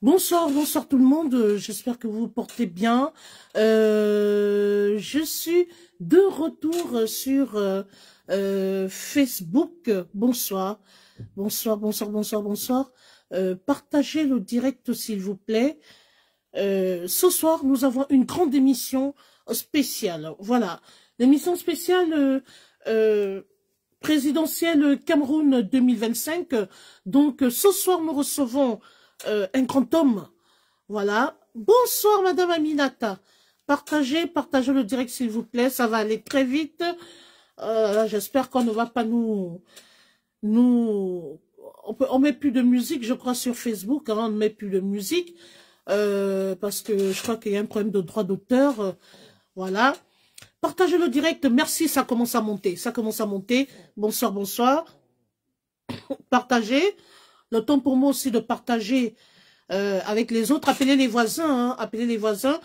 Bonsoir, bonsoir tout le monde. J'espère que vous vous portez bien. Je suis de retour sur Facebook. Bonsoir, bonsoir, bonsoir, bonsoir, bonsoir. Partagez le direct s'il vous plaît. Ce soir, nous avons une grande émission spéciale. Voilà, l'émission spéciale présidentielle Cameroun 2025. Donc, ce soir, nous recevons un grand homme. Voilà. Bonsoir, Madame Aminata. Partagez le direct, s'il vous plaît. Ça va aller très vite. J'espère qu'on ne va pas on met plus de musique, je crois, sur Facebook. Hein, on ne met plus de musique. Parce que je crois qu'il y a un problème de droit d'auteur. Voilà. Partagez le direct. Merci, ça commence à monter. Ça commence à monter. Bonsoir, bonsoir. Partagez. Le temps pour moi aussi de partager avec les autres. Appelez les voisins. Hein, appelez les voisins.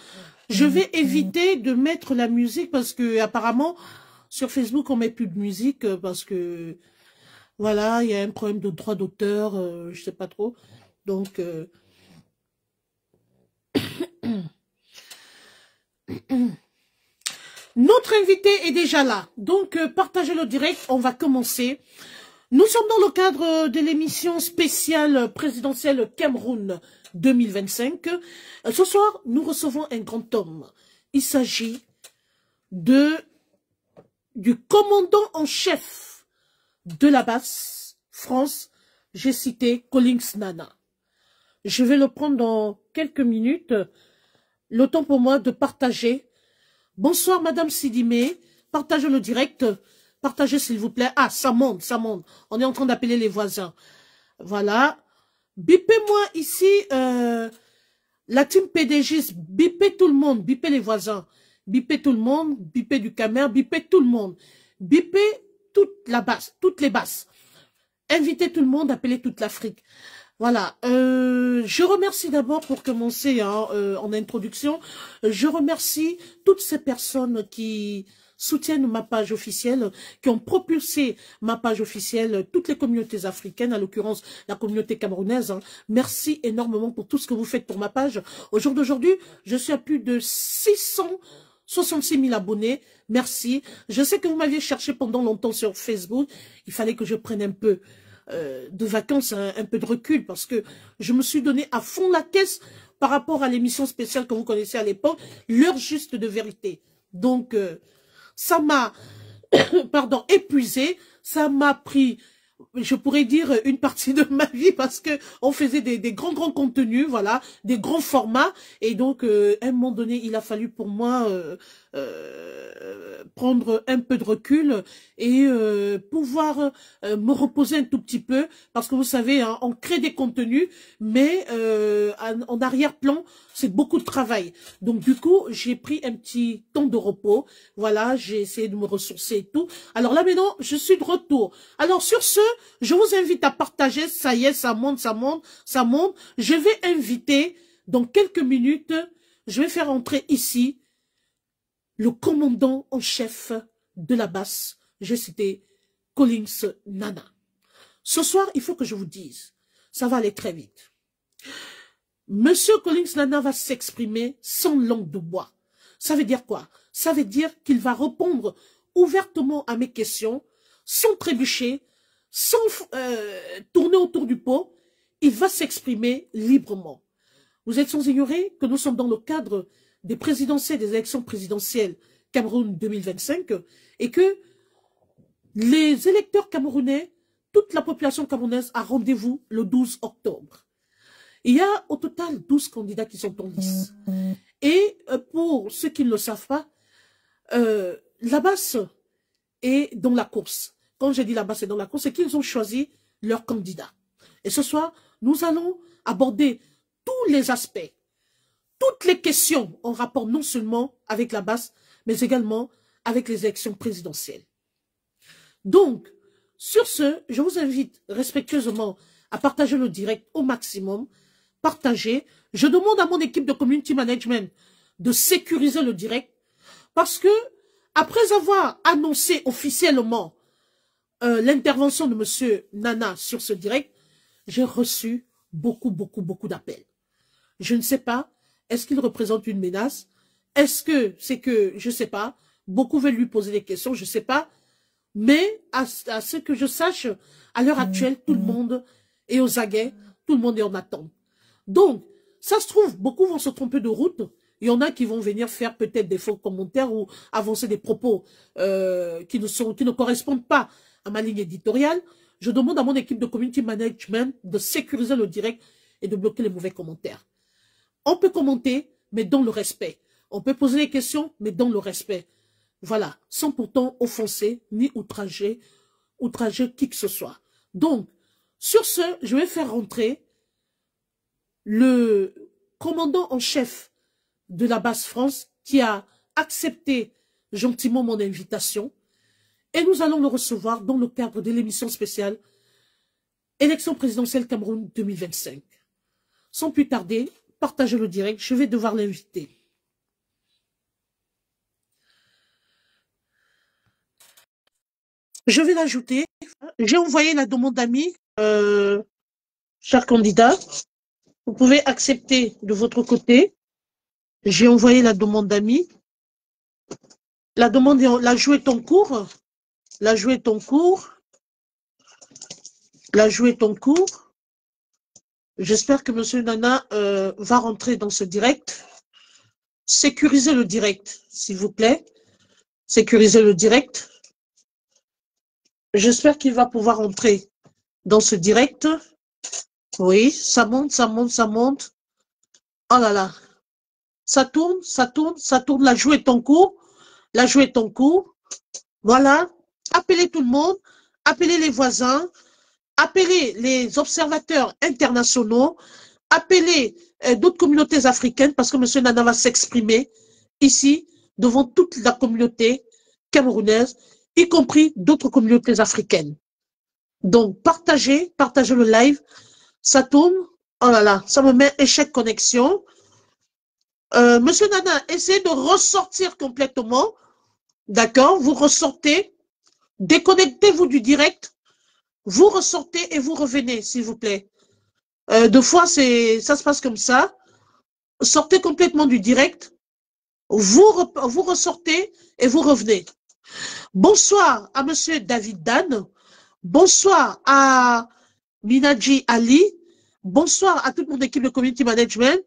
Je vais éviter de mettre la musique parce que apparemment sur Facebook on met plus de musique parce que voilà, il y a un problème de droit d'auteur. Je sais pas trop. Donc notre invité est déjà là. Donc partagez le direct. On va commencer. Nous sommes dans le cadre de l'émission spéciale présidentielle Cameroun 2025. Ce soir, nous recevons un grand homme. Il s'agit du commandant en chef de la base France. J'ai cité Collins Nana. Je vais le prendre dans quelques minutes. Le temps pour moi de partager. Bonsoir Madame Sidimé. Partagez le direct. Partagez s'il vous plaît. Ah, ça monte, ça monte. On est en train d'appeler les voisins. Voilà. Bipez-moi ici, la team PDG. Bipez tout le monde. Bipez les voisins. Bipez tout le monde. Bipez du Camer. Bipez tout le monde. Bipez toute la basse, toutes les basses. Invitez tout le monde. Appelez toute l'Afrique. Voilà. Je remercie d'abord pour commencer hein, en introduction. Je remercie toutes ces personnes qui soutiennent ma page officielle, qui ont propulsé ma page officielle, toutes les communautés africaines, à l'occurrence la communauté camerounaise. Hein. Merci énormément pour tout ce que vous faites pour ma page. Au jour d'aujourd'hui, je suis à plus de 666 000 abonnés. Merci. Je sais que vous m'aviez cherché pendant longtemps sur Facebook. Il fallait que je prenne un peu de vacances, un peu de recul, parce que je me suis donné à fond la caisse par rapport à l'émission spéciale que vous connaissez à l'époque, l'heure juste de vérité. Donc, ça m'a, pardon, épuisé, ça m'a pris, je pourrais dire, une partie de ma vie parce que on faisait des grands contenus, voilà, des grands formats, et donc, à un moment donné, il a fallu pour moi prendre un peu de recul et pouvoir me reposer un tout petit peu, parce que vous savez, hein, on crée des contenus, mais en arrière-plan, c'est beaucoup de travail. Donc du coup, j'ai pris un petit temps de repos. Voilà, j'ai essayé de me ressourcer et tout. Alors là maintenant, je suis de retour. Alors sur ce, je vous invite à partager. Ça y est, ça monte, ça monte, ça monte. Je vais inviter, dans quelques minutes, je vais faire entrer ici le commandant en chef de la basse. J'ai cité Collins Nana. Ce soir, il faut que je vous dise, ça va aller très vite. Monsieur Collins Nana va s'exprimer sans langue de bois. Ça veut dire quoi? Ça veut dire qu'il va répondre ouvertement à mes questions, sans trébucher, sans tourner autour du pot. Il va s'exprimer librement. Vous êtes sans ignorer que nous sommes dans le cadre des présidentielles, des élections présidentielles Cameroun 2025 et que les électeurs camerounais, toute la population camerounaise a rendez-vous le 12 octobre. Il y a au total 12 candidats qui sont en lice. Et pour ceux qui ne le savent pas, la basse est dans la course. Quand je dis la basse est dans la course, c'est qu'ils ont choisi leur candidat. Et ce soir, nous allons aborder tous les aspects, toutes les questions en rapport non seulement avec la basse, mais également avec les élections présidentielles. Donc, sur ce, je vous invite respectueusement à partager le direct au maximum. Partagez. Je demande à mon équipe de community management de sécuriser le direct parce que, après avoir annoncé officiellement l'intervention de monsieur Nana sur ce direct, j'ai reçu beaucoup d'appels. Je ne sais pas. Est-ce qu'il représente une menace? Est-ce que c'est que, je ne sais pas, beaucoup veulent lui poser des questions, je ne sais pas. Mais à ce que je sache, à l'heure actuelle, tout le monde est aux aguets, tout le monde est en attente. Donc, ça se trouve, beaucoup vont se tromper de route. Il y en a qui vont venir faire peut-être des faux commentaires ou avancer des propos qui ne correspondent pas à ma ligne éditoriale. Je demande à mon équipe de community management de sécuriser le direct et de bloquer les mauvais commentaires. On peut commenter, mais dans le respect. On peut poser des questions, mais dans le respect. Voilà, sans pourtant offenser ni outrager qui que ce soit. Donc, sur ce, je vais faire rentrer le commandant en chef de la base France qui a accepté gentiment mon invitation et nous allons le recevoir dans le cadre de l'émission spéciale Élection présidentielle Cameroun 2025. Sans plus tarder, partagez le direct, je vais devoir l'inviter. Je vais l'ajouter. J'ai envoyé la demande d'amis, cher candidat. Vous pouvez accepter de votre côté. J'ai envoyé la demande d'amis. La demande, la joue est en cours. La joue est en cours. La joue est en cours. J'espère que M. Nana va rentrer dans ce direct. Sécurisez le direct, s'il vous plaît. Sécurisez le direct. J'espère qu'il va pouvoir entrer dans ce direct. Oui, ça monte, ça monte, ça monte. Oh là là. Ça tourne, ça tourne, ça tourne. La joue est en cours. La joue est en cours. Voilà. Appelez tout le monde. Appelez les voisins. Appelez les observateurs internationaux. Appelez d'autres communautés africaines parce que M. Nana va s'exprimer ici devant toute la communauté camerounaise, y compris d'autres communautés africaines. Donc, partagez le live. Ça tourne. Oh là là, ça me met échec connexion. Monsieur Nana, essayez de ressortir complètement. D'accord? Vous ressortez. Déconnectez-vous du direct. Vous ressortez et vous revenez, s'il vous plaît. Deux fois, ça se passe comme ça. Sortez complètement du direct. Vous ressortez et vous revenez. Bonsoir à monsieur David Dan. Bonsoir à Minadji Ali. Bonsoir à toute mon équipe de community management.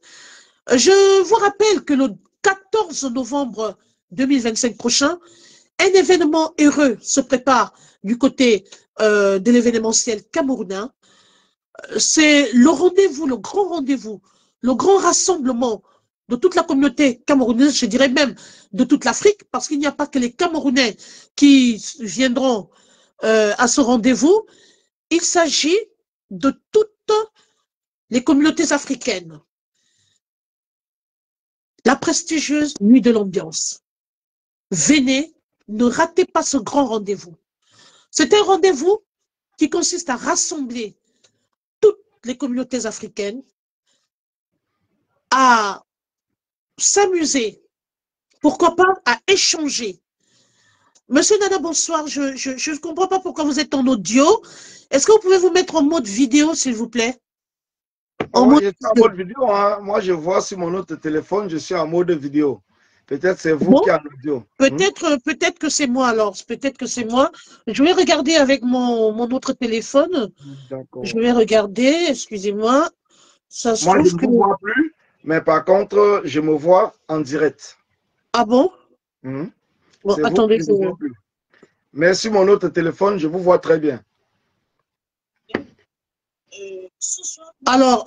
Je vous rappelle que le 14 novembre 2025 prochain, un événement heureux se prépare du côté de l'événementiel camerounais. C'est le rendez-vous, le grand rassemblement de toute la communauté camerounaise, je dirais même de toute l'Afrique, parce qu'il n'y a pas que les Camerounais qui viendront à ce rendez-vous. Il s'agit de toutes les communautés africaines. La prestigieuse Nuit de l'Ambiance. Venez, ne ratez pas ce grand rendez-vous. C'est un rendez-vous qui consiste à rassembler toutes les communautés africaines, à s'amuser, pourquoi pas à échanger. Monsieur Nana, bonsoir. Je ne comprends pas pourquoi vous êtes en audio. Est-ce que vous pouvez vous mettre en mode vidéo, s'il vous plaît? En mode vidéo, hein. Moi, je vois sur mon autre téléphone, je suis en mode vidéo. Peut-être c'est vous qui êtes en audio. Peut-être que c'est moi alors. Peut-être que c'est moi. Je vais regarder avec mon autre téléphone. Je vais regarder, excusez-moi. Ça se moi, trouve je ne vous vois plus, mais par contre, je me vois en direct. Ah bon? Bon, attendez. Mais sur mon autre téléphone, je vous vois très bien. Alors,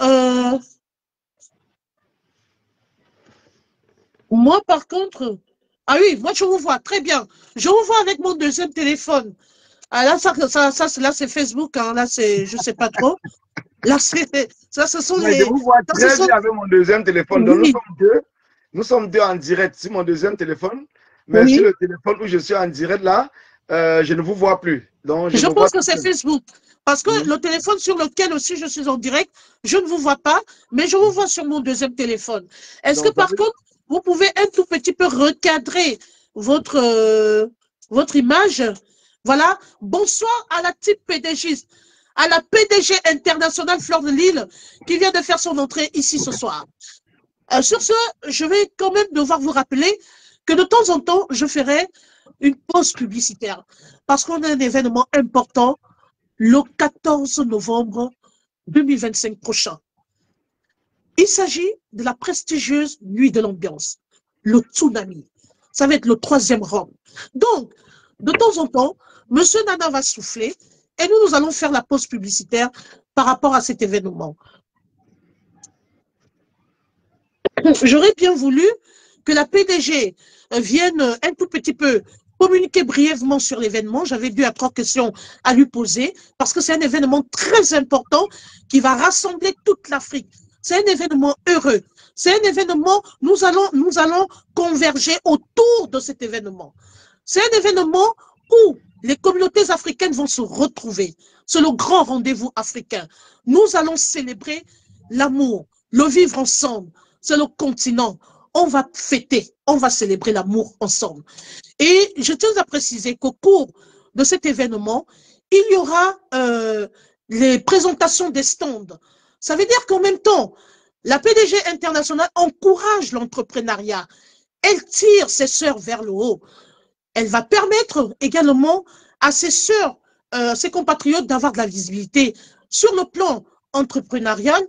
moi, par contre, ah oui, moi, je vous vois très bien. Je vous vois avec mon deuxième téléphone. Ah, là, là, c'est Facebook. Hein. Là, c'est, je ne sais pas trop. Là, ça, ce sont mais les... Je vous vois très bien avec mon deuxième téléphone. Donc, oui. nous sommes deux en direct sur mon deuxième téléphone. Mais sur le téléphone où je suis en direct, là, je ne vous vois plus. Donc, je pense que c'est Facebook. Parce que le téléphone sur lequel aussi je suis en direct, je ne vous vois pas, mais je vous vois sur mon deuxième téléphone. Est-ce que par contre, vous pouvez un tout petit peu recadrer votre image? Voilà. Bonsoir à la type pédagogiste. à la PDG internationale Fleur de Lille qui vient de faire son entrée ici ce soir. Sur ce, je vais quand même devoir vous rappeler que de temps en temps, je ferai une pause publicitaire parce qu'on a un événement important le 14 novembre 2025 prochain. Il s'agit de la prestigieuse Nuit de l'Ambiance, le Tsunami. Ça va être le 3e round. Donc, de temps en temps, M. Nana va souffler et nous allons faire la pause publicitaire par rapport à cet événement. J'aurais bien voulu que la PDG vienne un tout petit peu communiquer brièvement sur l'événement. J'avais 2 à 3 questions à lui poser parce que c'est un événement très important qui va rassembler toute l'Afrique. C'est un événement heureux. C'est un événement, nous allons converger autour de cet événement. C'est un événement où les communautés africaines vont se retrouver. C'est le grand rendez-vous africain. Nous allons célébrer l'amour, le vivre ensemble. C'est le continent. On va fêter, on va célébrer l'amour ensemble. Et je tiens à préciser qu'au cours de cet événement, il y aura les présentations des stands. Ça veut dire qu'en même temps, la PDG internationale encourage l'entrepreneuriat. Elle tire ses sœurs vers le haut. Elle va permettre également à ses sœurs, ses compatriotes d'avoir de la visibilité sur le plan entrepreneurial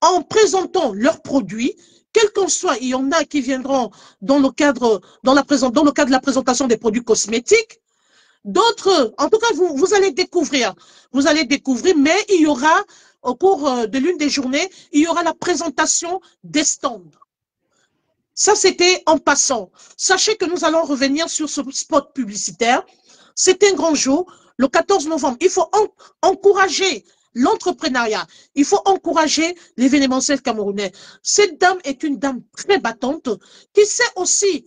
en présentant leurs produits, quel qu'en soit. Il y en a qui viendront dans le cadre de la présentation des produits cosmétiques. D'autres, en tout cas, vous allez découvrir, mais il y aura, au cours de l'une des journées, il y aura la présentation des stands. Ça, c'était en passant. Sachez que nous allons revenir sur ce spot publicitaire. C'est un grand jour, le 14 novembre. Il faut encourager l'entrepreneuriat. Il faut encourager l'événementiel camerounais. Cette dame est une dame très battante qui sait aussi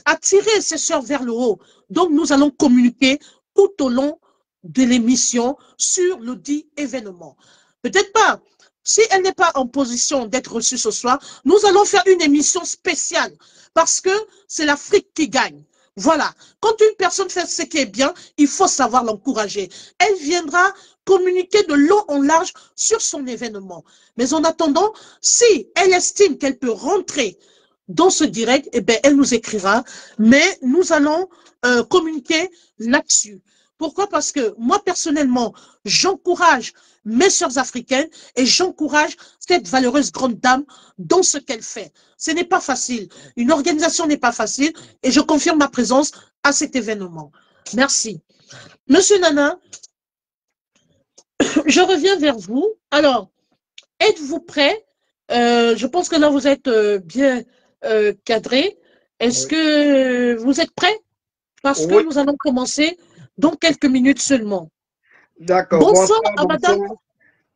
attirer ses sœurs vers le haut. Donc, nous allons communiquer tout au long de l'émission sur le dit événement. Peut-être pas. Si elle n'est pas en position d'être reçue ce soir, nous allons faire une émission spéciale parce que c'est l'Afrique qui gagne. Voilà. Quand une personne fait ce qui est bien, il faut savoir l'encourager. Elle viendra communiquer de long en large sur son événement. Mais en attendant, si elle estime qu'elle peut rentrer dans ce direct, eh bien, elle nous écrira, mais nous allons communiquer là-dessus. Pourquoi? Parce que moi, personnellement, j'encourage mes sœurs africaines et j'encourage cette valeureuse grande dame dans ce qu'elle fait. Ce n'est pas facile. Une organisation n'est pas facile et je confirme ma présence à cet événement. Merci. Monsieur Nana, je reviens vers vous. Alors, êtes-vous prêt? Je pense que là, vous êtes bien cadré. Est-ce que vous êtes prêt? Parce que nous allons commencer dans quelques minutes seulement. D'accord. Bonsoir à madame.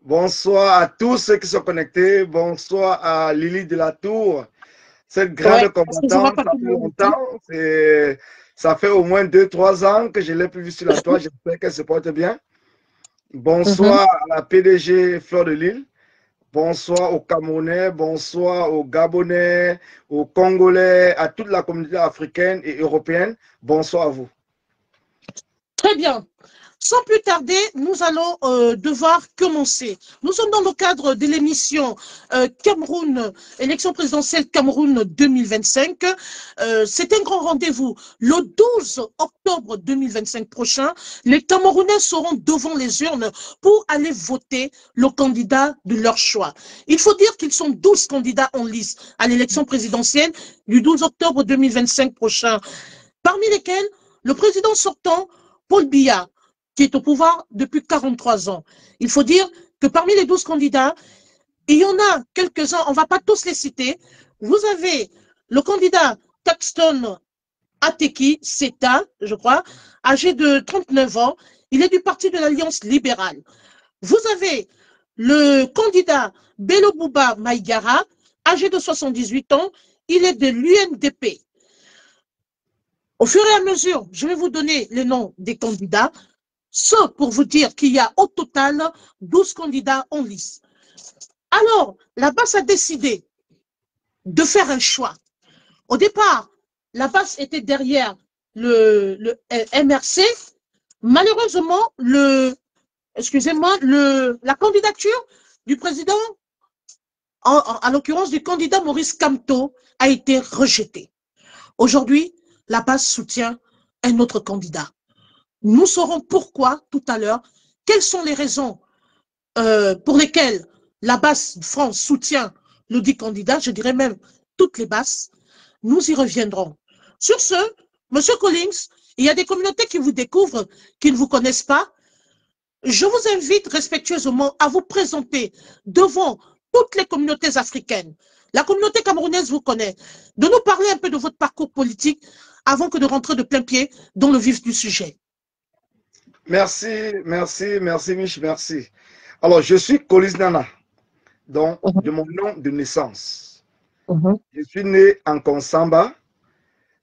Bonsoir à tous ceux qui sont connectés. Bonsoir à Lily de la Tour. Cette grande combattante, ça fait longtemps. Ça fait au moins 2-3 ans que je l'ai plus vue sur la toile. J'espère qu'elle se porte bien. Bonsoir à la PDG Fleur de Lille. Bonsoir aux Camerounais, bonsoir aux Gabonais, aux Congolais, à toute la communauté africaine et européenne. Bonsoir à vous. Très bien. Sans plus tarder, nous allons devoir commencer. Nous sommes dans le cadre de l'émission Cameroun, élection présidentielle Cameroun 2025. C'est un grand rendez-vous. Le 12 octobre 2025 prochain, les Camerounais seront devant les urnes pour aller voter le candidat de leur choix. Il faut dire qu'ils sont 12 candidats en lice à l'élection présidentielle du 12 octobre 2025 prochain, parmi lesquels le président sortant, Paul Biya, qui est au pouvoir depuis 43 ans. Il faut dire que parmi les 12 candidats, il y en a quelques-uns, on ne va pas tous les citer. Vous avez le candidat Caxton Ateki Seta, je crois, âgé de 39 ans. Il est du parti de l'Alliance libérale. Vous avez le candidat Bello Bouba Maïgara, âgé de 78 ans. Il est de l'UNDP. Au fur et à mesure, je vais vous donner les noms des candidats. Ce pour vous dire qu'il y a au total 12 candidats en lice. Alors, la base a décidé de faire un choix. Au départ, la base était derrière le MRC. Malheureusement, excusez-moi, la candidature du président, à l'occurrence du candidat Maurice Kamto, a été rejetée. Aujourd'hui, la base soutient un autre candidat. Nous saurons pourquoi tout à l'heure, quelles sont les raisons pour lesquelles la base France soutient le dit candidat, je dirais même toutes les bases. Nous y reviendrons. Sur ce, Monsieur Collins, il y a des communautés qui vous découvrent, qui ne vous connaissent pas. Je vous invite respectueusement à vous présenter devant toutes les communautés africaines. La communauté camerounaise vous connaît. De nous parler un peu de votre parcours politique avant que de rentrer de plein pied dans le vif du sujet. Merci, Mich, merci. Alors, je suis Collins Nana, donc de mon nom de naissance. Je suis né en Konsamba.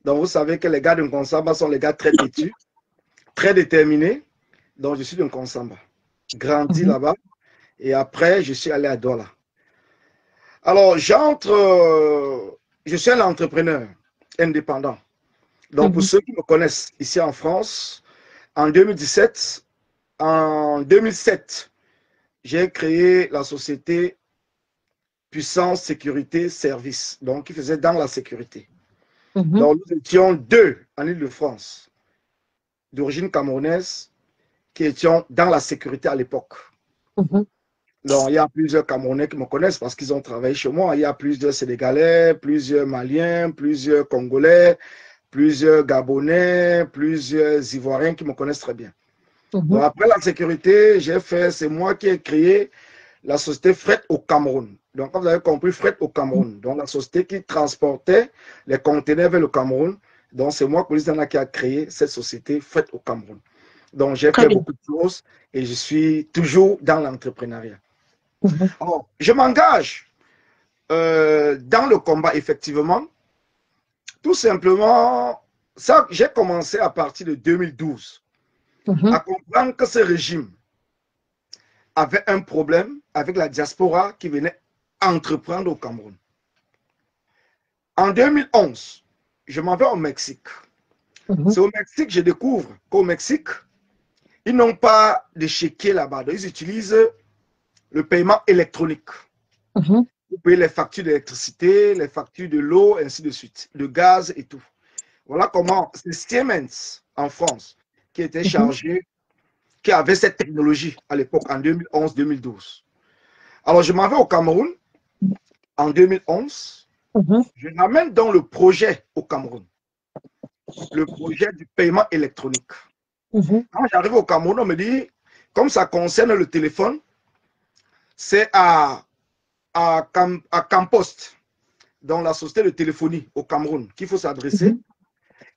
Donc, vous savez que les gars de Konsamba sont les gars très têtus, très déterminés. Donc, je suis de Konsamba. Grandi là-bas. Et après, je suis allé à Douala. Alors, je suis un entrepreneur indépendant. Donc, pour ceux qui me connaissent ici en France, en 2017, en 2007, j'ai créé la société Puissance Sécurité Service, donc qui faisait dans la sécurité. Donc, nous étions deux en Île-de-France, d'origine camerounaise, qui étions dans la sécurité à l'époque. Donc, il y a plusieurs Camerounais qui me connaissent parce qu'ils ont travaillé chez moi. Il y a plusieurs Sénégalais, plusieurs Maliens, plusieurs Congolais, plusieurs Gabonais, plusieurs Ivoiriens qui me connaissent très bien. Donc, après la sécurité, c'est moi qui ai créé la société Fret au Cameroun. Donc, comme vous avez compris, Fret au Cameroun. Donc, la société qui transportait les conteneurs vers le Cameroun. Donc, c'est moi, Collins Nana, qui a créé cette société Fret au Cameroun. Donc, j'ai fait beaucoup de choses et je suis toujours dans l'entrepreneuriat. Alors, je m'engage dans le combat, effectivement. Tout simplement, ça, j'ai commencé à partir de 2012 à comprendre que ce régime avait un problème avec la diaspora qui venait entreprendre au Cameroun. En 2011, je m'en vais au Mexique. C'est au Mexique que je découvre qu'au Mexique, ils n'ont pas de chéquier là-bas. Ils utilisent le paiement électronique. Vous payez les factures d'électricité, les factures de l'eau, ainsi de suite, de gaz et tout. Voilà comment c'est Siemens en France qui était chargé, qui avait cette technologie à l'époque, en 2011-2012. Alors, je m'en vais au Cameroun en 2011. Je l'amène dans le projet au Cameroun, le projet du paiement électronique. Quand j'arrive au Cameroun, on me dit, comme ça concerne le téléphone, c'est à Campost, dans la société de téléphonie au Cameroun, qu'il faut s'adresser.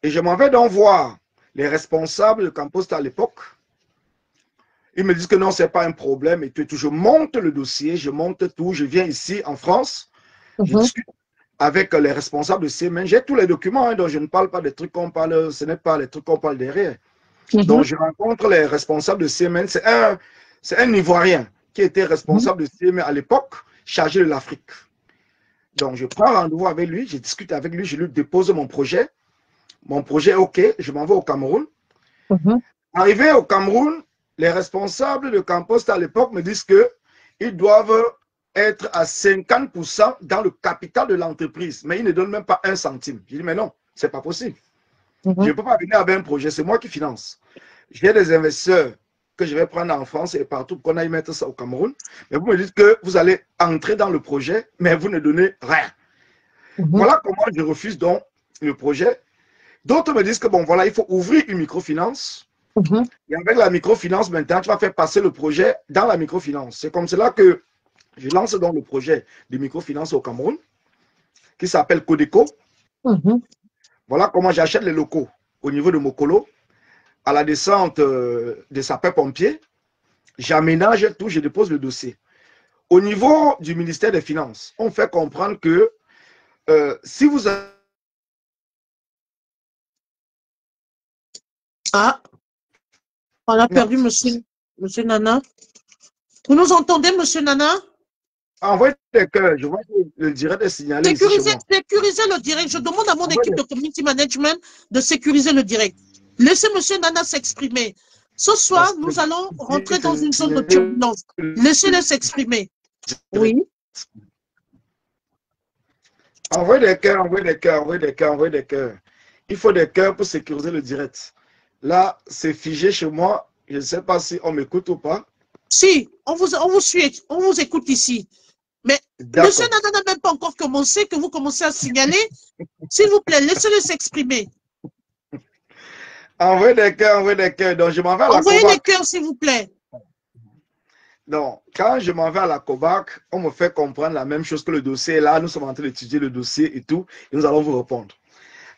Et je m'en vais donc voir les responsables de Campost à l'époque. Ils me disent que non, ce n'est pas un problème. Et tout. Je monte le dossier, je monte tout. Je viens ici en France. Je discute avec les responsables de Siemens. J'ai tous les documents, hein, donc je ne parle pas des trucs qu'on parle, ce n'est pas les trucs qu'on parle derrière. Donc je rencontre les responsables de Siemens. C'est un Ivoirien qui était responsable de Siemens à l'époque, chargé de l'Afrique. Donc je prends rendez-vous avec lui, je discute avec lui, je lui dépose mon projet. Mon projet est OK, je m'en vais au Cameroun. Arrivé au Cameroun, les responsables de Campost à l'époque me disent qu'ils doivent être à 50% dans le capital de l'entreprise, mais ils ne donnent même pas un centime. Je dis, mais non, ce n'est pas possible. Je ne peux pas venir avec un projet, c'est moi qui finance. J'ai des investisseurs que je vais prendre en France et partout pour qu'on aille mettre ça au Cameroun. Mais vous me dites que vous allez entrer dans le projet, mais vous ne donnez rien. Voilà comment je refuse donc le projet. D'autres me disent que bon, voilà, il faut ouvrir une microfinance. Et avec la microfinance, maintenant, tu vas faire passer le projet dans la microfinance. C'est comme cela que je lance donc le projet de microfinance au Cameroun, qui s'appelle Codeco. Voilà comment j'achète les locaux au niveau de Mokolo, à la descente des sapeurs-pompiers. J'aménage tout, je dépose le dossier. Au niveau du ministère des Finances, on fait comprendre que si vous avez... Ah, on a perdu monsieur Nana. Vous nous entendez, monsieur Nana? Envoyez des cœurs, je vois que le direct est signalé. Sécuriser le direct. Je demande à mon équipe de community management de sécuriser le direct. Laissez monsieur Nana s'exprimer. Ce soir, nous allons rentrer dans une zone de turbulence. Laissez-le s'exprimer. Oui. Envoyez des cœurs, envoyez des cœurs, envoyez des cœurs, envoyez des cœurs. Il faut des cœurs pour sécuriser le direct. Là, c'est figé chez moi. Je ne sais pas si on m'écoute ou pas. Si, on vous suit, on vous écoute ici. Mais monsieur Nana n'a même pas encore commencé, que vous commencez à signaler. S'il vous plaît, laissez-le s'exprimer. Envoyez des cœurs, envoyez des cœurs. Donc, je m'en vais à la COBAC. Envoyez des cœurs, s'il vous plaît. Donc, quand je m'en vais à la COBAC, on me fait comprendre la même chose que le dossier est là. Nous sommes en train d'étudier le dossier et tout. Et nous allons vous répondre.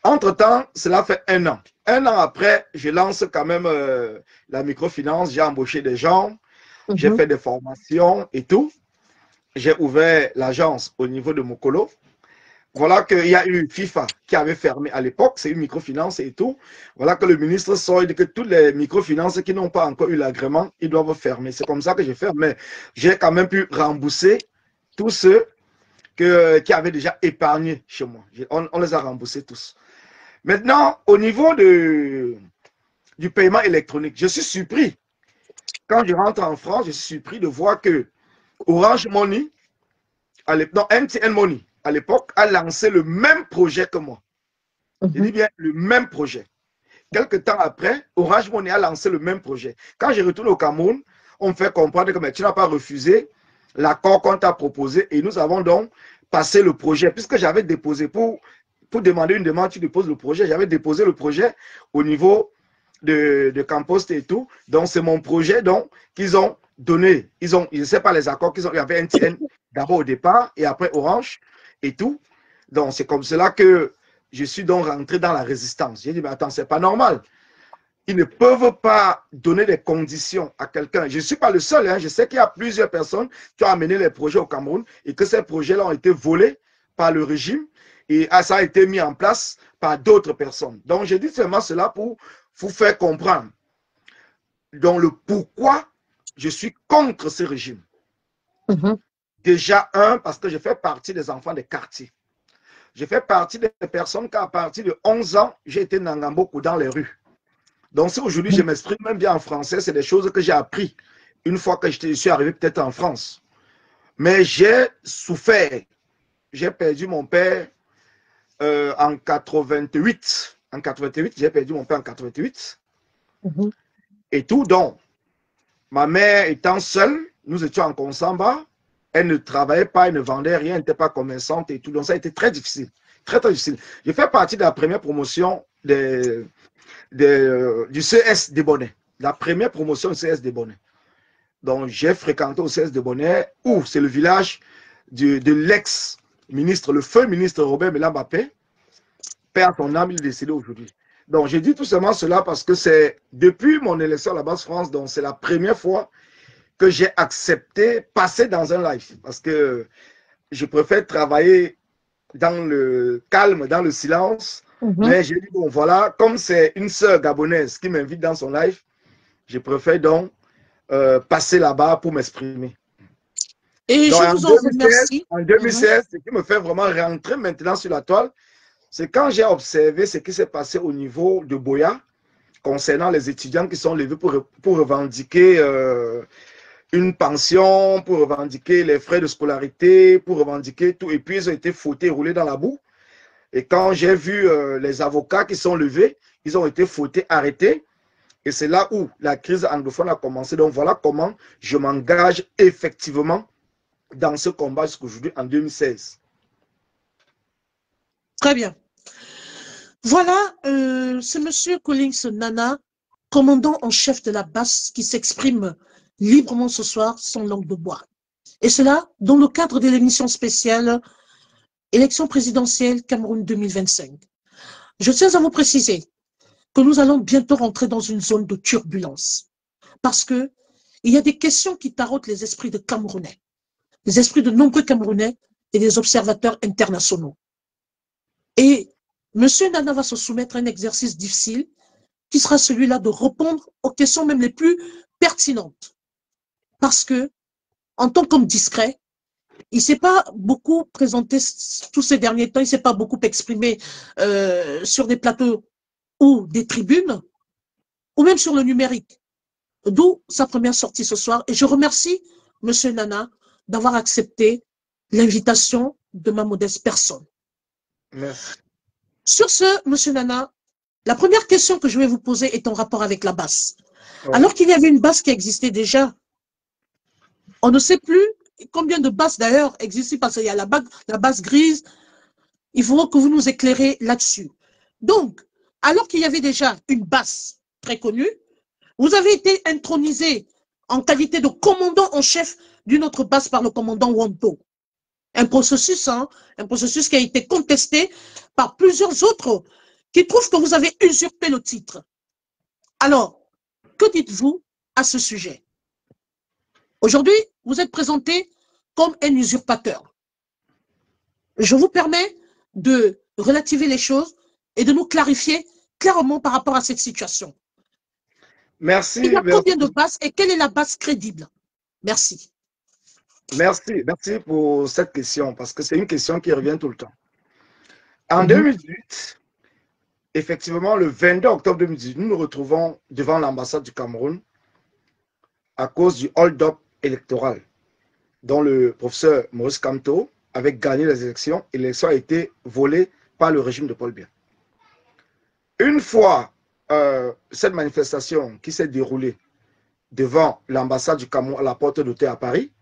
Entre-temps, cela fait 1 an. 1 an après, je lance quand même la microfinance. J'ai embauché des gens. J'ai fait des formations et tout. J'ai ouvert l'agence au niveau de Mokolo. Voilà qu'il y a eu FIFA qui avait fermé à l'époque, c'est une microfinance et tout. Voilà que le ministre sort et dit que toutes les microfinances qui n'ont pas encore eu l'agrément, ils doivent fermer. C'est comme ça que j'ai fait, mais j'ai quand même pu rembourser tous ceux qui avaient déjà épargné chez moi. On les a remboursés tous. Maintenant, au niveau du paiement électronique, je suis surpris. Quand je rentre en France, je suis surpris de voir que Orange Money, MTN Money, à l'époque, a lancé le même projet que moi. Je dis bien le même projet. Quelque temps après, Orange Money a lancé le même projet. Quand je retourne au Cameroun, on me fait comprendre que tu n'as pas refusé l'accord qu'on t'a proposé et nous avons donc passé le projet. Puisque j'avais déposé pour demander une demande, tu déposes le projet. J'avais déposé le projet au niveau de Campost et tout. Donc, c'est mon projet qu'ils ont donné. Je ne sais pas les accords qu'ils ont. Il y avait NTN d'abord au départ et après Orange et tout. Donc, c'est comme cela que je suis donc rentré dans la résistance. J'ai dit, mais attends, c'est pas normal. Ils ne peuvent pas donner des conditions à quelqu'un. Je ne suis pas le seul. Hein. Je sais qu'il y a plusieurs personnes qui ont amené les projets au Cameroun et que ces projets-là ont été volés par le régime et ça a été mis en place par d'autres personnes. Donc, je dis seulement cela pour vous faire comprendre donc le pourquoi je suis contre ce régime. Déjà, parce que je fais partie des enfants des quartiers. Je fais partie des personnes qui, à partir de 11 ans, j'ai été Nangamboku dans les rues. Donc, si aujourd'hui je m'exprime même bien en français, c'est des choses que j'ai appris une fois que je suis arrivé peut-être en France. Mais j'ai souffert. J'ai perdu mon père en 88. En 88, j'ai perdu mon père en 88. Et tout, donc, ma mère étant seule, nous étions en Consamba. Elle ne travaillait pas, elle ne vendait rien, elle n'était pas commerçante et tout. Donc, ça a été très difficile. Très, très difficile. J'ai fait partie de la première promotion du CS des Bonnets. La première promotion du CS des Bonnets. Donc, j'ai fréquenté au CS des Bonnets, où c'est le village de l'ex-ministre, le feu ministre Robert Melambapé. Père son âme, il est décédé aujourd'hui. Donc, j'ai dit tout simplement cela parce que c'est depuis mon élection à la Basse France, donc c'est la première fois que j'ai accepté passer dans un live. Parce que je préfère travailler dans le calme, dans le silence. Mais j'ai dit, bon, voilà, comme c'est une sœur gabonaise qui m'invite dans son live, je préfère donc passer là-bas pour m'exprimer. Et donc, je vous en remercie. En 2016, ce qui me fait vraiment rentrer maintenant sur la toile, c'est quand j'ai observé ce qui s'est passé au niveau de Boya, concernant les étudiants qui sont levés pour revendiquer une pension, pour revendiquer les frais de scolarité, pour revendiquer tout. Et puis, ils ont été fouettés, roulés dans la boue. Et quand j'ai vu les avocats qui sont levés, ils ont été fouettés, arrêtés. Et c'est là où la crise anglophone a commencé. Donc, voilà comment je m'engage effectivement dans ce combat jusqu'aujourd'hui, en 2016. Très bien. Voilà, c'est M. Collins Nana, commandant en chef de la BAS, qui s'exprime librement ce soir sans langue de bois. Et cela dans le cadre de l'émission spéciale Élection présidentielle Cameroun 2025. Je tiens à vous préciser que nous allons bientôt rentrer dans une zone de turbulence parce que il y a des questions qui tarautent les esprits de Camerounais, les esprits de nombreux Camerounais et des observateurs internationaux. Et M. Nana va se soumettre à un exercice difficile qui sera celui-là de répondre aux questions même les plus pertinentes. Parce que, en tant qu'homme discret, il ne s'est pas beaucoup présenté tous ces derniers temps, il ne s'est pas beaucoup exprimé sur des plateaux ou des tribunes, ou même sur le numérique. D'où sa première sortie ce soir. Et je remercie M. Nana d'avoir accepté l'invitation de ma modeste personne. Merci. Sur ce, M. Nana, la première question que je vais vous poser est en rapport avec la basse. Ouais. Alors qu'il y avait une basse qui existait déjà, on ne sait plus combien de basses d'ailleurs existent parce qu'il y a la basse grise. Il faut que vous nous éclairez là-dessus. Donc, alors qu'il y avait déjà une basse très connue, vous avez été intronisé en qualité de commandant en chef d'une autre base par le commandant Wanto. Un processus qui a été contesté par plusieurs autres qui trouvent que vous avez usurpé le titre. Alors, que dites-vous à ce sujet? Aujourd'hui, vous êtes présenté comme un usurpateur. Je vous permets de relativiser les choses et de nous clarifier clairement par rapport à cette situation. Merci. Il y a combien de bases et quelle est la base crédible? Merci. Merci pour cette question parce que c'est une question qui revient tout le temps. En 2018, effectivement, le 22 octobre 2018, nous nous retrouvons devant l'ambassade du Cameroun à cause du hold-up électoral dont le professeur Maurice Kamto avait gagné les élections et l'élection a été volée par le régime de Paul Biya. Une fois cette manifestation qui s'est déroulée devant l'ambassade du Cameroun à la porte d'Hôtel à Paris,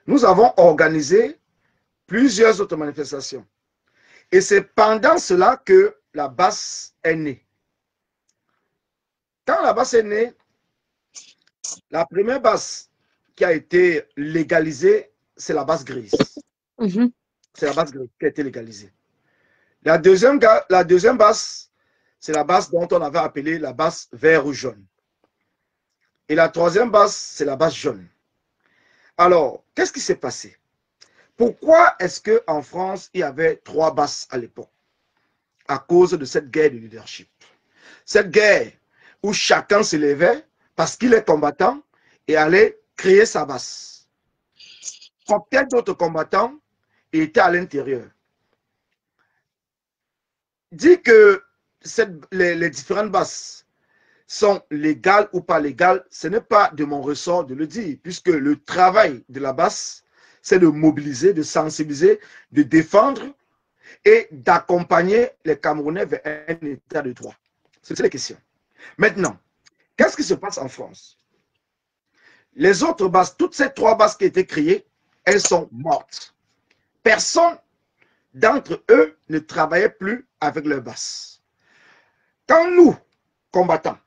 nous avons organisé plusieurs autres manifestations. Et c'est pendant cela que la basse est née. Quand la basse est née, la première basse qui a été légalisée, c'est la basse grise. C'est la basse grise qui a été légalisée. La deuxième basse, c'est la basse dont on avait appelé la basse vert ou jaune. Et la troisième basse, c'est la basse jaune. Alors, qu'est-ce qui s'est passé? Pourquoi est-ce qu'en France, il y avait 3 basses à l'époque? À cause de cette guerre de leadership. Cette guerre où chacun se levait parce qu'il est combattant et allait créer sa basse. Combien d'autres combattants étaient à l'intérieur? Dit que les différentes basses sont légales ou pas légales, ce n'est pas de mon ressort de le dire, puisque le travail de la basse, c'est de mobiliser, de sensibiliser, de défendre et d'accompagner les Camerounais vers un état de droit. C'est la question. Maintenant, qu'est-ce qui se passe en France? Les autres basses, toutes ces 3 basses qui ont été créées, elles sont mortes. Personne d'entre eux ne travaillait plus avec leurs basses. Quand nous, combattants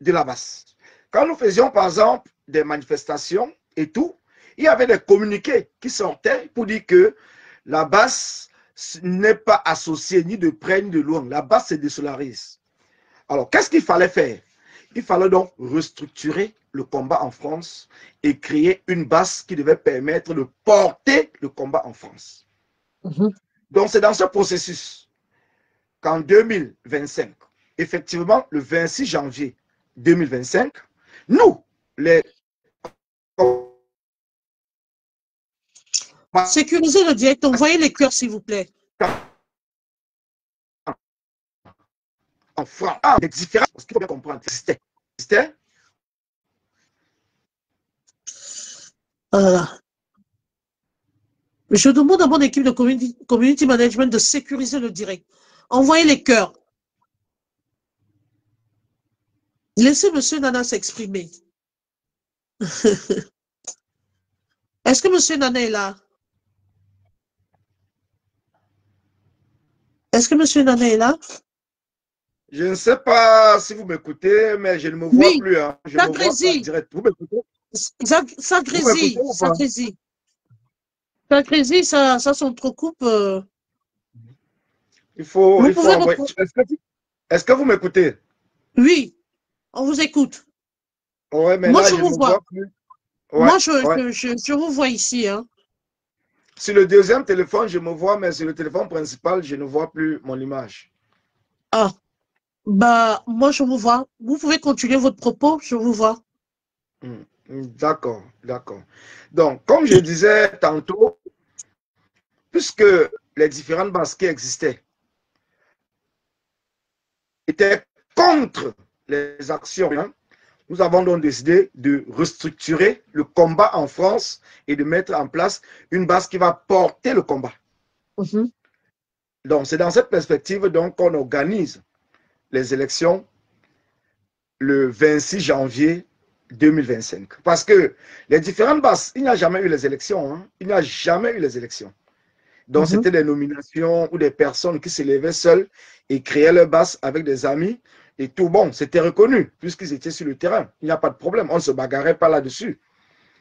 de la basse, quand nous faisions par exemple des manifestations et tout, il y avait des communiqués qui sortaient pour dire que la basse n'est pas associée ni de près ni de loin. La basse se désolarise. Alors, qu'est-ce qu'il fallait faire? Il fallait donc restructurer le combat en France et créer une base qui devait permettre de porter le combat en France. Donc, c'est dans ce processus qu'en 2025, effectivement, le 26 janvier 2025, nous, les... Sécurisez le direct, envoyez les cœurs, s'il vous plaît. En France, des différences, parce qu'il faut bien comprendre, c'était. Je demande à mon équipe de community management de sécuriser le direct. Envoyez les cœurs. Laissez M. Nana s'exprimer. Est-ce que M. Nana est là? Est-ce que M. Nana est là? Je ne sais pas si vous m'écoutez, mais je ne me vois plus. Hein. Je ça me vois pas direct. Vous m'écoutez? Ça grésille. Ça grésille. Ça grésille, ça s'entrecoupe. Il faut envoyer. Est-ce que vous m'écoutez? Oui, on vous écoute. Ouais, mais moi, là, je vous vois. Plus. Ouais, moi, je vous vois ici. Hein. Sur le deuxième téléphone, je me vois, mais sur le téléphone principal, je ne vois plus mon image. Ah, bah, moi, je vous vois. Vous pouvez continuer votre propos, je vous vois. D'accord, d'accord. Donc, comme je disais tantôt, puisque les différentes bases qui existaient étaient contre les actions, hein, Nous avons donc décidé de restructurer le combat en France et de mettre en place une base qui va porter le combat. Donc, c'est dans cette perspective qu'on organise les élections le 26 janvier 2025. Parce que les différentes bases, il n'y a jamais eu les élections. Hein? Il n'y a jamais eu les élections. Donc, c'était des nominations ou des personnes qui se levaient seules et créaient leur base avec des amis. Et tout bon, c'était reconnu puisqu'ils étaient sur le terrain. Il n'y a pas de problème. On ne se bagarrait pas là-dessus.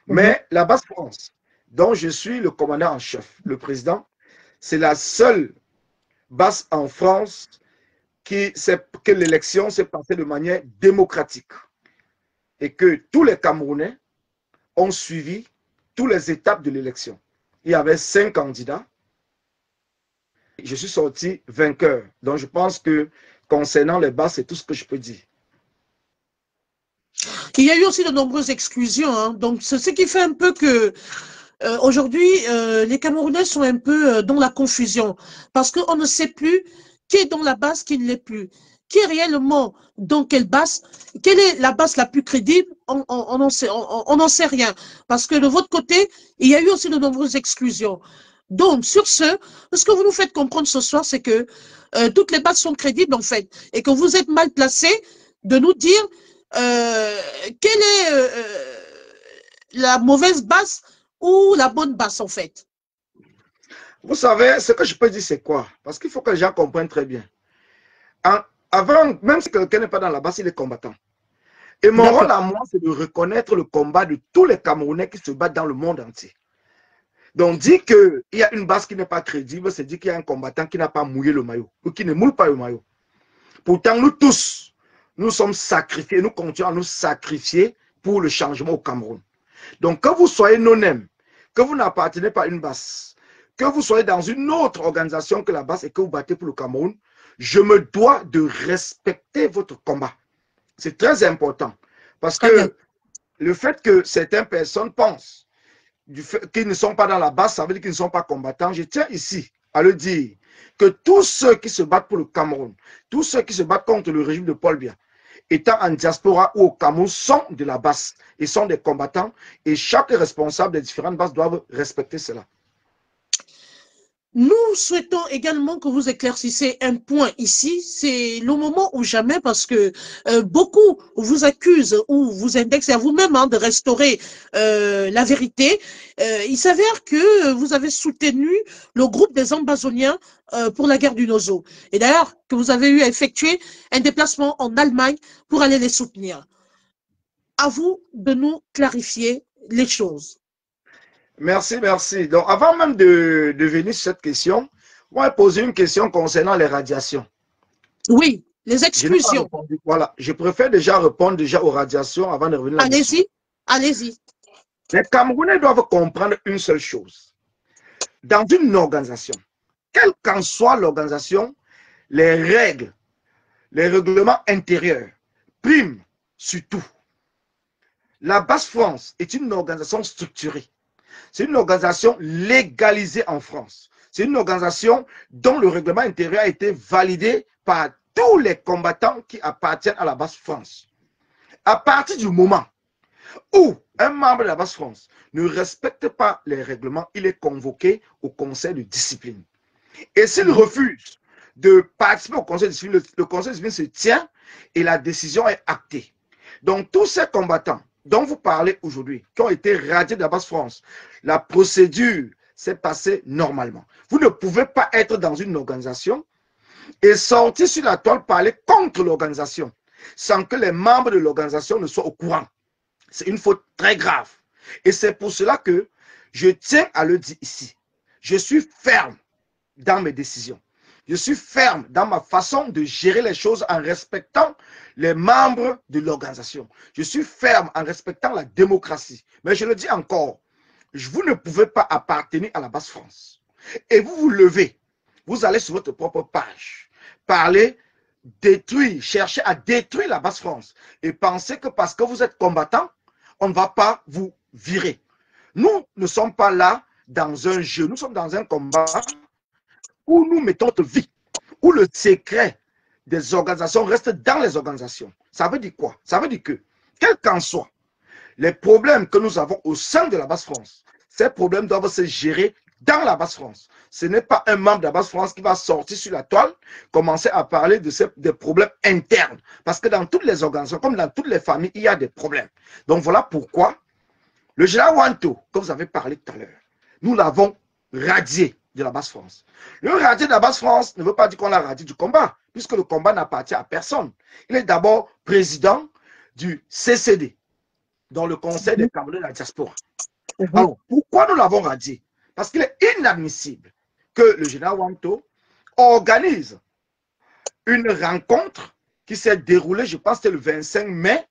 Mais la base France, dont je suis le commandant en chef, le président, c'est la seule base en France que l'élection s'est passée de manière démocratique et que tous les Camerounais ont suivi toutes les étapes de l'élection. Il y avait 5 candidats. Je suis sorti vainqueur. Donc, je pense que concernant les bases, c'est tout ce que je peux dire. Il y a eu aussi de nombreuses exclusions. Hein. Donc, c'est ce qui fait un peu que aujourd'hui, les Camerounais sont un peu dans la confusion parce qu'on ne sait plus qui est dans la base, qui ne l'est plus. Qui est réellement dans quelle base? Quelle est la base la plus crédible? On n'en sait rien. Parce que de votre côté, il y a eu aussi de nombreuses exclusions. Donc, sur ce que vous nous faites comprendre ce soir, c'est que toutes les bases sont crédibles, en fait, et que vous êtes mal placé de nous dire quelle est la mauvaise base ou la bonne base, en fait. Vous savez, ce que je peux dire, c'est quoi? Parce qu'il faut que les gens comprennent très bien. Avant, même si quelqu'un n'est pas dans la base, il est combattant. Et mon rôle à moi, c'est de reconnaître le combat de tous les Camerounais qui se battent dans le monde entier. Donc, dire qu'il y a une base qui n'est pas crédible, c'est dire qu'il y a un combattant qui n'a pas mouillé le maillot, ou qui ne moule pas le maillot. Pourtant, nous tous, nous sommes sacrifiés, nous continuons à nous sacrifier pour le changement au Cameroun. Donc, que vous soyez non-aime, que vous n'appartenez pas à une base, que vous soyez dans une autre organisation que la base et que vous battez pour le Cameroun, je me dois de respecter votre combat. C'est très important. Parce que le fait que certaines personnes pensent qu'ils ne sont pas dans la base, ça veut dire qu'ils ne sont pas combattants. Je tiens ici à le dire que tous ceux qui se battent pour le Cameroun, tous ceux qui se battent contre le régime de Paul Biya, étant en diaspora ou au Cameroun, sont de la base. Ils sont des combattants et chaque responsable des différentes bases doit respecter cela. Nous souhaitons également que vous éclaircissiez un point ici, c'est le moment ou jamais parce que beaucoup vous accusent ou vous indexent à vous-même de restaurer la vérité. Il s'avère que vous avez soutenu le groupe des Ambazoniens pour la guerre du Nozo. Et d'ailleurs, que vous avez eu à effectuer un déplacement en Allemagne pour aller les soutenir. À vous de nous clarifier les choses. Merci, merci. Donc, avant même de venir sur cette question, on va poser une question concernant les radiations. Oui, les exclusions. Voilà, je préfère déjà répondre aux radiations avant de revenir là-dessus. Allez-y, allez-y. Les Camerounais doivent comprendre une seule chose. Dans une organisation, quelle qu'en soit l'organisation, les règles, les règlements intérieurs priment sur tout. La Base France est une organisation structurée. C'est une organisation légalisée en France. C'est une organisation dont le règlement intérieur a été validé par tous les combattants qui appartiennent à la Base France. À partir du moment où un membre de la Base France ne respecte pas les règlements, il est convoqué au conseil de discipline. Et s'il refuse de participer au conseil de discipline, le conseil de discipline se tient et la décision est actée. Donc tous ces combattants dont vous parlez aujourd'hui, qui ont été radiés de la Base France, la procédure s'est passée normalement. Vous ne pouvez pas être dans une organisation et sortir sur la toile parler contre l'organisation sans que les membres de l'organisation ne soient au courant. C'est une faute très grave. Et c'est pour cela que je tiens à le dire ici. Je suis ferme dans mes décisions. Je suis ferme dans ma façon de gérer les choses en respectant les membres de l'organisation. Je suis ferme en respectant la démocratie. Mais je le dis encore, vous ne pouvez pas appartenir à la Base France. Et vous vous levez, vous allez sur votre propre page, parler, détruire, chercher à détruire la Base France. Et pensez que parce que vous êtes combattant, on ne va pas vous virer. Nous ne sommes pas là dans un jeu, nous sommes dans un combat où nous mettons notre vie, où le secret des organisations reste dans les organisations. Ça veut dire quoi? Ça veut dire que quel qu'en soit les problèmes que nous avons au sein de la Basse-France, ces problèmes doivent se gérer dans la Basse-France. Ce n'est pas un membre de la Basse-France qui va sortir sur la toile, commencer à parler des problèmes internes. Parce que dans toutes les organisations, comme dans toutes les familles, il y a des problèmes. Donc voilà pourquoi le général Wanto, que vous avez parlé tout à l'heure, nous l'avons radié de la Basse-France. Le radier de la Basse-France ne veut pas dire qu'on l'a radié du combat, puisque le combat n'appartient à personne. Il est d'abord président du CCD, dans le Conseil des Camerounais de la diaspora. Alors, pourquoi nous l'avons radié? Parce qu'il est inadmissible que le général Wanto organise une rencontre qui s'est déroulée, je pense que c'était le 25 mai,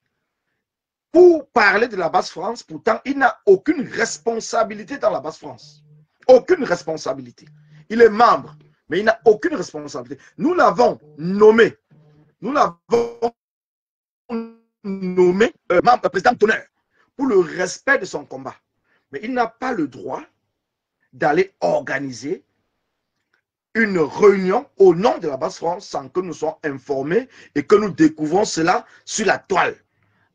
pour parler de la Basse-France. Pourtant, il n'a aucune responsabilité dans la Basse-France. Aucune responsabilité. Il est membre, mais il n'a aucune responsabilité. Nous l'avons nommé. Nous l'avons nommé membre, président d'honneur pour le respect de son combat. Mais il n'a pas le droit d'aller organiser une réunion au nom de la Basse-France sans que nous soyons informés et que nous découvrons cela sur la toile.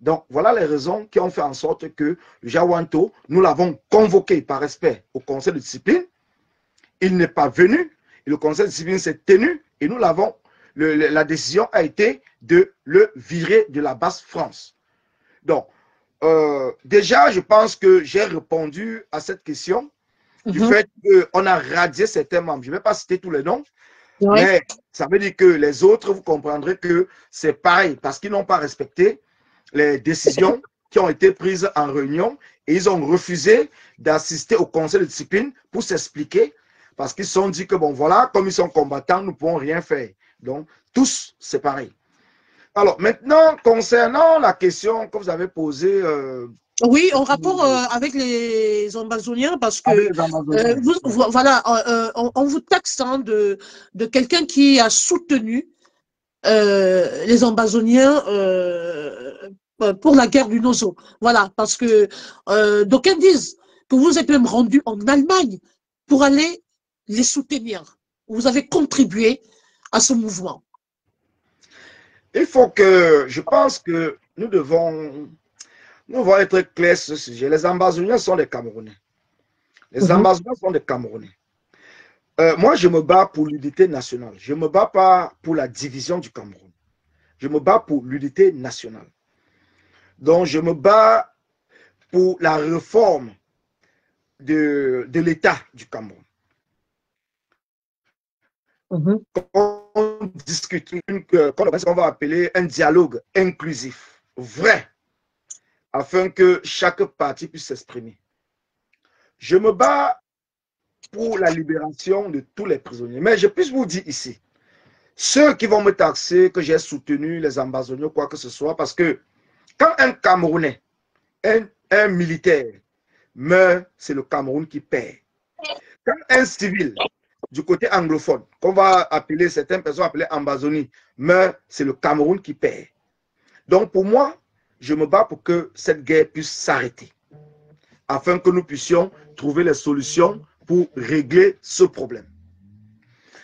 Donc, voilà les raisons qui ont fait en sorte que Jawanto, nous l'avons convoqué par respect au conseil de discipline. Il n'est pas venu, et le conseil de discipline s'est tenu, et nous l'avons, la décision a été de le virer de la Basse-France. Donc, déjà, je pense que j'ai répondu à cette question du fait qu'on a radié certains membres. Je ne vais pas citer tous les noms, mais ça veut dire que les autres, vous comprendrez que c'est pareil, parce qu'ils n'ont pas respecté les décisions qui ont été prises en réunion et ils ont refusé d'assister au conseil de discipline pour s'expliquer parce qu'ils se sont dit que bon voilà, comme ils sont combattants, nous ne pouvons rien faire. Donc, tous, c'est pareil. Alors, maintenant, concernant la question que vous avez posée... oui, en rapport avec les Ambazoniens, parce que voilà, on vous taxe hein, de quelqu'un qui a soutenu les Ambazoniens pour la guerre du Nozo. Voilà, parce que d'aucuns disent que vous êtes même rendu en Allemagne pour aller les soutenir. Vous avez contribué à ce mouvement. Il faut que, je pense que nous devons être clairs sur ce sujet. Les Ambazoniens sont des Camerounais. Les Ambazoniens sont des Camerounais. Moi, je me bats pour l'unité nationale. Je ne me bats pas pour la division du Cameroun. Je me bats pour l'unité nationale. Donc, je me bats pour la réforme de l'État du Cameroun. On discute, on va appeler un dialogue inclusif, vrai, afin que chaque parti puisse s'exprimer. Je me bats pour la libération de tous les prisonniers. Mais je puisse vous dire ici, ceux qui vont me taxer que j'ai soutenu les Ambazoniens, quoi que ce soit, parce que quand un Camerounais, un militaire meurt, c'est le Cameroun qui perd. Quand un civil du côté anglophone, qu'on va appeler, certaines personnes appelées Ambazonie, meurt, c'est le Cameroun qui perd. Donc pour moi, je me bats pour que cette guerre puisse s'arrêter, afin que nous puissions trouver les solutions pour régler ce problème.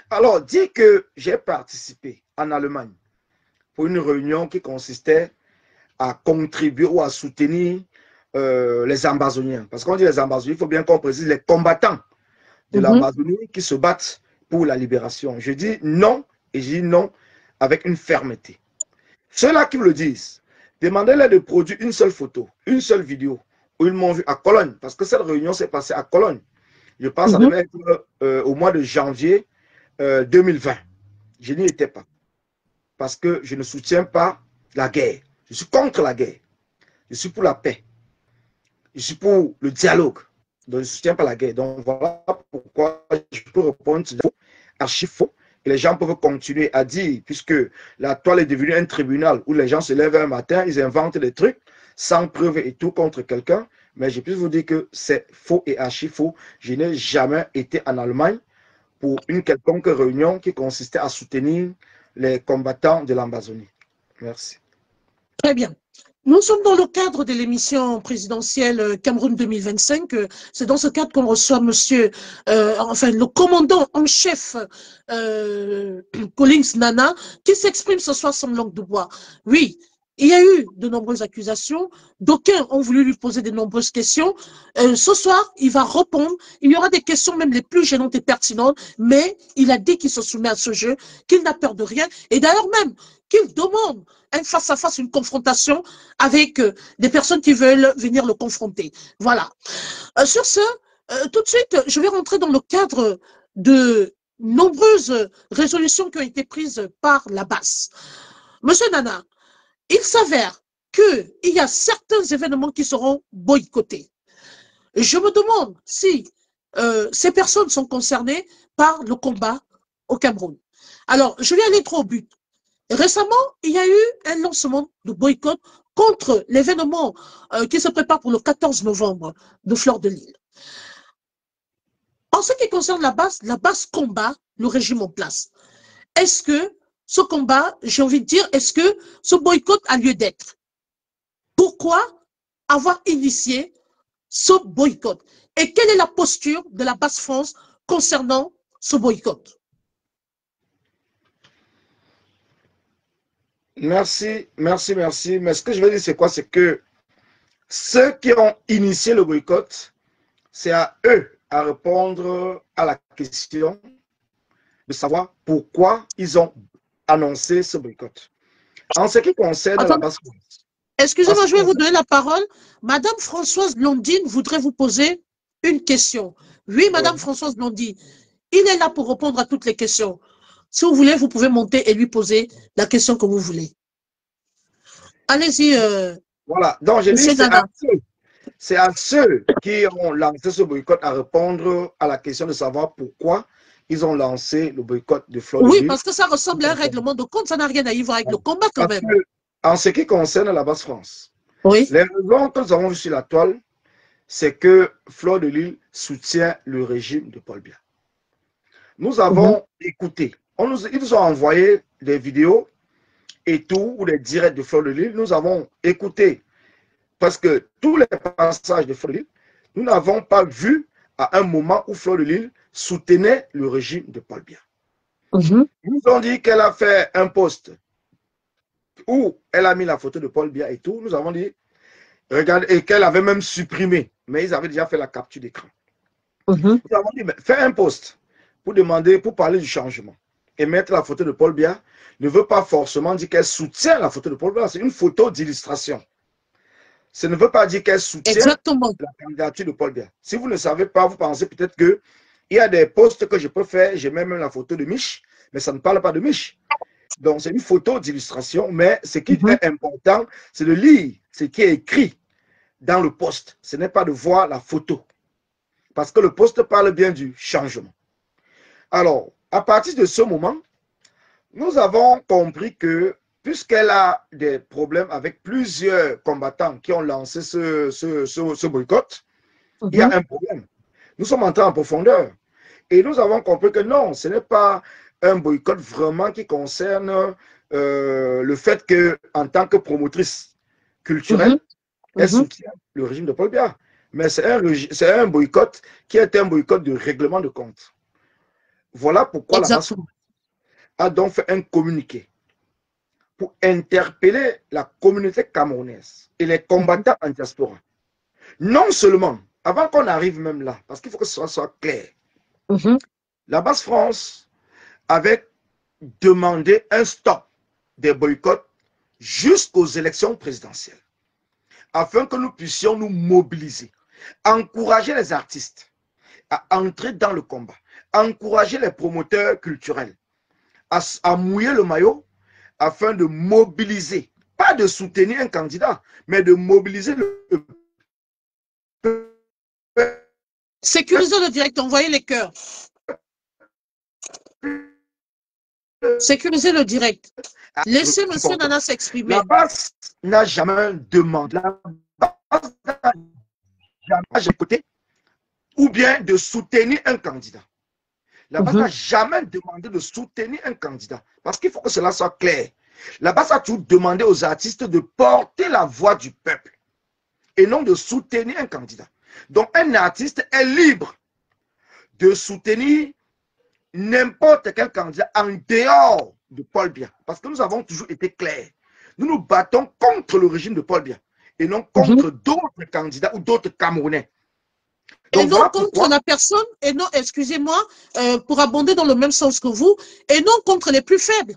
Alors, dire que j'ai participé en Allemagne pour une réunion qui consistait à contribuer ou à soutenir les Ambazoniens. Parce qu'on dit les Ambazoniens, il faut bien qu'on précise les combattants de l'Ambazonie qui se battent pour la libération. Je dis non, et je dis non avec une fermeté. Ceux-là qui me le disent, demandez-leur de produire une seule photo, une seule vidéo, où ils m'ont vu à Cologne, parce que cette réunion s'est passée à Cologne. Je pense que ça devait être au mois de janvier 2020. Je n'y étais pas. Parce que je ne soutiens pas la guerre. Je suis contre la guerre. Je suis pour la paix. Je suis pour le dialogue. Donc, je ne soutiens pas la guerre. Donc, voilà pourquoi je peux répondre archi faux. Et les gens peuvent continuer à dire, puisque la toile est devenue un tribunal où les gens se lèvent un matin, ils inventent des trucs sans preuve et tout contre quelqu'un. Mais je peux vous dire que c'est faux et archi faux. Je n'ai jamais été en Allemagne pour une quelconque réunion qui consistait à soutenir les combattants de l'Ambazonie. Merci. Très bien. Nous sommes dans le cadre de l'émission présidentielle Cameroun 2025. C'est dans ce cadre qu'on reçoit monsieur, le commandant en chef Collins Nana, qui s'exprime ce soir sans langue de bois. Oui, il y a eu de nombreuses accusations. D'aucuns ont voulu lui poser de nombreuses questions. Ce soir, il va répondre. Il y aura des questions même les plus gênantes et pertinentes, mais il a dit qu'il se soumet à ce jeu, qu'il n'a peur de rien. Et d'ailleurs même, qu'il demande un face-à-face, une confrontation avec des personnes qui veulent venir le confronter. Voilà. Sur ce, tout de suite, je vais rentrer dans le cadre de nombreuses résolutions qui ont été prises par la BAS. Monsieur Nana, il s'avère qu'il y a certains événements qui seront boycottés. Je me demande si ces personnes sont concernées par le combat au Cameroun. Alors, je vais aller trop au but. Récemment, il y a eu un lancement de boycott contre l'événement qui se prépare pour le 14 novembre de Fleur de Lille. En ce qui concerne la BAS combat le régime en place. Est-ce que ce combat, j'ai envie de dire, est-ce que ce boycott a lieu d'être? Pourquoi avoir initié ce boycott? Et quelle est la posture de la BAS France concernant ce boycott? Merci. Mais ce que je veux dire, c'est quoi? C'est que ceux qui ont initié le boycott, c'est à eux à répondre à la question de savoir pourquoi ils ont annoncé ce boycott. En ce qui concerne la BAS France. Excusez-moi, je vais vous donner la parole. Madame Françoise Blondine voudrait vous poser une question. Oui, Madame Françoise Blondine, il est là pour répondre à toutes les questions. Si vous voulez, vous pouvez monter et lui poser la question que vous voulez. Allez-y. Voilà, donc je dis c'est à ceux qui ont lancé ce boycott à répondre à la question de savoir pourquoi ils ont lancé le boycott de Fleur de Lille. Oui, parce que ça ressemble à un règlement de compte, ça n'a rien à y voir avec le combat quand même. En ce qui concerne la BAS France, oui. Les raisons que nous avons vues sur la toile, c'est que Fleur de Lille soutient le régime de Paul Biya. Nous avons écouté, ils nous ont envoyé des vidéos et tout, ou des directs de Fleur de Lille. Nous avons écouté, parce que tous les passages de Fleur de Lille, nous n'avons pas vu à un moment où Fleur de Lille soutenait le régime de Paul Biya. Ils nous ont dit qu'elle a fait un post où elle a mis la photo de Paul Biya et tout. Nous avons dit, regarde, et qu'elle avait même supprimé, mais ils avaient déjà fait la capture d'écran. Nous avons dit, mais fais un post pour demander, pour parler du changement. Et mettre la photo de Paul Biya ne veut pas forcément dire qu'elle soutient la photo de Paul Biya. C'est une photo d'illustration. Ça ne veut pas dire qu'elle soutient la candidature de Paul Biya. Si vous ne savez pas, vous pensez peut-être qu'il y a des posts que je peux faire, je mets même la photo de Mich, mais ça ne parle pas de Mich. Donc, c'est une photo d'illustration, mais ce qui est important, c'est de lire ce qui est écrit dans le post. Ce n'est pas de voir la photo. Parce que le post parle bien du changement. Alors, à partir de ce moment, nous avons compris que, puisqu'elle a des problèmes avec plusieurs combattants qui ont lancé ce boycott, il y a un problème. Nous sommes entrés en profondeur. Et nous avons compris que non, ce n'est pas un boycott vraiment qui concerne le fait qu'en tant que promotrice culturelle, elle soutient le régime de Paul Biya. Mais c'est un boycott qui est un boycott de règlement de compte. Voilà pourquoi la BAS a donc fait un communiqué pour interpeller la communauté camerounaise et les combattants en diaspora. Non seulement, avant qu'on arrive même là, parce qu'il faut que ce soit clair, la BAS France avait demandé un stop des boycotts jusqu'aux élections présidentielles, afin que nous puissions nous mobiliser, encourager les artistes à entrer dans le combat, encourager les promoteurs culturels à mouiller le maillot afin de mobiliser, pas de soutenir un candidat, mais de mobiliser le... Sécuriser le direct, envoyer les cœurs. Sécuriser le direct. Laissez M. Nana s'exprimer. La BAS n'a jamais demandé, la BAS n'a jamais écouté, ou bien de soutenir un candidat. La BAS n'a jamais demandé de soutenir un candidat. Parce qu'il faut que cela soit clair. La BAS a toujours demandé aux artistes de porter la voix du peuple et non de soutenir un candidat. Donc un artiste est libre de soutenir n'importe quel candidat en dehors de Paul Biya. Parce que nous avons toujours été clairs. Nous nous battons contre le régime de Paul Biya et non contre d'autres candidats ou d'autres Camerounais. Donc, et non voilà contre la personne, et non, excusez-moi, pour abonder dans le même sens que vous, et non contre les plus faibles.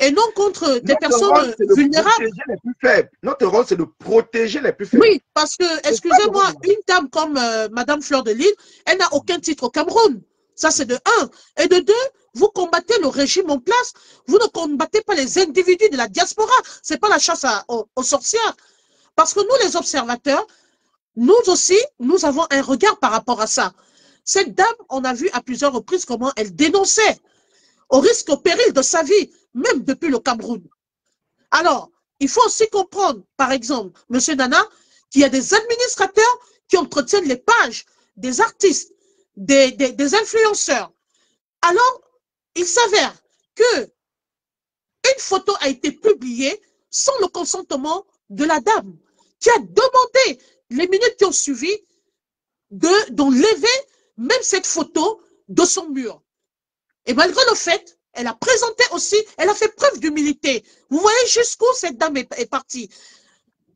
Et non contre des personnes vulnérables. Les plus faibles. Notre rôle, c'est de protéger les plus faibles. Oui, parce que, excusez-moi, une dame comme Madame Fleur de Lys, elle n'a aucun titre au Cameroun. Ça, c'est de un. Et de deux, vous combattez le régime en place. Vous ne combattez pas les individus de la diaspora. Ce n'est pas la chasse aux sorcières. Parce que nous, les observateurs, nous aussi, nous avons un regard par rapport à ça. Cette dame, on a vu à plusieurs reprises comment elle dénonçait, au risque, au péril de sa vie, même depuis le Cameroun. Alors, il faut aussi comprendre, par exemple, M. Nana, qu'il y a des administrateurs qui entretiennent les pages des artistes, des influenceurs. Alors, il s'avère que une photo a été publiée sans le consentement de la dame, qui a demandé, les minutes qui ont suivi, d'enlever même cette photo de son mur. Et malgré le fait, elle a présenté aussi, elle a fait preuve d'humilité. Vous voyez jusqu'où cette dame est partie.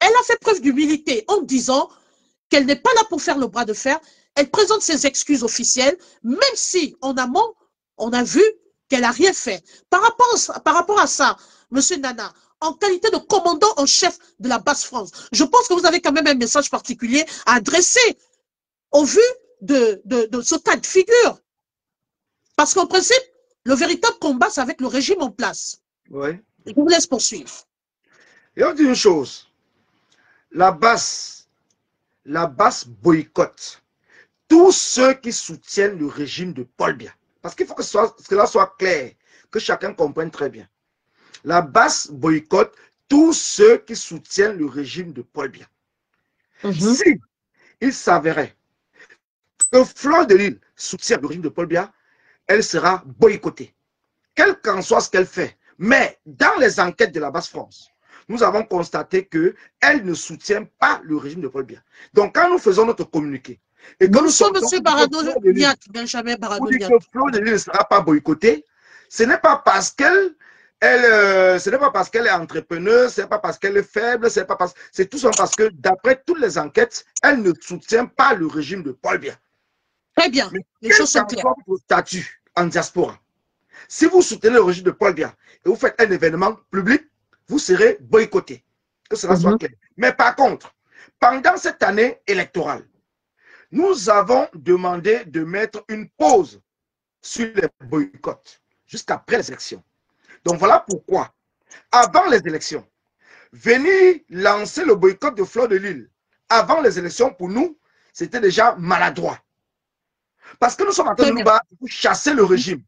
Elle a fait preuve d'humilité en disant qu'elle n'est pas là pour faire le bras de fer. Elle présente ses excuses officielles, même si en amont, on a vu qu'elle n'a rien fait. Par rapport à ça, M. Nana, en qualité de commandant en chef de la Basse-France, je pense que vous avez quand même un message particulier à adresser au vu de ce cas de figure. Parce qu'en principe, le véritable combat, c'est avec le régime en place. Oui. Je vous laisse poursuivre. Et on dit une chose. La basse boycotte tous ceux qui soutiennent le régime de Paul Biya. Parce qu'il faut que cela soit clair, que chacun comprenne très bien. La basse boycotte tous ceux qui soutiennent le régime de Paul Biya. Si il s'avérait que Fleur de Lys soutient le régime de Paul Biya, elle sera boycottée, quel qu'en soit ce qu'elle fait. Mais dans les enquêtes de la Basse-France, nous avons constaté qu'elle ne soutient pas le régime de Paul Biya. Donc, quand nous faisons notre communiqué, et que bonsoir, M. Baradoniak, Benjamin Baradoniak. Que Fleur de Lys ne sera pas boycottée, ce n'est pas parce qu'elle est entrepreneuse, ce n'est pas parce qu'elle est faible, c'est tout simplement parce que d'après toutes les enquêtes, elle ne soutient pas le régime de Paul Biya. Très bien, mais les choses sont claires. Votre statut en diaspora, si vous soutenez le régime de Paul Biya et vous faites un événement public, vous serez boycotté. Que cela soit clair. Mais par contre, pendant cette année électorale, nous avons demandé de mettre une pause sur les boycotts jusqu'après les élections. Donc voilà pourquoi, avant les élections, venir lancer le boycott de Fleur de Lys avant les élections, pour nous, c'était déjà maladroit. Parce que nous sommes en train de nous battre pour chasser le régime.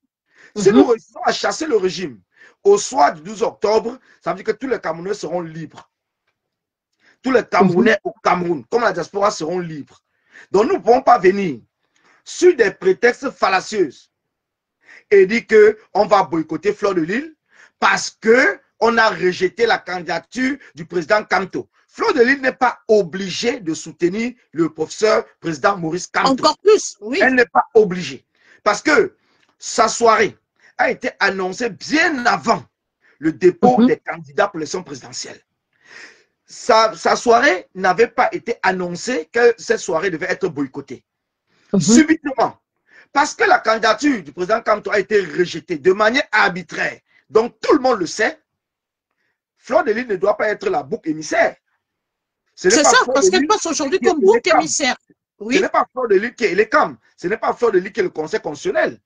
Si nous réussissons à chasser le régime au soir du 12 octobre, ça veut dire que tous les Camerounais seront libres. Tous les Camerounais au Cameroun, comme la diaspora, seront libres. Donc nous ne pouvons pas venir sur des prétextes fallacieux et dire qu'on va boycotter Fleur de Lys parce qu'on a rejeté la candidature du président Kamto. Fleur de Lys n'est pas obligée de soutenir le professeur président Maurice Kamto. Encore plus, oui. Elle n'est pas obligée. Parce que sa soirée a été annoncée bien avant le dépôt des candidats pour l'élection présidentielle. Sa soirée n'avait pas été annoncée que cette soirée devait être boycottée. Subitement, parce que la candidature du président Kamto a été rejetée de manière arbitraire, donc tout le monde le sait, Fleur de Lys ne doit pas être la bouc émissaire. C'est ça, parce qu'elle passe aujourd'hui comme bouc émissaire. Oui. Ce n'est pas Fleur de Lys qui est l'ECAM, ce n'est pas Fleur de Lys qui est le Conseil constitutionnel.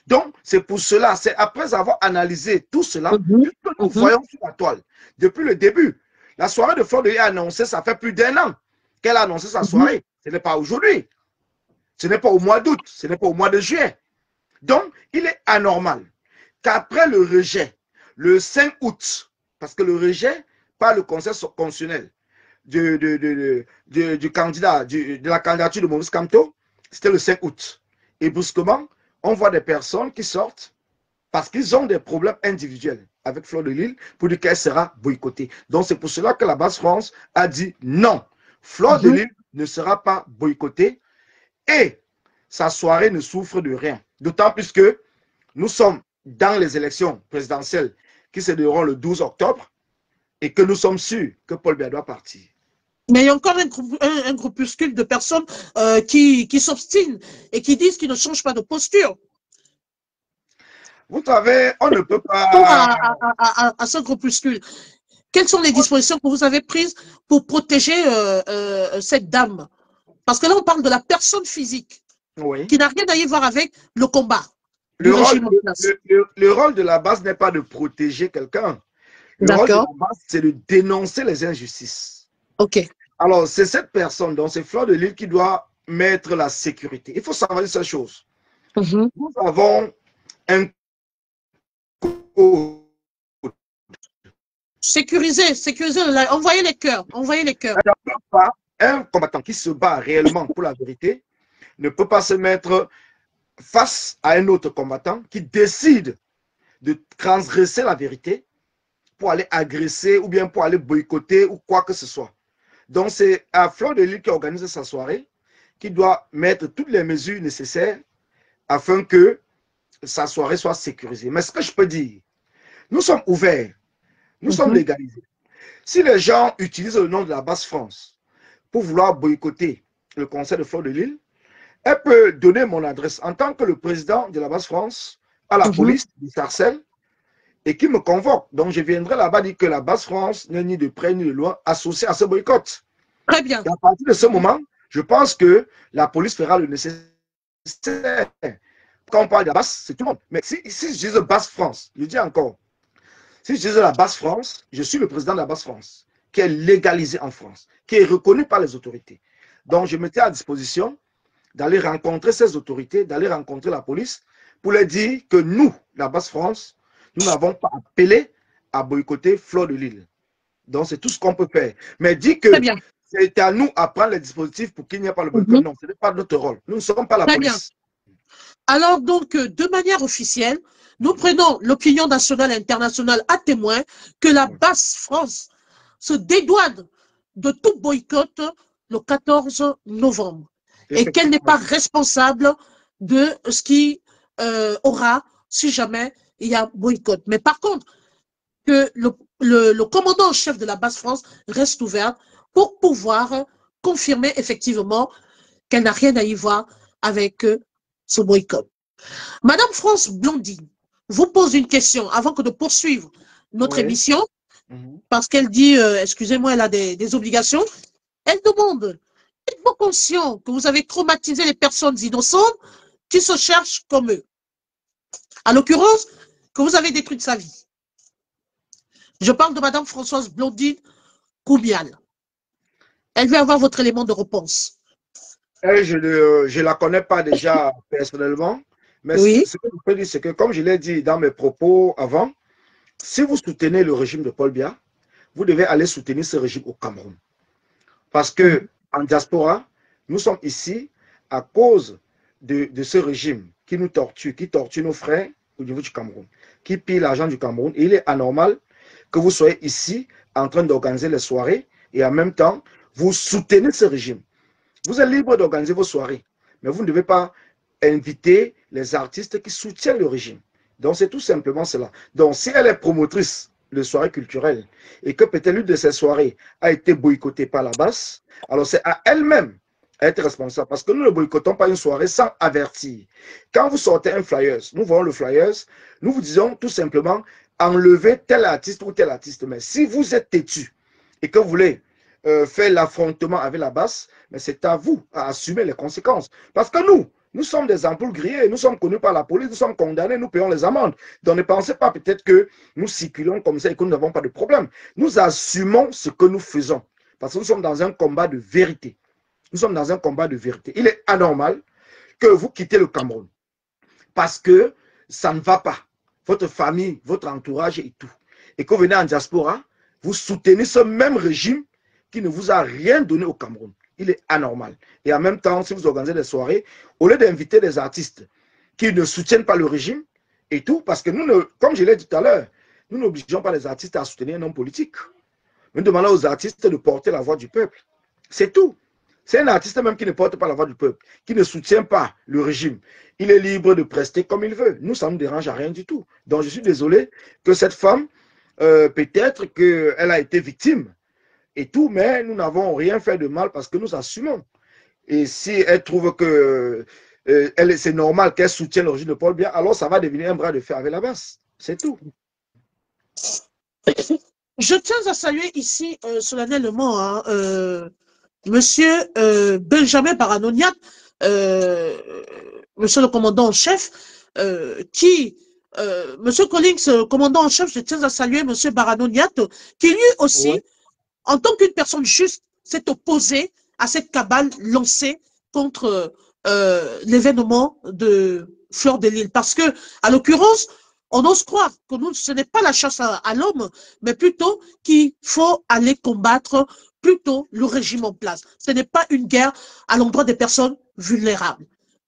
Donc, c'est pour cela, c'est après avoir analysé tout cela, que nous voyons sur la toile. Depuis le début, la soirée de Fleur de Lys a annoncé, ça fait plus d'1 an qu'elle a annoncé sa soirée. Ce n'est pas aujourd'hui. Ce n'est pas au mois d'août, ce n'est pas au mois de juillet. Donc, il est anormal qu'après le rejet, le 5 août, parce que le rejet par le Conseil constitutionnel du candidat, de la candidature de Maurice Kamto, c'était le 5 août. Et brusquement, on voit des personnes qui sortent parce qu'ils ont des problèmes individuels avec Fleur de Lys pour dire qu'elle sera boycottée. Donc, c'est pour cela que la Basse-France a dit non. Fleur de Lys ne sera pas boycottée et sa soirée ne souffre de rien. D'autant plus que nous sommes dans les élections présidentielles qui se dérouleront le 12 octobre. et que nous sommes sûrs que Paul Biya doit partir. Mais il y a encore un groupuscule de personnes qui s'obstinent et qui disent qu'ils ne changent pas de posture. Vous savez, on ne peut pas... À ce groupuscule, quelles sont les dispositions que vous avez prises pour protéger cette dame? Parce que là, on parle de la personne physique, Oui. Qui n'a rien à y voir avec le combat. Le rôle de la base n'est pas de protéger quelqu'un. Le rôle de la base, c'est de dénoncer les injustices. OK. Alors, c'est cette personne, donc c'est Fleur de Lys, qui doit mettre la sécurité. Il faut savoir cette chose. Nous avons un code. Sécuriser, envoyer les cœurs, Un combattant qui se bat réellement pour la vérité ne peut pas se mettre face à un autre combattant qui décide de transgresser la vérité pour aller agresser ou bien pour aller boycotter ou quoi que ce soit. Donc, c'est à Fleur de Lys qui organise sa soirée, qui doit mettre toutes les mesures nécessaires afin que sa soirée soit sécurisée. Mais ce que je peux dire, nous sommes ouverts, nous sommes légalisés. Si les gens utilisent le nom de la Basse France pour vouloir boycotter le concert de Fleur de Lys, elle peut donner mon adresse en tant que le président de la Basse France à la police du Sarcelles et qui me convoque. Donc, je viendrai là-bas dire que la Basse France n'est ni de près ni de loin associée à ce boycott. Très bien. Et à partir de ce moment, je pense que la police fera le nécessaire. Quand on parle de la Basse, c'est tout le monde. Mais si je dis Basse France, je dis encore, si je dis la Basse France, je suis le président de la Basse France, qui est légalisé en France, qui est reconnu par les autorités. Donc, je mettais à disposition d'aller rencontrer ces autorités, d'aller rencontrer la police, pour leur dire que nous, la Basse France, nous n'avons pas appelé à boycotter Fleur de Lys. Donc, c'est tout ce qu'on peut faire. Mais dire que c'est à nous à prendre les dispositifs pour qu'il n'y ait pas le boycott, non, ce n'est pas notre rôle. Nous ne sommes pas la police. Alors, donc, de manière officielle, nous prenons l'opinion nationale et internationale à témoin que la Basse France se dédouane de tout boycott le 14 novembre et qu'elle n'est pas responsable de ce qui aura si jamais il y a boycott. Mais par contre, que le commandant en chef de la Basse France reste ouvert pour pouvoir confirmer effectivement qu'elle n'a rien à y voir avec ce boycott. Madame France Blondine vous pose une question avant que de poursuivre notre émission, parce qu'elle dit, excusez-moi, elle a des obligations. Elle demande, êtes-vous conscient que vous avez traumatisé les personnes innocentes qui se cherchent comme eux? À l'occurrence, que vous avez détruit sa vie. Je parle de Madame Françoise Blondine Koumial. Elle veut avoir votre élément de réponse. Je ne la connais pas déjà personnellement, mais ce que je peux dire, c'est que, comme je l'ai dit dans mes propos avant, si vous soutenez le régime de Paul Biya, vous devez aller soutenir ce régime au Cameroun. Parce que en diaspora, nous sommes ici à cause de ce régime qui nous torture, qui torture nos frères au niveau du Cameroun, qui pille l'argent du Cameroun. Et il est anormal que vous soyez ici en train d'organiser les soirées et en même temps, vous soutenez ce régime. Vous êtes libre d'organiser vos soirées, mais vous ne devez pas inviter les artistes qui soutiennent le régime. Donc, c'est tout simplement cela. Donc, si elle est promotrice de soirées culturelles et que peut-être l'une de ces soirées a été boycottée par la Basse, alors c'est à elle-même à être responsable parce que nous ne boycottons pas une soirée sans avertir. Quand vous sortez un flyers, nous voyons le flyers, nous vous disons tout simplement enlevez tel artiste ou tel artiste. Mais si vous êtes têtu et que vous voulez faire l'affrontement avec la Basse, mais c'est à vous à assumer les conséquences. Parce que nous sommes des ampoules grillées, nous sommes connus par la police, nous sommes condamnés, nous payons les amendes. Donc ne pensez pas peut-être que nous circulons comme ça et que nous n'avons pas de problème. Nous assumons ce que nous faisons. Parce que nous sommes dans un combat de vérité. Nous sommes dans un combat de vérité. Il est anormal que vous quittez le Cameroun. Parce que ça ne va pas. Votre famille, votre entourage et tout. Et que vous venez en diaspora, vous soutenez ce même régime qui ne vous a rien donné au Cameroun. Il est anormal. Et en même temps, si vous organisez des soirées, au lieu d'inviter des artistes qui ne soutiennent pas le régime et tout, parce que nous, comme je l'ai dit tout à l'heure, nous n'obligeons pas les artistes à soutenir un homme politique. Nous demandons aux artistes de porter la voix du peuple. C'est tout. C'est un artiste même qui ne porte pas la voix du peuple, qui ne soutient pas le régime. Il est libre de prester comme il veut. Nous, ça ne nous dérange à rien du tout. Donc, je suis désolé que cette femme peut-être qu'elle a été victime et tout, mais nous n'avons rien fait de mal parce que nous assumons. Et si elle trouve que c'est normal qu'elle soutienne le régime de Paul Biya, alors ça va devenir un bras de fer avec la base. C'est tout. Je tiens à saluer ici solennellement hein, Monsieur Benjamin Baranoniat, Monsieur le commandant en chef, Monsieur Collins, commandant en chef, je tiens à saluer Monsieur Baranoniat, qui lui aussi, ouais, en tant qu'une personne juste, s'est opposé à cette cabale lancée contre l'événement de Fleur de Lys. Parce que, à l'occurrence, on ose croire que nous, ce n'est pas la chasse à l'homme, mais plutôt qu'il faut aller combattre plutôt le régime en place. Ce n'est pas une guerre à l'endroit des personnes vulnérables.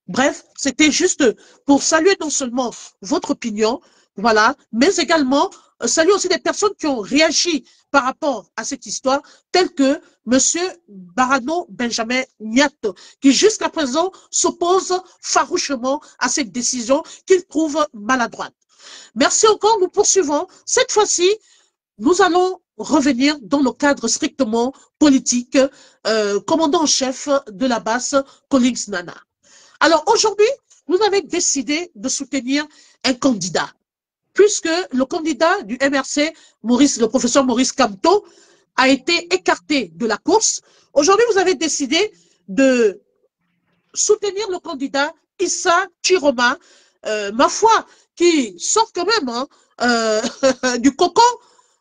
Bref, c'était juste pour saluer non seulement votre opinion, voilà, mais également saluer aussi des personnes qui ont réagi par rapport à cette histoire, telles que Monsieur Barano Benjamin Niato, qui jusqu'à présent s'oppose farouchement à cette décision qu'il trouve maladroite. Merci encore, nous poursuivons. Cette fois-ci, nous allons revenir dans le cadre strictement politique, commandant en chef de la base Collins Nana. Alors aujourd'hui, vous avez décidé de soutenir un candidat, puisque le candidat du MRC, le professeur Maurice Kamto, a été écarté de la course. Aujourd'hui, vous avez décidé de soutenir le candidat Issa Chiroma, ma foi, qui sort quand même hein, du cocon,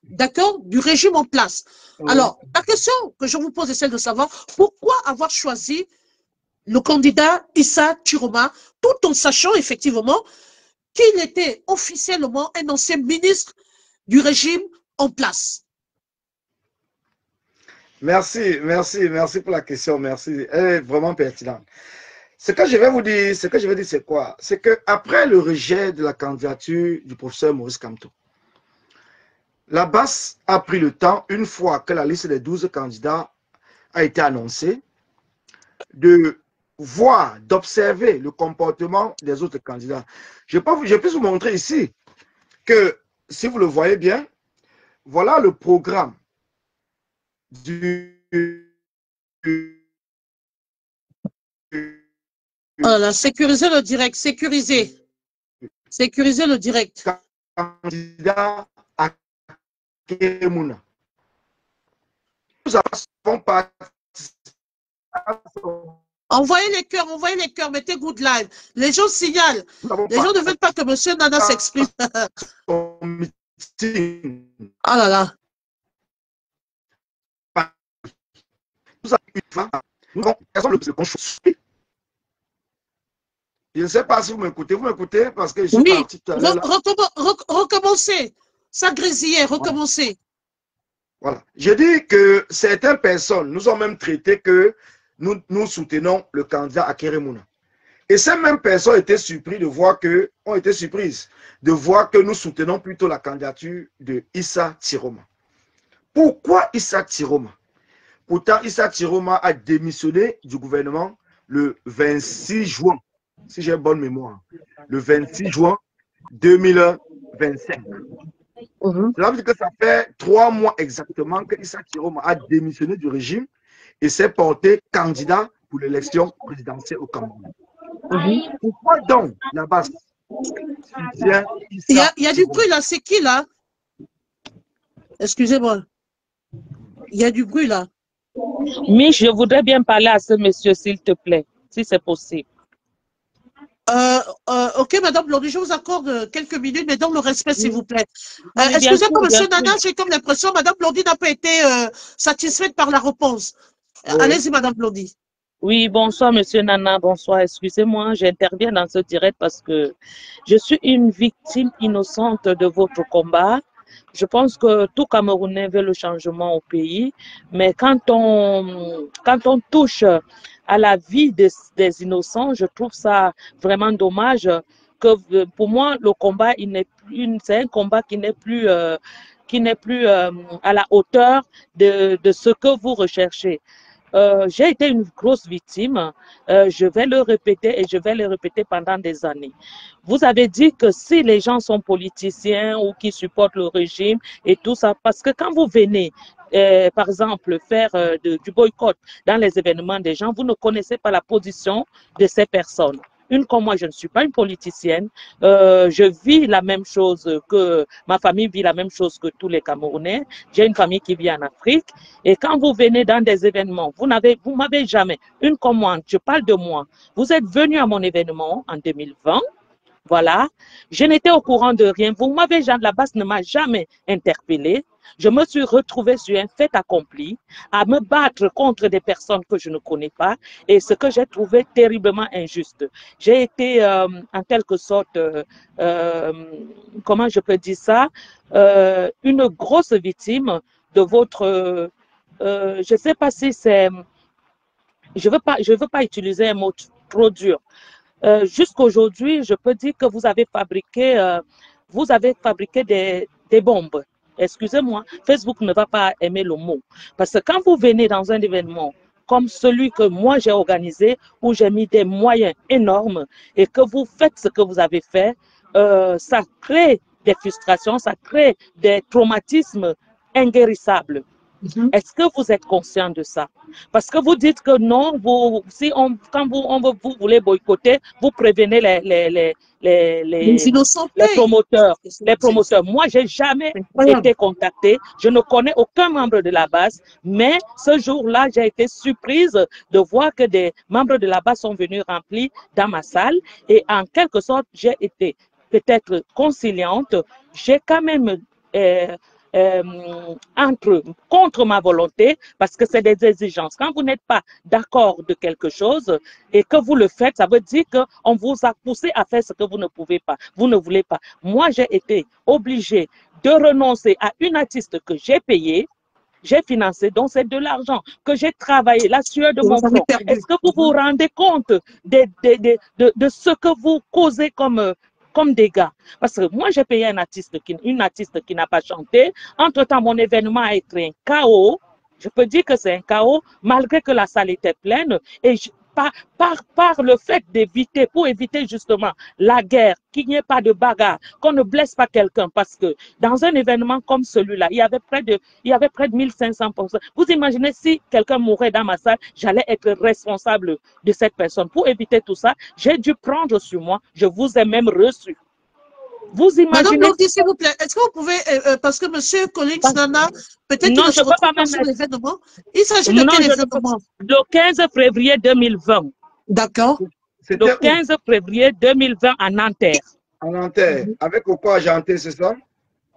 d'accord, du régime en place. Oui. Alors, la question que je vous pose est celle de savoir pourquoi avoir choisi le candidat Issa Chiroma, tout en sachant effectivement qu'il était officiellement un ancien ministre du régime en place. Merci pour la question, merci. Elle est vraiment pertinente. Ce que je vais vous dire, c'est quoi? C'est qu'après le rejet de la candidature du professeur Maurice Kamto, la base a pris le temps, une fois que la liste des 12 candidats a été annoncée, de voir, d'observer le comportement des autres candidats. Je peux vous montrer ici que, si vous le voyez bien, voilà le programme du... Voilà, sécuriser le direct, sécuriser le direct. Candidat à Kémouna. Nous avons participé. Envoyez les cœurs, mettez good live. Les gens signalent. Les gens ne veulent pas que M. Nana s'exprime. Oh là là. Je ne sais pas si vous m'écoutez parce que je suis parti tout à l'heure. Recommencez. Ça grésillait, recommencez. Voilà. Je dis que certaines personnes nous ont même traité que nous soutenons le candidat à Kérémouna. Et ces mêmes personnes ont été surprises de voir que nous soutenons plutôt la candidature de Issa Chiroma. Pourquoi Issa Chiroma? Pourtant, Issa Chiroma a démissionné du gouvernement le 26 juin, si j'ai bonne mémoire, le 26 juin 2025. Cela veut dire que ça fait 3 mois exactement que Issa Chiroma a démissionné du régime et s'est porté candidat pour l'élection présidentielle au Cameroun. Pourquoi donc la base? Il y a du bruit là, c'est qui là? Excusez-moi. Il y a du bruit là. Mais je voudrais bien parler à ce monsieur, s'il te plaît, si c'est possible. Ok, Madame Blondy, je vous accorde quelques minutes, mais dans le respect, s'il vous plaît. Excusez-moi, Monsieur Nana, j'ai comme l'impression Madame Blondy n'a pas été satisfaite par la réponse. Oui. Allez-y, Madame Blondy. Oui, bonsoir, Monsieur Nana, bonsoir. Excusez-moi, j'interviens dans ce direct parce que je suis une victime innocente de votre combat. Je pense que tout Camerounais veut le changement au pays, mais quand on touche à la vie des innocents, je trouve ça vraiment dommage que pour moi, le combat, c'est un combat qui n'est plus à la hauteur de ce que vous recherchez. j'ai été une grosse victime. Je vais le répéter et je vais le répéter pendant des années. Vous avez dit que si les gens sont politiciens ou qui supportent le régime et tout ça, parce que quand vous venez, par exemple, faire du boycott dans les événements des gens, vous ne connaissez pas la position de ces personnes. Une comme moi, je ne suis pas une politicienne. Je vis la même chose que ma famille vit la même chose que tous les Camerounais. J'ai une famille qui vit en Afrique. Et quand vous venez dans des événements, vous m'avez jamais, une comme moi, je parle de moi. Vous êtes venu à mon événement en 2020. Voilà, je n'étais au courant de rien. Vous m'avez, la base ne m'a jamais interpellé. Je me suis retrouvée sur un fait accompli, à me battre contre des personnes que je ne connais pas et ce que j'ai trouvé terriblement injuste. J'ai été en quelque sorte, comment je peux dire ça, une grosse victime de votre, je ne sais pas si c'est, je veux pas utiliser un mot trop dur. Jusqu'aujourd'hui, je peux dire que vous avez fabriqué des bombes. Excusez-moi, Facebook ne va pas aimer le mot. Parce que quand vous venez dans un événement comme celui que moi j'ai organisé, où j'ai mis des moyens énormes et que vous faites ce que vous avez fait, ça crée des frustrations, ça crée des traumatismes inguérissables. Est-ce que vous êtes conscient de ça? Parce que vous dites que non, quand vous voulez boycotter, vous prévenez Les innocents les payent. promoteurs. Les promoteurs. Moi, j'ai jamais été contactée. Je ne connais aucun membre de la base, mais ce jour-là, j'ai été surprise de voir que des membres de la base sont venus remplir dans ma salle et en quelque sorte, j'ai été peut-être conciliante. J'ai quand même contre ma volonté, parce que c'est des exigences. Quand vous n'êtes pas d'accord de quelque chose et que vous le faites, ça veut dire qu'on vous a poussé à faire ce que vous ne pouvez pas, vous ne voulez pas. Moi, j'ai été obligée de renoncer à une artiste que j'ai payée, j'ai financé, donc c'est de l'argent que j'ai travaillé, la sueur de mon front. Est-ce que vous vous rendez compte de ce que vous causez comme dégâts? Parce que moi, j'ai payé une artiste qui n'a pas chanté. Entre-temps, mon événement a été un chaos. Je peux dire que c'est un chaos, malgré que la salle était pleine. Et par le fait d'éviter, pour éviter justement la guerre, qu'il n'y ait pas de bagarre, qu'on ne blesse pas quelqu'un, parce que dans un événement comme celui-là, il y avait près de 1500 personnes. Vous imaginez si quelqu'un mourait dans ma salle, j'allais être responsable de cette personne. Pour éviter tout ça, j'ai dû prendre sur moi, je vous ai même reçu. Vous imaginez... Madame Lodi, s'il vous plaît, est-ce que vous pouvez, parce que Monsieur Collins Nana, peut-être qu'il ne se retrouve pas sur l'événement. Il s'agit de quel événement? Le 15 février 2020. D'accord. Le 15 février 2020 à Nanterre. À Nanterre, avec Coco Argenté, c'est ça?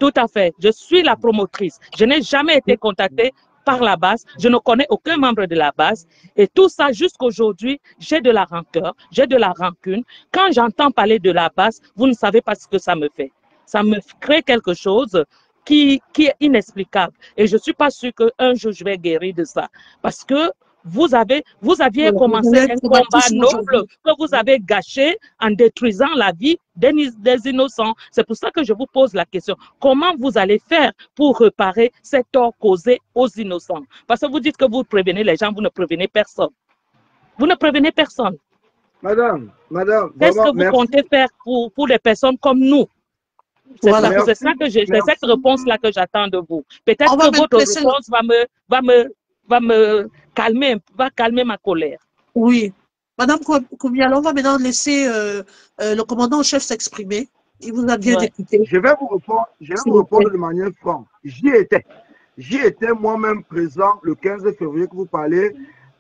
Tout à fait. Je suis la promotrice. Je n'ai jamais été contactée par la base. Je ne connais aucun membre de la base. Et tout ça, jusqu'aujourd'hui, j'ai de la rancœur, j'ai de la rancune. Quand j'entends parler de la base, vous ne savez pas ce que ça me fait. Ça me crée quelque chose qui est inexplicable. Et je ne suis pas sûre qu'un jour, je vais guérir de ça. Parce que vous aviez commencé un combat noble que vous avez gâché en détruisant la vie des innocents. C'est pour ça que je vous pose la question. Comment vous allez faire pour réparer cet tort causé aux innocents? Parce que vous dites que vous prévenez les gens, vous ne prévenez personne. Vous ne prévenez personne. Madame, qu'est-ce que vous comptez faire pour les personnes comme nous? C'est cette réponse-là que j'attends de vous. Peut-être que votre réponse va me calmer, va calmer ma colère. Oui. Madame Koumialo, on va maintenant laisser le commandant en chef s'exprimer. Il vous a bien écouté. Je vais vous répondre de manière franche. J'y étais moi-même présent le 15 février que vous parlez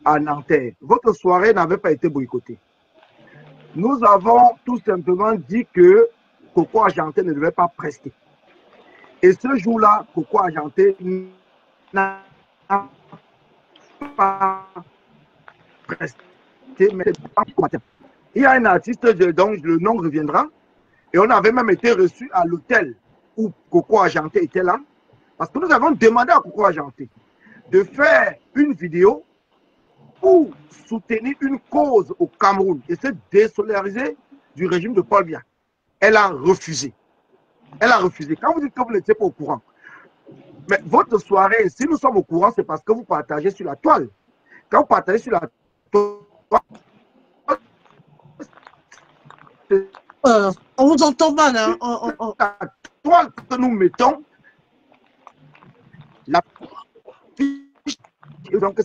à Nanterre. Votre soirée n'avait pas été boycottée. Nous avons tout simplement dit que Coco Argenté ne devait pas prester. Et ce jour-là, Coco Argenté n'a pas presté. Mais il y a un artiste dont le nom reviendra. Et on avait même été reçu à l'hôtel où Coco Argenté était là. Parce que nous avons demandé à Coco Argenté de faire une vidéo pour soutenir une cause au Cameroun et se désolidariser du régime de Paul Biya. Elle a refusé. Elle a refusé. Quand vous dites que vous n'étiez pas au courant, mais votre soirée, si nous sommes au courant, c'est parce que vous partagez sur la toile. Quand vous partagez sur la toile, on vous entend mal. Hein? La toile que nous mettons, la fiche, donc,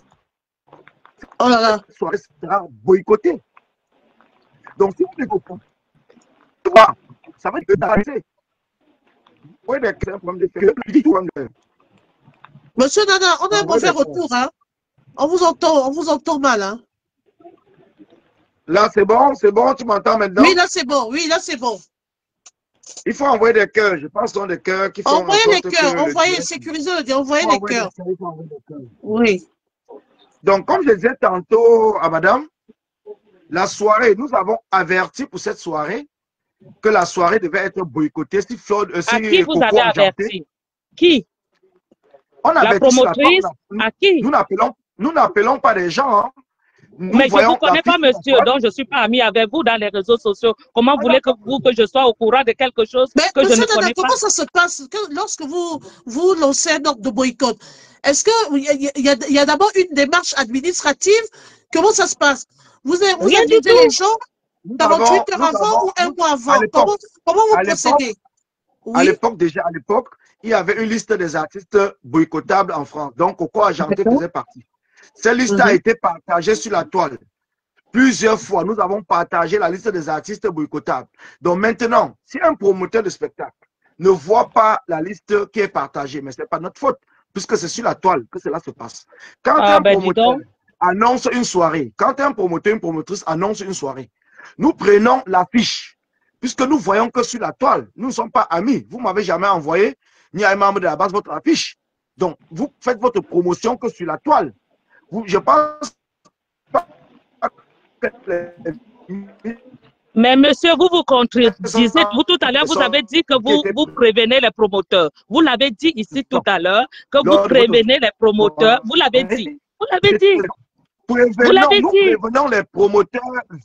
oh là là. la soirée sera boycottée. Donc, si vous ne comprenez pas, ça va être d'arrêter. Oui, c'est un problème de Monsieur Nana, on a un mauvais retour. Hein? On vous entend mal. Hein? Là, c'est bon, tu m'entends maintenant? Oui, là, c'est bon. Oui, là, c'est bon. Il faut envoyer des cœurs. Je pense que ce sont des cœurs qui font. Envoyez les cœurs. Envoyez, sécurisez le dire. Envoyez les cœurs. Oui. Donc, comme je disais tantôt à madame, la soirée, nous avons averti pour cette soirée que la soirée devait être boycottée. Si Claude, à qui vous avez averti? Qui? On a la promotrice? À qui? Nous n'appelons pas des gens. Hein. Mais je ne vous connais pas, monsieur, donc je ne suis pas ami avec vous dans les réseaux sociaux. Comment voulez-vous que je sois au courant de quelque chose que je ne connais pas? Comment ça se passe lorsque vous lancez un ordre de boycott? Est-ce qu'il y a d'abord une démarche administrative? Comment ça se passe? Vous invitez les gens 48 heures avant ou un mois avant? Comment vous procédez? À l'époque, il y avait une liste des artistes boycottables en France. Donc, Coco Argenté faisait partie. Cette liste a été partagée sur la toile. Plusieurs fois, nous avons partagé la liste des artistes boycottables. Donc maintenant, si un promoteur de spectacle ne voit pas la liste qui est partagée, mais ce n'est pas notre faute, puisque c'est sur la toile que cela se passe. Quand un promoteur annonce une soirée, quand un promoteur, une promotrice annonce une soirée, nous prenons l'affiche, puisque nous voyons que sur la toile, nous ne sommes pas amis. Vous ne m'avez jamais envoyé, ni à un membre de la base, votre affiche. Donc, vous faites votre promotion que sur la toile. Je pense pas que... Mais monsieur, vous contredisez. Vous tout à l'heure, vous avez dit que vous prévenez les promoteurs. Vous l'avez dit ici tout à l'heure, que vous prévenez les promoteurs. Vous l'avez dit. Vous l'avez dit. Nous prévenons les promoteurs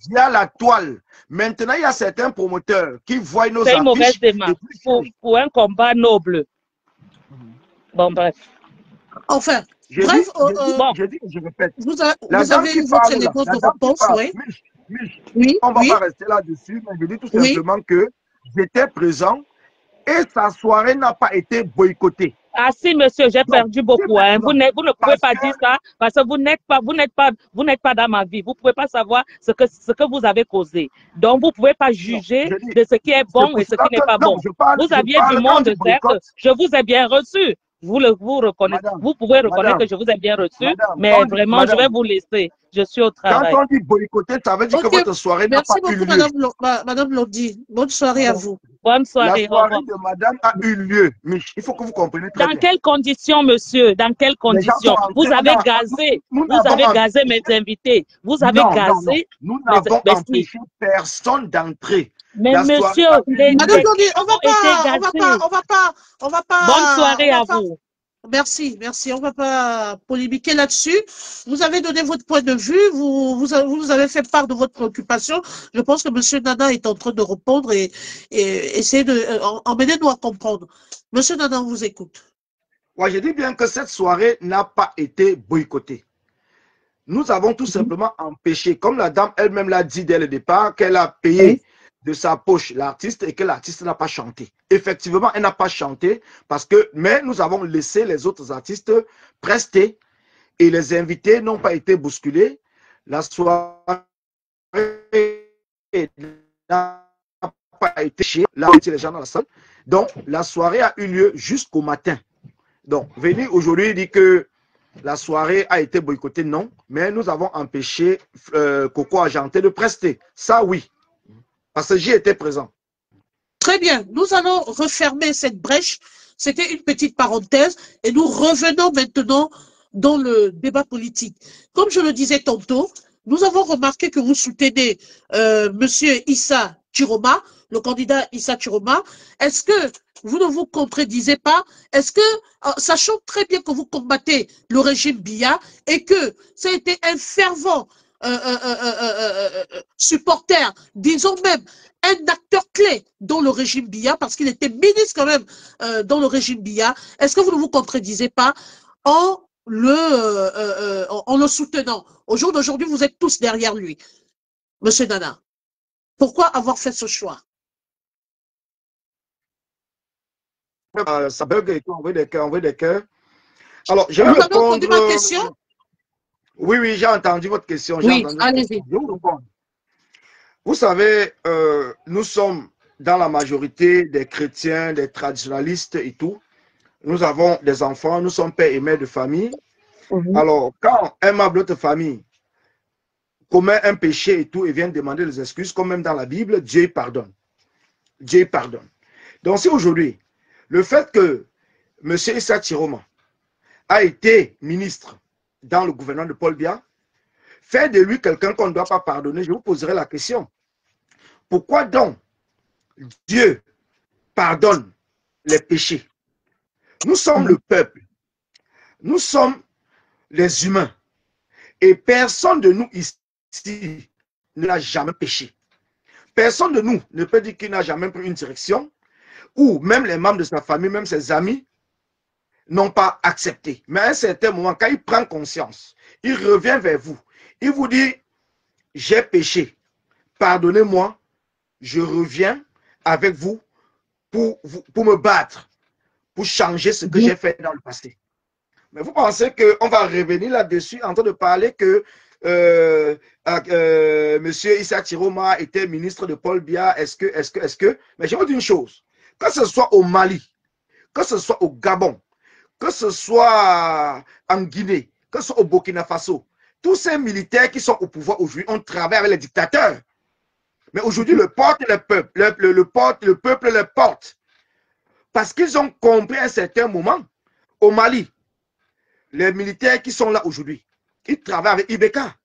via la toile. Maintenant, il y a certains promoteurs qui voient nos affiches. C'est une mauvaise démarche pour un combat noble. Bon, bref. Enfin, bref, je répète. Vous avez eu votre élément de réponse, oui. Oui, on ne va pas rester là-dessus, mais je dis tout simplement que j'étais présent et sa soirée n'a pas été boycottée. Ah si, monsieur, j'ai perdu beaucoup. Hein. Vous ne pouvez pas dire ça parce que vous n'êtes pas dans ma vie. Vous ne pouvez pas savoir ce que vous avez causé. Donc, vous ne pouvez pas juger de ce qui est bon et ce qui n'est pas bon. Vous aviez du monde, certes. Je vous ai bien reçu. Vous pouvez reconnaître que je vous ai bien reçu, mais vraiment, je vais vous laisser. Je suis au travail. Quand on dit boycotter, ça veut dire que votre soirée n'a pas eu lieu. Merci beaucoup, Madame Lodi. Bonne soirée à vous. Bonne soirée. La soirée de madame a eu lieu. Mais il faut que vous compreniez très bien. Dans quelles conditions, monsieur? Dans quelles conditions? Vous avez gazé. Vous avez gazé mes invités. Vous avez gazé. Nous n'avons empêché personne d'entrer. Mais monsieur, Madame Lodi, on va pas. Bonne soirée à vous. Merci. On ne va pas polémiquer là-dessus. Vous avez donné votre point de vue, vous avez fait part de votre préoccupation. Je pense que M. Nana est en train de répondre et essayer d'emmener-nous à comprendre. M. Nana, on vous écoute. Ouais, je dis bien que cette soirée n'a pas été boycottée. Nous avons tout simplement empêché, comme la dame elle-même l'a dit dès le départ, qu'elle a payé de sa poche l'artiste et que l'artiste n'a pas chanté. Effectivement, elle n'a pas chanté, mais nous avons laissé les autres artistes prester et les invités n'ont pas été bousculés. La soirée n'a pas été chiée, là, les gens dans la salle. Donc, la soirée a eu lieu jusqu'au matin. Donc, venir aujourd'hui dit que la soirée a été boycottée, non, mais nous avons empêché Coco Argenté de prester. Ça, oui. Parce que j'y étais présent. Très bien. Nous allons refermer cette brèche. C'était une petite parenthèse et nous revenons maintenant dans le débat politique. Comme je le disais tantôt, nous avons remarqué que vous soutenez Monsieur Issa Chiroma, le candidat Issa Chiroma. Est-ce que vous ne vous contredisez pas? Est-ce que, sachant très bien que vous combattez le régime Biya et que ça a été un fervent supporter, disons même un acteur clé dans le régime Biya, parce qu'il était ministre quand même dans le régime Biya, est-ce que vous ne vous contredisez pas en en le soutenant. Au jour d'aujourd'hui, vous êtes tous derrière lui. Monsieur Nana, pourquoi avoir fait ce choix? Ça bug et tout, on veut des cœurs. Alors, je vais Vous avez répondre. entendu ma question? Oui, oui, j'ai entendu votre question. Oui, allez-y. Vous savez, nous sommes dans la majorité des chrétiens, des traditionnalistes et tout. Nous avons des enfants, nous sommes pères et mères de famille. Alors, quand un membre de notre famille commet un péché et tout et vient demander des excuses, comme même dans la Bible, Dieu pardonne. Dieu pardonne. Donc, si aujourd'hui, le fait que M. Issa Chiroma a été ministre dans le gouvernement de Paul Biya, fait de lui quelqu'un qu'on ne doit pas pardonner, je vous poserai la question. Pourquoi donc Dieu pardonne les péchés? Nous sommes le peuple. Nous sommes les humains. Et personne de nous ici n'a jamais péché. Personne de nous ne peut dire qu'il n'a jamais pris une direction, ou même les membres de sa famille, même ses amis, n'ont pas accepté. Mais à un certain moment, quand il prend conscience, il revient vers vous. Il vous dit, j'ai péché, pardonnez-moi, je reviens avec vous pour me battre, pour changer ce que j'ai fait dans le passé. Mais vous pensez qu'on va revenir là-dessus en train de parler que M. Issa Chiroma était ministre de Paul Biya, est-ce que... Mais je vous dis une chose, que ce soit au Mali, que ce soit au Gabon, que ce soit en Guinée, que ce soit au Burkina Faso, tous ces militaires qui sont au pouvoir aujourd'hui, on travaille avec les dictateurs. Mais aujourd'hui, le peuple le porte. Parce qu'ils ont compris à un certain moment, au Mali, les militaires qui sont là aujourd'hui, ils travaillent avec Ibeka.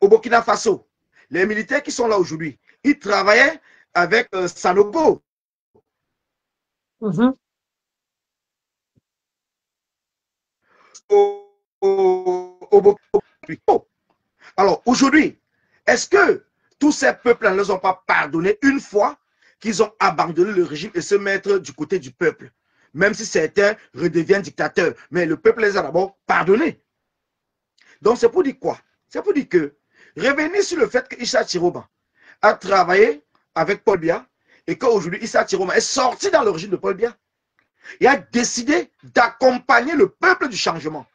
Au Burkina Faso, les militaires qui sont là aujourd'hui, ils travaillaient avec Sanogo. Alors aujourd'hui, est-ce que tous ces peuples ne les ont pas pardonnés une fois qu'ils ont abandonné le régime et se mettre du côté du peuple? Même si certains redeviennent dictateurs, mais le peuple les a d'abord pardonnés. Donc c'est pour dire quoi? C'est pour dire que revenir sur le fait que Issa Chiroma a travaillé avec Paul Biya et qu'aujourd'hui Issa Chiroma est sorti dans le régime de Paul Biya. Il a décidé d'accompagner le peuple du changement.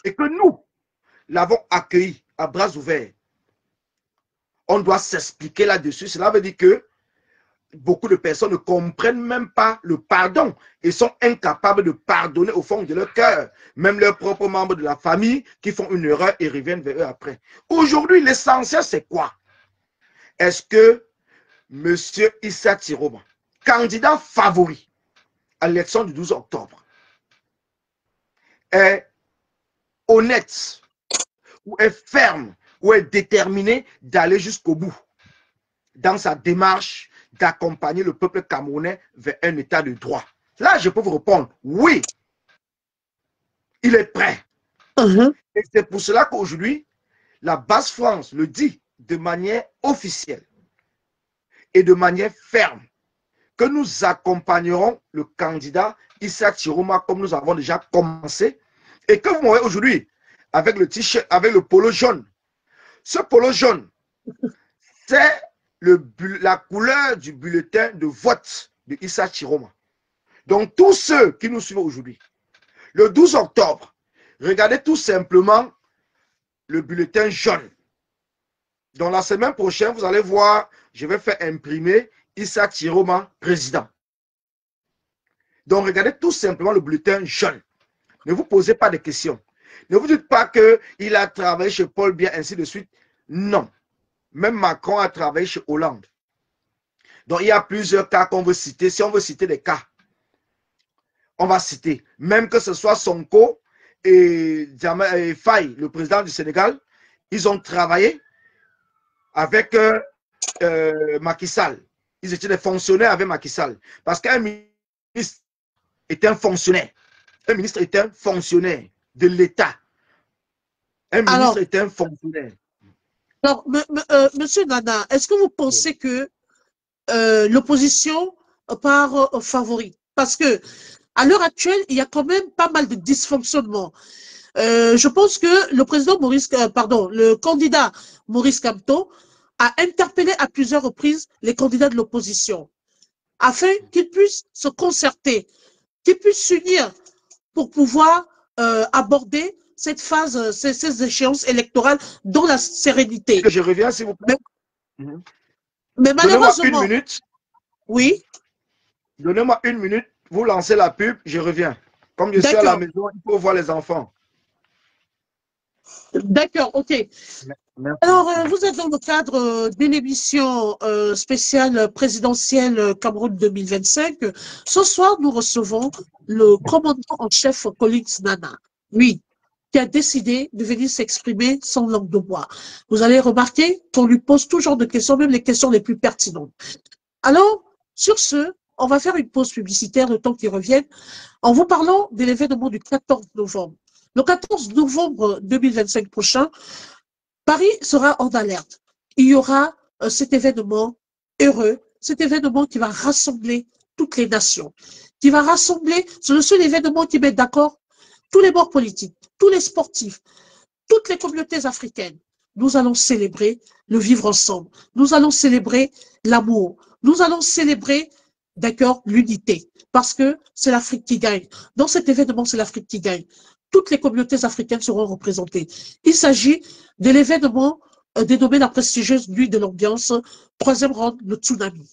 Et que nous l'avons accueilli à bras ouverts. On doit s'expliquer là-dessus. Cela veut dire que beaucoup de personnes ne comprennent même pas le pardon et sont incapables de pardonner au fond de leur cœur. Même leurs propres membres de la famille qui font une erreur et reviennent vers eux après. Aujourd'hui, l'essentiel, c'est quoi? Est-ce que M. Issa Chiroma, candidat favori à l'élection du 12 octobre, est honnête ou est ferme ou est déterminé d'aller jusqu'au bout dans sa démarche d'accompagner le peuple camerounais vers un état de droit? Là, je peux vous répondre, oui, il est prêt. Et c'est pour cela qu'aujourd'hui, la base France le dit de manière officielle et de manière ferme que nous accompagnerons le candidat Issa Chiroma comme nous avons déjà commencé et que vous voyez aujourd'hui avec le t-shirt, avec le polo jaune. Ce polo jaune, c'est la couleur du bulletin de vote de Issa Chiroma. Donc, tous ceux qui nous suivent aujourd'hui, le 12 octobre, regardez tout simplement le bulletin jaune. Donc, la semaine prochaine, vous allez voir, je vais faire imprimer Issa Chiroma président. Donc, regardez tout simplement le bulletin jaune. Ne vous posez pas de questions. Ne vous dites pas qu'il a travaillé chez Paul Biya, ainsi de suite. Non. Même Macron a travaillé chez Hollande. Donc, il y a plusieurs cas qu'on veut citer. Si on veut citer des cas, on va citer. Même que ce soit Sonko et Faye, le président du Sénégal, ils ont travaillé avec Macky Sall. Ils étaient des fonctionnaires avec Macky Sall. Parce qu'un ministre est un fonctionnaire. Un ministre est un fonctionnaire de l'État. Un ministre est un fonctionnaire. Alors, monsieur Nana, est-ce que vous pensez que l'opposition part favori? Parce que à l'heure actuelle, il y a quand même pas mal de dysfonctionnements. Je pense que le président le candidat Maurice Kamto a interpellé à plusieurs reprises les candidats de l'opposition afin qu'ils puissent se concerter, qu'ils puissent s'unir pour pouvoir aborder cette phase, ces échéances électorales dans la sérénité. Je reviens, s'il vous plaît. Mais malheureusement, Donnez-moi une minute. Oui. Donnez-moi une minute, vous lancez la pub, je reviens. Comme je suis à la maison, il faut voir les enfants. D'accord, ok. Merci. Alors, vous êtes dans le cadre d'une émission spéciale présidentielle Cameroun 2025. Ce soir, nous recevons le commandant en chef Collins Nana. Oui, qui a décidé de venir s'exprimer sans langue de bois. Vous allez remarquer qu'on lui pose toujours de questions, même les questions les plus pertinentes. Alors, sur ce, on va faire une pause publicitaire le temps qu'il revienne en vous parlant de l'événement du 14 novembre. Le 14 novembre 2025 prochain, Paris sera en alerte. Il y aura cet événement heureux, cet événement qui va rassembler toutes les nations, qui va rassembler, c'est le seul événement qui met d'accord tous les bords politiques, tous les sportifs, toutes les communautés africaines. Nous allons célébrer le vivre ensemble. Nous allons célébrer l'amour. Nous allons célébrer, d'accord, l'unité. Parce que c'est l'Afrique qui gagne. Dans cet événement, c'est l'Afrique qui gagne. Toutes les communautés africaines seront représentées. Il s'agit de l'événement dénommé la prestigieuse Nuit de l'ambiance, 3e round, le tsunami,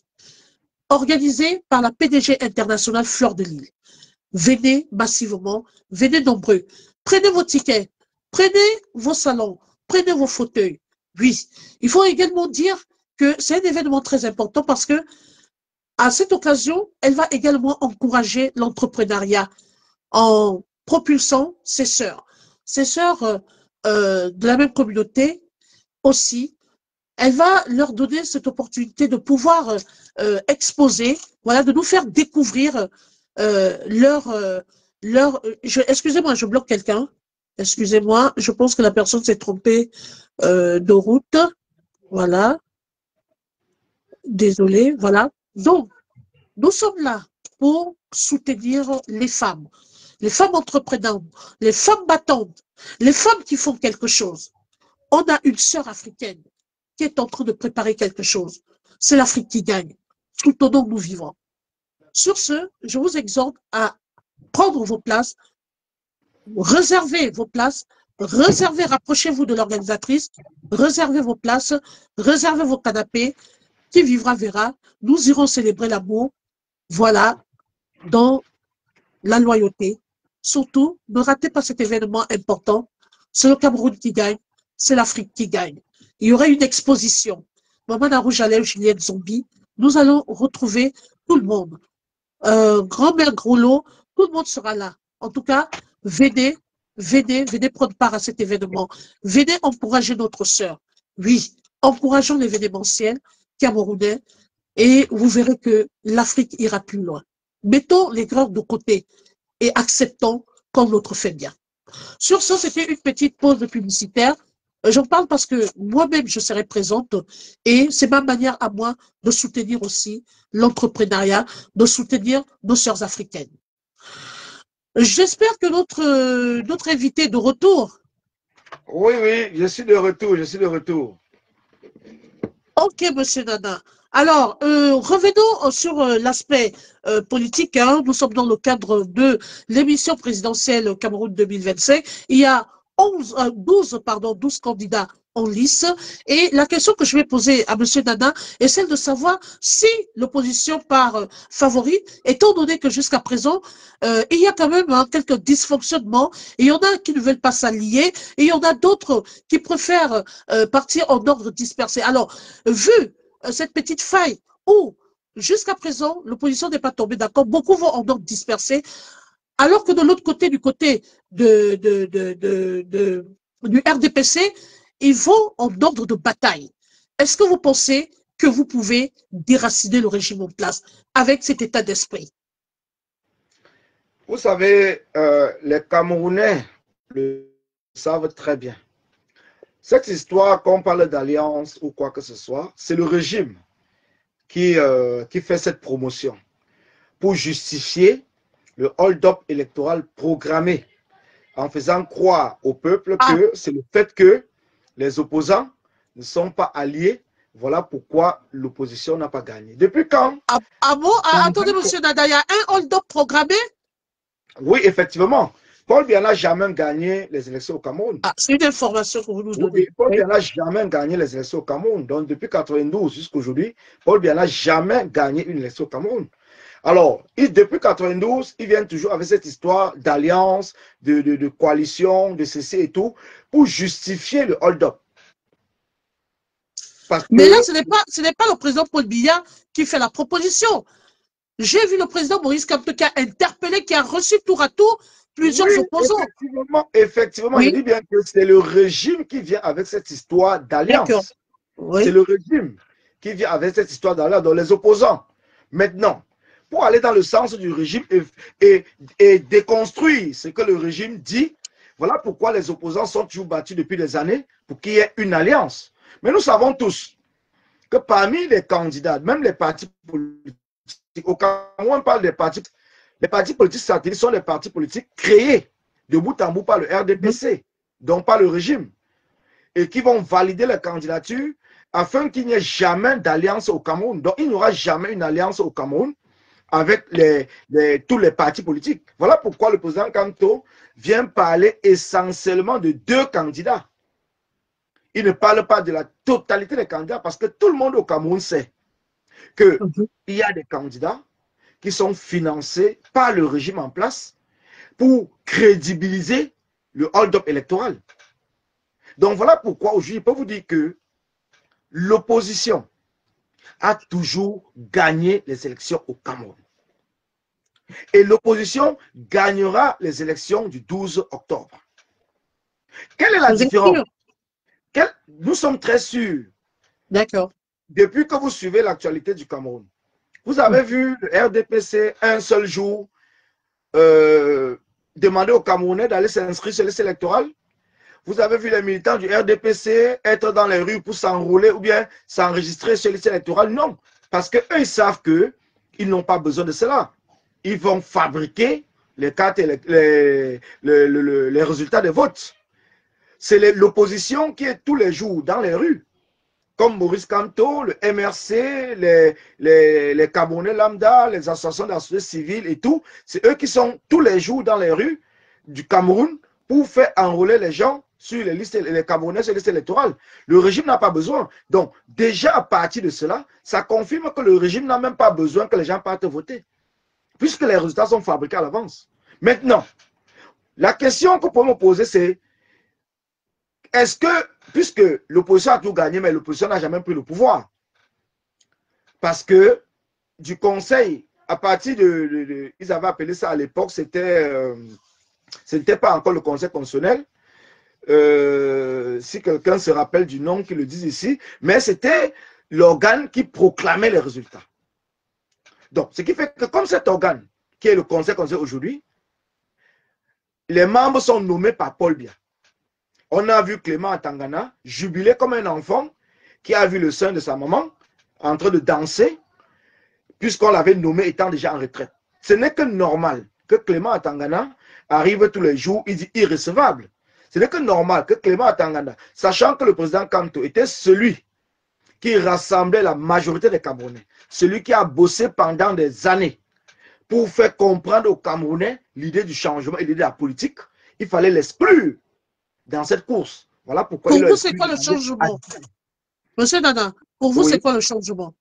organisé par la PDG internationale Fleur de Lille. Venez massivement, venez nombreux. Prenez vos tickets, prenez vos salons, prenez vos fauteuils. Oui, il faut également dire que c'est un événement très important parce que à cette occasion, elle va également encourager l'entrepreneuriat en propulsant ses sœurs de la même communauté aussi. Elle va leur donner cette opportunité de pouvoir exposer, voilà, de nous faire découvrir excusez-moi, je bloque quelqu'un. Excusez-moi, je pense que la personne s'est trompée de route. Voilà. Désolée, voilà. Donc, nous sommes là pour soutenir les femmes entreprenantes, les femmes battantes, les femmes qui font quelque chose. On a une sœur africaine qui est en train de préparer quelque chose. C'est l'Afrique qui gagne. Soutenons, nous vivons. Sur ce, je vous exhorte à prendre vos places, réservez vos places, rapprochez-vous de l'organisatrice, réservez vos places, réservez vos canapés. Qui vivra verra. Nous irons célébrer l'amour. Voilà, dans la loyauté. Surtout, ne ratez pas cet événement important. C'est le Cameroun qui gagne, c'est l'Afrique qui gagne. Il y aura une exposition. Maman à rouge à lèvres, Juliette Zombie. Nous allons retrouver tout le monde. Grand-mère Groslo, tout le monde sera là. En tout cas, venez prendre part à cet événement. Venez encourager notre sœur. Oui, encourageons l'événementiel camerounais et vous verrez que l'Afrique ira plus loin. Mettons les greurs de côté et acceptons quand l'autre fait bien. Sur ce, c'était une petite pause publicitaire. J'en parle parce que moi-même, je serai présente et c'est ma manière à moi de soutenir aussi l'entrepreneuriat, de soutenir nos sœurs africaines. J'espère que notre invité est de retour. Oui, je suis de retour. Ok, monsieur Nana. Alors, revenons sur l'aspect politique. Hein. Nous sommes dans le cadre de l'émission présidentielle Cameroun 2025. Il y a 12 candidats en lice. Et la question que je vais poser à monsieur Nana est celle de savoir si l'opposition part favori, étant donné que jusqu'à présent, il y a quand même quelques dysfonctionnements. Il y en a qui ne veulent pas s'allier et il y en a d'autres qui préfèrent partir en ordre dispersé. Alors, vu cette petite faille où, jusqu'à présent, l'opposition n'est pas tombée d'accord, beaucoup vont en ordre dispersé, alors que de l'autre côté, du côté du RDPC, ils vont en ordre de bataille. Est-ce que vous pensez que vous pouvez déraciner le régime en place avec cet état d'esprit? Vous savez, les Camerounais le savent très bien. Cette histoire, qu'on parle d'alliance ou quoi que ce soit, c'est le régime qui fait cette promotion pour justifier le hold-up électoral programmé, en faisant croire au peuple que c'est le fait que les opposants ne sont pas alliés. Voilà pourquoi l'opposition n'a pas gagné. Depuis quand? Attendez, monsieur Nana, il y a un hold-up programmé? Oui, effectivement. Paul Biya n'a jamais gagné les élections au Cameroun. C'est une information que vous nous donnez. Oui, Paul Biya n'a jamais gagné les élections au Cameroun. Donc, depuis 1992 jusqu'à aujourd'hui, Paul Biya n'a jamais gagné une élection au Cameroun. Alors, depuis 1992, ils viennent toujours avec cette histoire d'alliance, de coalition, de ceci et tout, pour justifier le hold-up. Mais là, ce n'est pas le président Paul Biya qui fait la proposition. J'ai vu le président Maurice Kamto qui a interpellé, qui a reçu tour à tour plusieurs opposants. Effectivement, oui. Je dis bien que c'est le régime qui vient avec cette histoire d'alliance. Oui. C'est le régime qui vient avec cette histoire d'alliance dans les opposants. Maintenant, pour aller dans le sens du régime et déconstruire ce que le régime dit, voilà pourquoi les opposants sont toujours battus depuis des années pour qu'il y ait une alliance. Mais nous savons tous que parmi les candidats, même les partis politiques, au Cameroun, on parle des partis, les partis politiques satellites sont les partis politiques créés de bout en bout par le RDPC, donc par le régime, et qui vont valider la candidature afin qu'il n'y ait jamais d'alliance au Cameroun. Donc, il n'y aura jamais une alliance au Cameroun avec tous les partis politiques. Voilà pourquoi le président Kamto vient parler essentiellement de deux candidats. Il ne parle pas de la totalité des candidats parce que tout le monde au Cameroun sait qu'il y a des candidats qui sont financés par le régime en place pour crédibiliser le hold-up électoral. Donc voilà pourquoi aujourd'hui, je peux vous dire que l'opposition a toujours gagné les élections au Cameroun. Et l'opposition gagnera les élections du 12 octobre. Quelle est la différence? Nous sommes très sûrs. D'accord. Depuis que vous suivez l'actualité du Cameroun, vous avez vu le RDPC un seul jour demander aux Camerounais d'aller s'inscrire sur les listes électorales. Vous avez vu les militants du RDPC être dans les rues pour s'enrôler ou bien s'enregistrer sur les listes électorales. Non, parce qu'eux, ils savent qu'ils n'ont pas besoin de cela. Ils vont fabriquer les cartes et les résultats des votes. C'est l'opposition qui est tous les jours dans les rues. Comme Maurice Kamto, le MRC, les Camerounais lambda, les associations de la société civile et tout. C'est eux qui sont tous les jours dans les rues du Cameroun pour faire enrôler les gens sur les listes, les Camerounais sur les listes électorales. Le régime n'a pas besoin. Donc, déjà à partir de cela, ça confirme que le régime n'a même pas besoin que les gens partent voter. Puisque les résultats sont fabriqués à l'avance. Maintenant, la question que vous pouvez me poser, c'est est-ce que, puisque l'opposition a tout gagné, mais l'opposition n'a jamais pris le pouvoir, parce que du conseil, à partir ils avaient appelé ça à l'époque, c'était pas encore le conseil constitutionnel, si quelqu'un se rappelle du nom, qu'il le dise ici, mais c'était l'organe qui proclamait les résultats. Donc, ce qui fait que comme cet organe, qui est le conseil constitutionnel aujourd'hui, les membres sont nommés par Paul Biya. On a vu Clément Atangana jubiler comme un enfant qui a vu le sein de sa maman en train de danser, puisqu'on l'avait nommé étant déjà en retraite. Ce n'est que normal que Clément Atangana arrive tous les jours, il dit irrecevable. Ce n'est que normal que Clément Atangana, sachant que le président Kamto était celui qui rassemblait la majorité des Camerounais, celui qui a bossé pendant des années pour faire comprendre aux Camerounais l'idée du changement et l'idée de la politique, il fallait l'exclure dans cette course. Voilà pourquoi. Pour vous, c'est quoi le changement? Monsieur Nana, pour vous, c'est quoi le changement?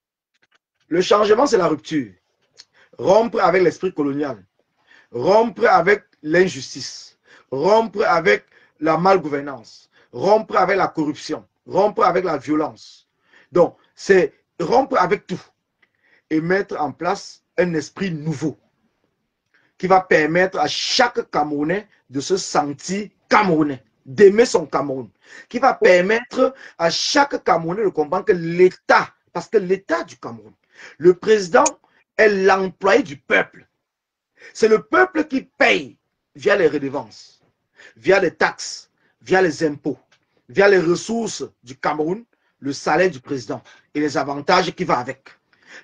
Le changement, c'est la rupture. Rompre avec l'esprit colonial. Rompre avec l'injustice. Rompre avec la malgouvernance. Rompre avec la corruption. Rompre avec la violence. Donc, c'est rompre avec tout. Et mettre en place un esprit nouveau qui va permettre à chaque Camerounais de se sentir Camerounais, d'aimer son Cameroun, qui va permettre à chaque Camerounais de comprendre que l'État, parce que l'État du Cameroun, le président est l'employé du peuple. C'est le peuple qui paye via les redevances, via les taxes, via les impôts, via les ressources du Cameroun, le salaire du président et les avantages qui vont avec.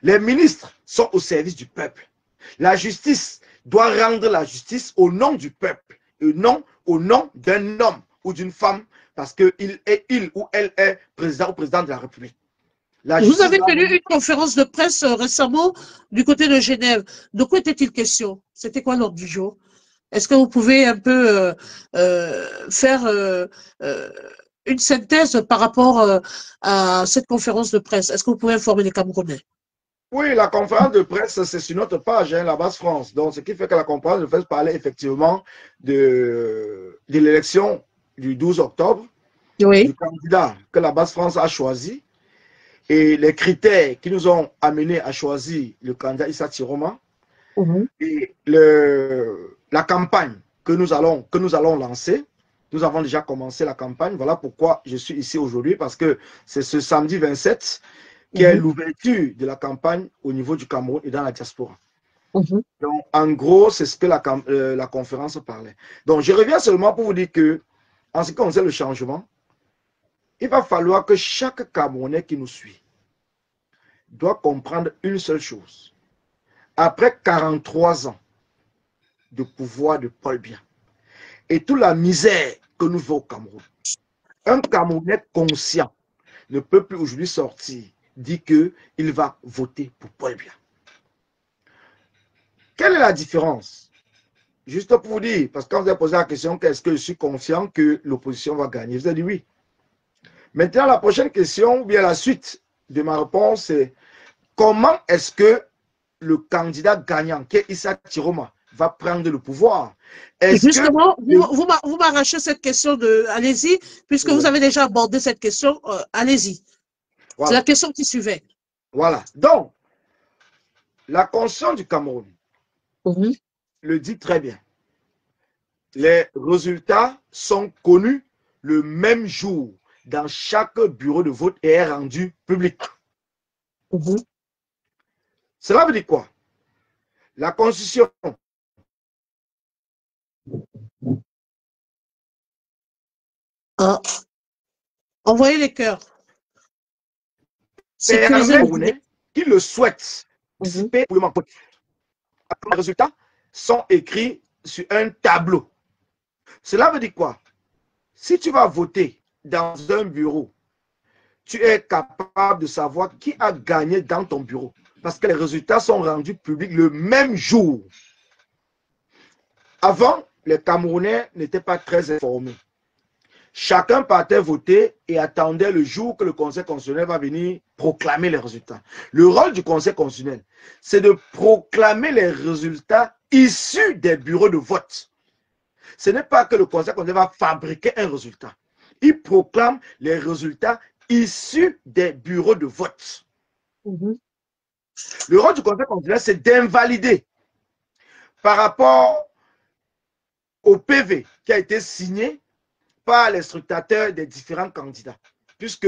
Les ministres sont au service du peuple. La justice doit rendre la justice au nom du peuple et non au nom d'un homme ou d'une femme parce qu'il ou elle est président ou présidente de la République. Vous avez tenu une conférence de presse récemment du côté de Genève. De quoi était-il question? C'était quoi l'ordre du jour? Est-ce que vous pouvez un peu faire une synthèse par rapport à cette conférence de presse? Est-ce que vous pouvez informer les Camerounais? Oui, la conférence de presse, c'est sur notre page, hein, la base France. Donc, ce qui fait que la conférence de presse parlait effectivement de l'élection du 12 octobre, oui, du candidat que la base France a choisi et les critères qui nous ont amenés à choisir le candidat Issa Tiroma et la campagne que nous allons lancer. Nous avons déjà commencé la campagne. Voilà pourquoi je suis ici aujourd'hui, parce que c'est ce samedi 27 qui est l'ouverture de la campagne au niveau du Cameroun et dans la diaspora. Donc, en gros, c'est ce que la conférence parlait. Donc, je reviens seulement pour vous dire que, en ce qui concerne le changement, il va falloir que chaque Camerounais qui nous suit doit comprendre une seule chose. Après 43 ans de pouvoir de Paul Biya et toute la misère que nous vivons au Cameroun, un Camerounais conscient ne peut plus aujourd'hui sortir, dire qu'il va voter pour Paul Biya. Quelle est la différence? Juste pour vous dire, parce que quand vous avez posé la question, est-ce que je suis confiant que l'opposition va gagner? Vous avez dit oui. Maintenant, la prochaine question, ou bien la suite de ma réponse, c'est comment est-ce que le candidat gagnant, qui est Issa Tiroma, va prendre le pouvoir? Justement, vous m'arrachez cette question de... Allez-y, puisque vous avez déjà abordé cette question, allez-y. Voilà. C'est la question qui suivait. Voilà. Donc, la Constitution du Cameroun le dit très bien. Les résultats sont connus le même jour dans chaque bureau de vote et est rendu public. Cela veut dire quoi? La Constitution envoyez les cœurs. Camerounais qui le souhaitent participer pour le vote. Les résultats sont écrits sur un tableau. Cela veut dire quoi? Si tu vas voter dans un bureau, tu es capable de savoir qui a gagné dans ton bureau. Parce que les résultats sont rendus publics le même jour. Avant, les Camerounais n'étaient pas très informés. Chacun partait voter et attendait le jour que le Conseil constitutionnel va venir proclamer les résultats. Le rôle du Conseil constitutionnel, c'est de proclamer les résultats issus des bureaux de vote. Ce n'est pas que le Conseil constitutionnel va fabriquer un résultat. Il proclame les résultats issus des bureaux de vote. Le rôle du Conseil constitutionnel, c'est d'invalider par rapport au PV qui a été signé par les scrutateurs des différents candidats. Puisque,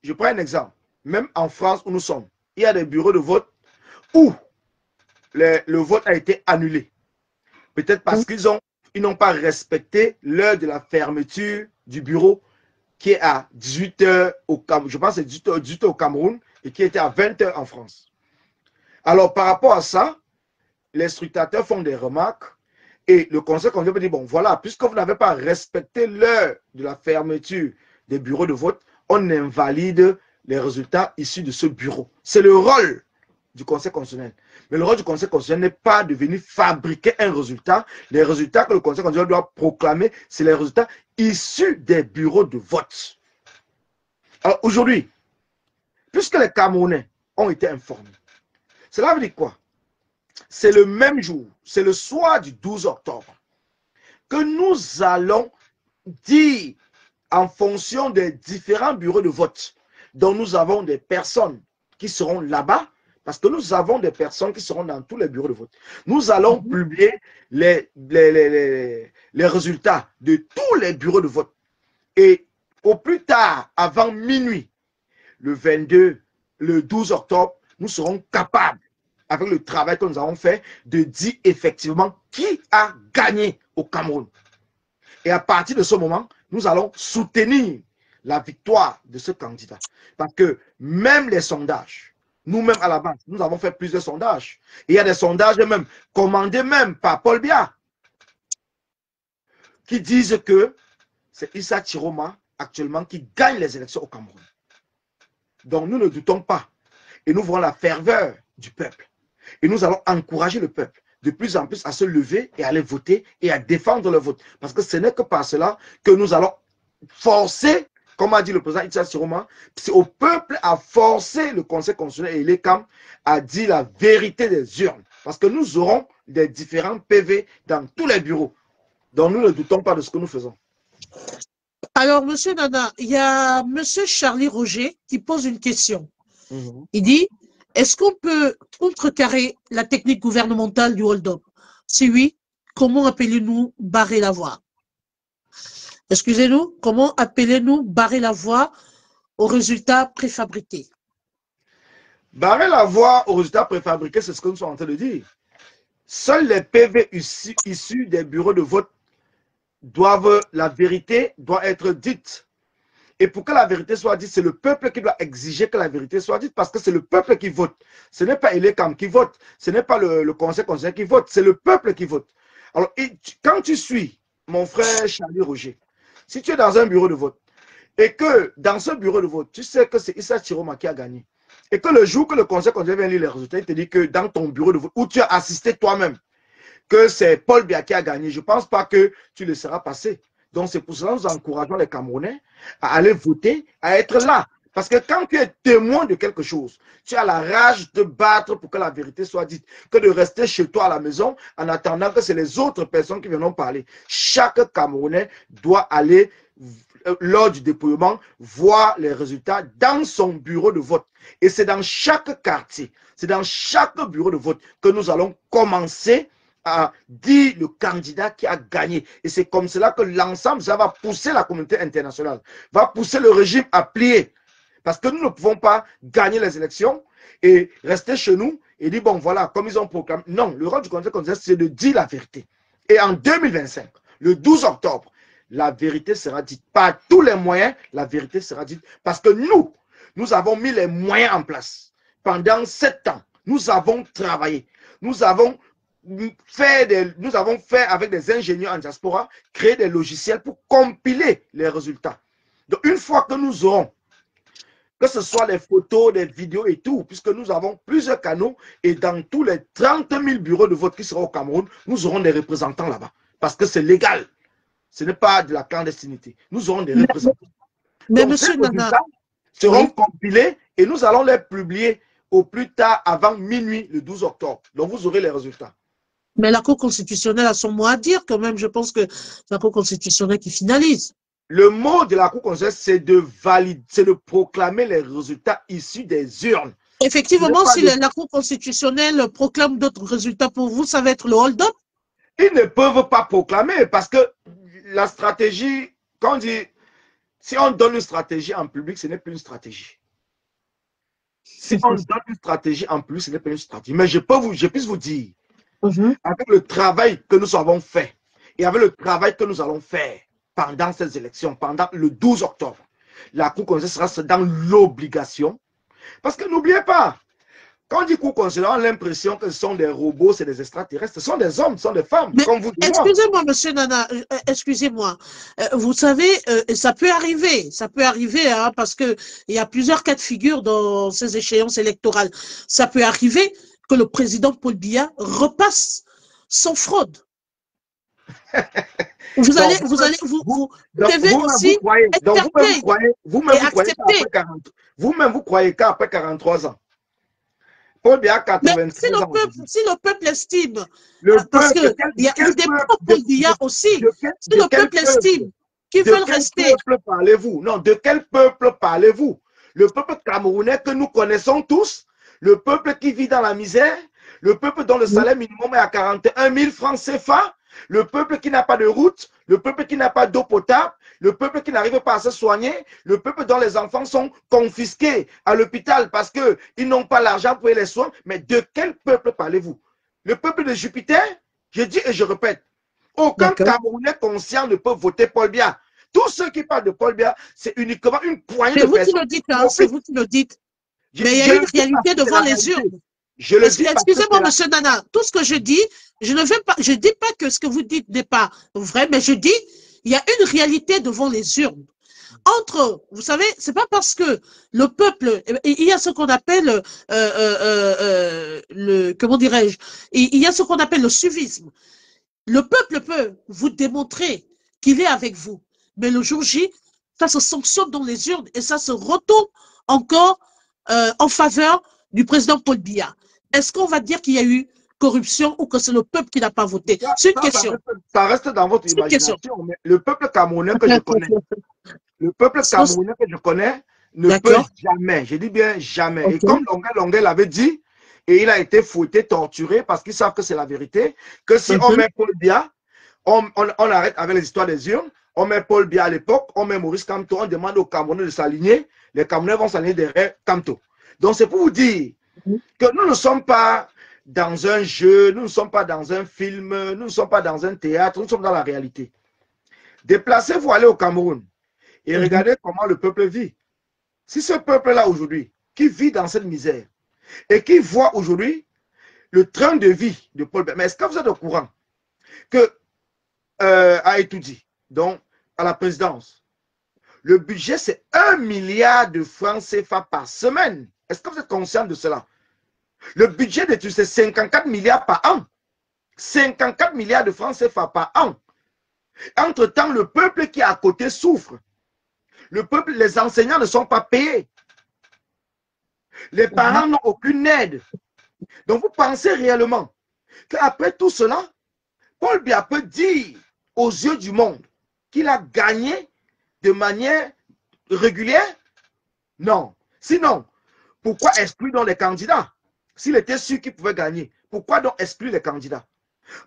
je prends un exemple, même en France où nous sommes, il y a des bureaux de vote où le vote a été annulé. Peut-être parce qu'ils n'ont pas respecté l'heure de la fermeture du bureau qui est à 18 h au Cameroun. Je pense que c'est 18 h au Cameroun et qui était à 20 h en France. Alors, par rapport à ça, les scrutateurs font des remarques et le Conseil constitutionnel dit, bon, voilà, puisque vous n'avez pas respecté l'heure de la fermeture des bureaux de vote, on invalide les résultats issus de ce bureau. C'est le rôle du Conseil constitutionnel. Mais le rôle du Conseil constitutionnel n'est pas de venir fabriquer un résultat. Les résultats que le Conseil constitutionnel doit proclamer, c'est les résultats issus des bureaux de vote. Alors aujourd'hui, puisque les Camerounais ont été informés, cela veut dire quoi? C'est le même jour, c'est le soir du 12 octobre, que nous allons dire en fonction des différents bureaux de vote dont nous avons des personnes qui seront là-bas, parce que nous avons des personnes qui seront dans tous les bureaux de vote. Nous allons publier les résultats de tous les bureaux de vote. Et au plus tard, avant minuit, le 22, le 12 octobre, nous serons capables, avec le travail que nous avons fait, de dire effectivement qui a gagné au Cameroun. Et à partir de ce moment, nous allons soutenir la victoire de ce candidat. Parce que même les sondages Nous-mêmes, à la base, nous avons fait plusieurs sondages. Et il y a des sondages même commandés même par Paul Biya qui disent que c'est Issa Chiroma actuellement qui gagne les élections au Cameroun. Donc nous ne doutons pas. Et nous voyons la ferveur du peuple. Et nous allons encourager le peuple de plus en plus à se lever et à aller voter et à défendre le vote. Parce que ce n'est que par cela que nous allons forcer, comme a dit le président Issa Chiroma, c'est au peuple à forcer le Conseil constitutionnel et l'ECAM à dire la vérité des urnes. Parce que nous aurons des différents PV dans tous les bureaux. Donc nous ne doutons pas de ce que nous faisons. Alors, monsieur Nana, il y a monsieur Charlie Roger qui pose une question. Il dit, est-ce qu'on peut contrecarrer la technique gouvernementale du hold-up? Si oui, comment appelez-nous barrer la voie? Excusez-nous, comment appelez-nous barrer la voie aux résultats préfabriqués? Barrer la voie aux résultats préfabriqués, c'est ce que nous sommes en train de dire. Seuls les PV issus des bureaux de vote la vérité doit être dite. Et pour que la vérité soit dite, c'est le peuple qui doit exiger que la vérité soit dite, parce que c'est le peuple qui vote. Ce n'est pas l'ECAM qui vote, ce n'est pas le Conseil constitutionnel qui vote, c'est le peuple qui vote. Alors, quand tu suis mon frère Charlie Roger, si tu es dans un bureau de vote, et que dans ce bureau de vote, tu sais que c'est Issa Chiroma qui a gagné, et que le jour que le Conseil constitutionnel vient lire les résultats, il te dit que dans ton bureau de vote, où tu as assisté toi-même, que c'est Paul Biya qui a gagné, je ne pense pas que tu le seras passé. Donc, c'est pour cela que nous encourageons les Camerounais à aller voter, à être là. Parce que quand tu es témoin de quelque chose, tu as la rage de battre pour que la vérité soit dite, que de rester chez toi à la maison en attendant que c'est les autres personnes qui viendront parler. Chaque Camerounais doit aller, lors du dépouillement, voir les résultats dans son bureau de vote. Et c'est dans chaque quartier, c'est dans chaque bureau de vote que nous allons commencer à dire le candidat qui a gagné. Et c'est comme cela que l'ensemble, ça va pousser la communauté internationale, va pousser le régime à plier. Parce que nous ne pouvons pas gagner les élections et rester chez nous et dire, bon, voilà, comme ils ont proclamé. Non, le rôle du Conseil constitutionnel, c'est de dire la vérité. Et en 2025, le 12 octobre, la vérité sera dite. Par tous les moyens, la vérité sera dite. Parce que nous avons mis les moyens en place. Pendant 7 ans, nous avons travaillé. Nous avons fait avec des ingénieurs en diaspora, créer des logiciels pour compiler les résultats. Donc, une fois que nous aurons, que ce soit les photos, les vidéos et tout, puisque nous avons plusieurs canaux et dans tous les 30 000 bureaux de vote qui seront au Cameroun, nous aurons des représentants là-bas. Parce que c'est légal. Ce n'est pas de la clandestinité. Nous aurons des représentants. Mais donc, monsieur ces Nana, résultats seront compilés et nous allons les publier au plus tard avant minuit le 12 octobre. Donc, vous aurez les résultats. mais la Cour constitutionnelle a son mot à dire quand même. Je pense que c'est la Cour constitutionnelle qui finalise. Le mot de la Cour constitutionnelle, c'est de valider, c'est de proclamer les résultats issus des urnes. Effectivement, si la Cour constitutionnelle proclame d'autres résultats pour vous, ça va être le hold-up? Ils ne peuvent pas proclamer parce que la stratégie, quand on dit, si on donne une stratégie en public, ce n'est plus une stratégie. Si on donne une stratégie en plus, ce n'est pas une stratégie. Mais je puisse vous dire, avec le travail que nous avons fait et avec le travail que nous allons faire pendant ces élections, pendant le 12 octobre, la Cour constitutionnelle sera dans l'obligation. Parce que n'oubliez pas, quand on dit Cour constitutionnelle, on a l'impression que ce sont des robots, c'est des extraterrestres, ce sont des hommes, ce sont des femmes, mais comme vous et moi. Excusez-moi, monsieur Nana, excusez-moi. Vous savez, ça peut arriver, hein, parce qu'il y a plusieurs cas de figure dans ces échéances électorales. Ça peut arriver que le président Paul Biya repasse sans fraude. Vous devez aussi vous-même vous croyez qu'après 43 ans, Paul Biya a 83 ans. Si le peuple estime, parce qu'il y a des Paul Biya aussi, si le peuple estime qu'ils veulent rester. De quel peuple parlez-vous? Non, de quel peuple parlez-vous? Le peuple camerounais que nous connaissons tous, le peuple qui vit dans la misère, le peuple dont le salaire minimum est à 41 000 francs CFA, le peuple qui n'a pas de route, le peuple qui n'a pas d'eau potable, le peuple qui n'arrive pas à se soigner, le peuple dont les enfants sont confisqués à l'hôpital parce qu'ils n'ont pas l'argent pour les soins. Mais de quel peuple parlez-vous? Le peuple de Jupiter? Je dis et je répète, aucun Camerounais conscient ne peut voter Paul Biya. Tous ceux qui parlent de Paul Biya, c'est uniquement une poignée de personnes. C'est vous qui le dites, hein, c'est vous qui le dites. Mais il y a une réalité devant les urnes. Excusez-moi, monsieur Nana, tout ce que je dis, je ne dis pas que ce que vous dites n'est pas vrai, mais je dis, il y a une réalité devant les urnes. Vous savez, c'est pas parce que le peuple, il y a ce qu'on appelle comment dirais-je, il y a ce qu'on appelle le suivisme. Le peuple peut vous démontrer qu'il est avec vous, mais le jour J, ça se sanctionne dans les urnes et ça se retourne encore en faveur du président Paul Biya. Est-ce qu'on va dire qu'il y a eu corruption ou que c'est le peuple qui n'a pas voté? C'est une question. Ça reste dans votre imagination. Mais le peuple camerounais que je connais, ne peut jamais, je dis bien jamais. Okay. Et comme Longuet l'avait dit, et il a été fouetté, torturé, parce qu'ils savent que c'est la vérité, que si on met Paul Biya, on arrête avec les histoires des urnes, on met Paul Biya à l'époque, on met Maurice Kamto, on demande aux Camerounais de s'aligner, les Camerounais vont s'aligner derrière Kamto. Donc c'est pour vous dire que nous ne sommes pas dans un jeu, nous ne sommes pas dans un film, nous ne sommes pas dans un théâtre, nous sommes dans la réalité. Déplacez-vous, allez au Cameroun et regardez comment le peuple vit. Si ce peuple-là aujourd'hui, qui vit dans cette misère, et qui voit aujourd'hui le train de vie de Paul Biya, mais est-ce que vous êtes au courant que a étudié, donc à la présidence, le budget c'est 1 milliard de francs CFA par semaine. Est-ce que vous êtes conscient de cela? Le budget d'études c'est 54 milliards par an. 54 milliards de francs CFA par an. Entre-temps, le peuple qui est à côté souffre. Le peuple, les enseignants ne sont pas payés. Les parents n'ont aucune aide. Donc vous pensez réellement qu'après tout cela, Paul Biya peut dire aux yeux du monde qu'il a gagné de manière régulière? Non. Sinon, pourquoi exclure donc les candidats? S'il était sûr qu'il pouvait gagner, pourquoi donc exclure les candidats?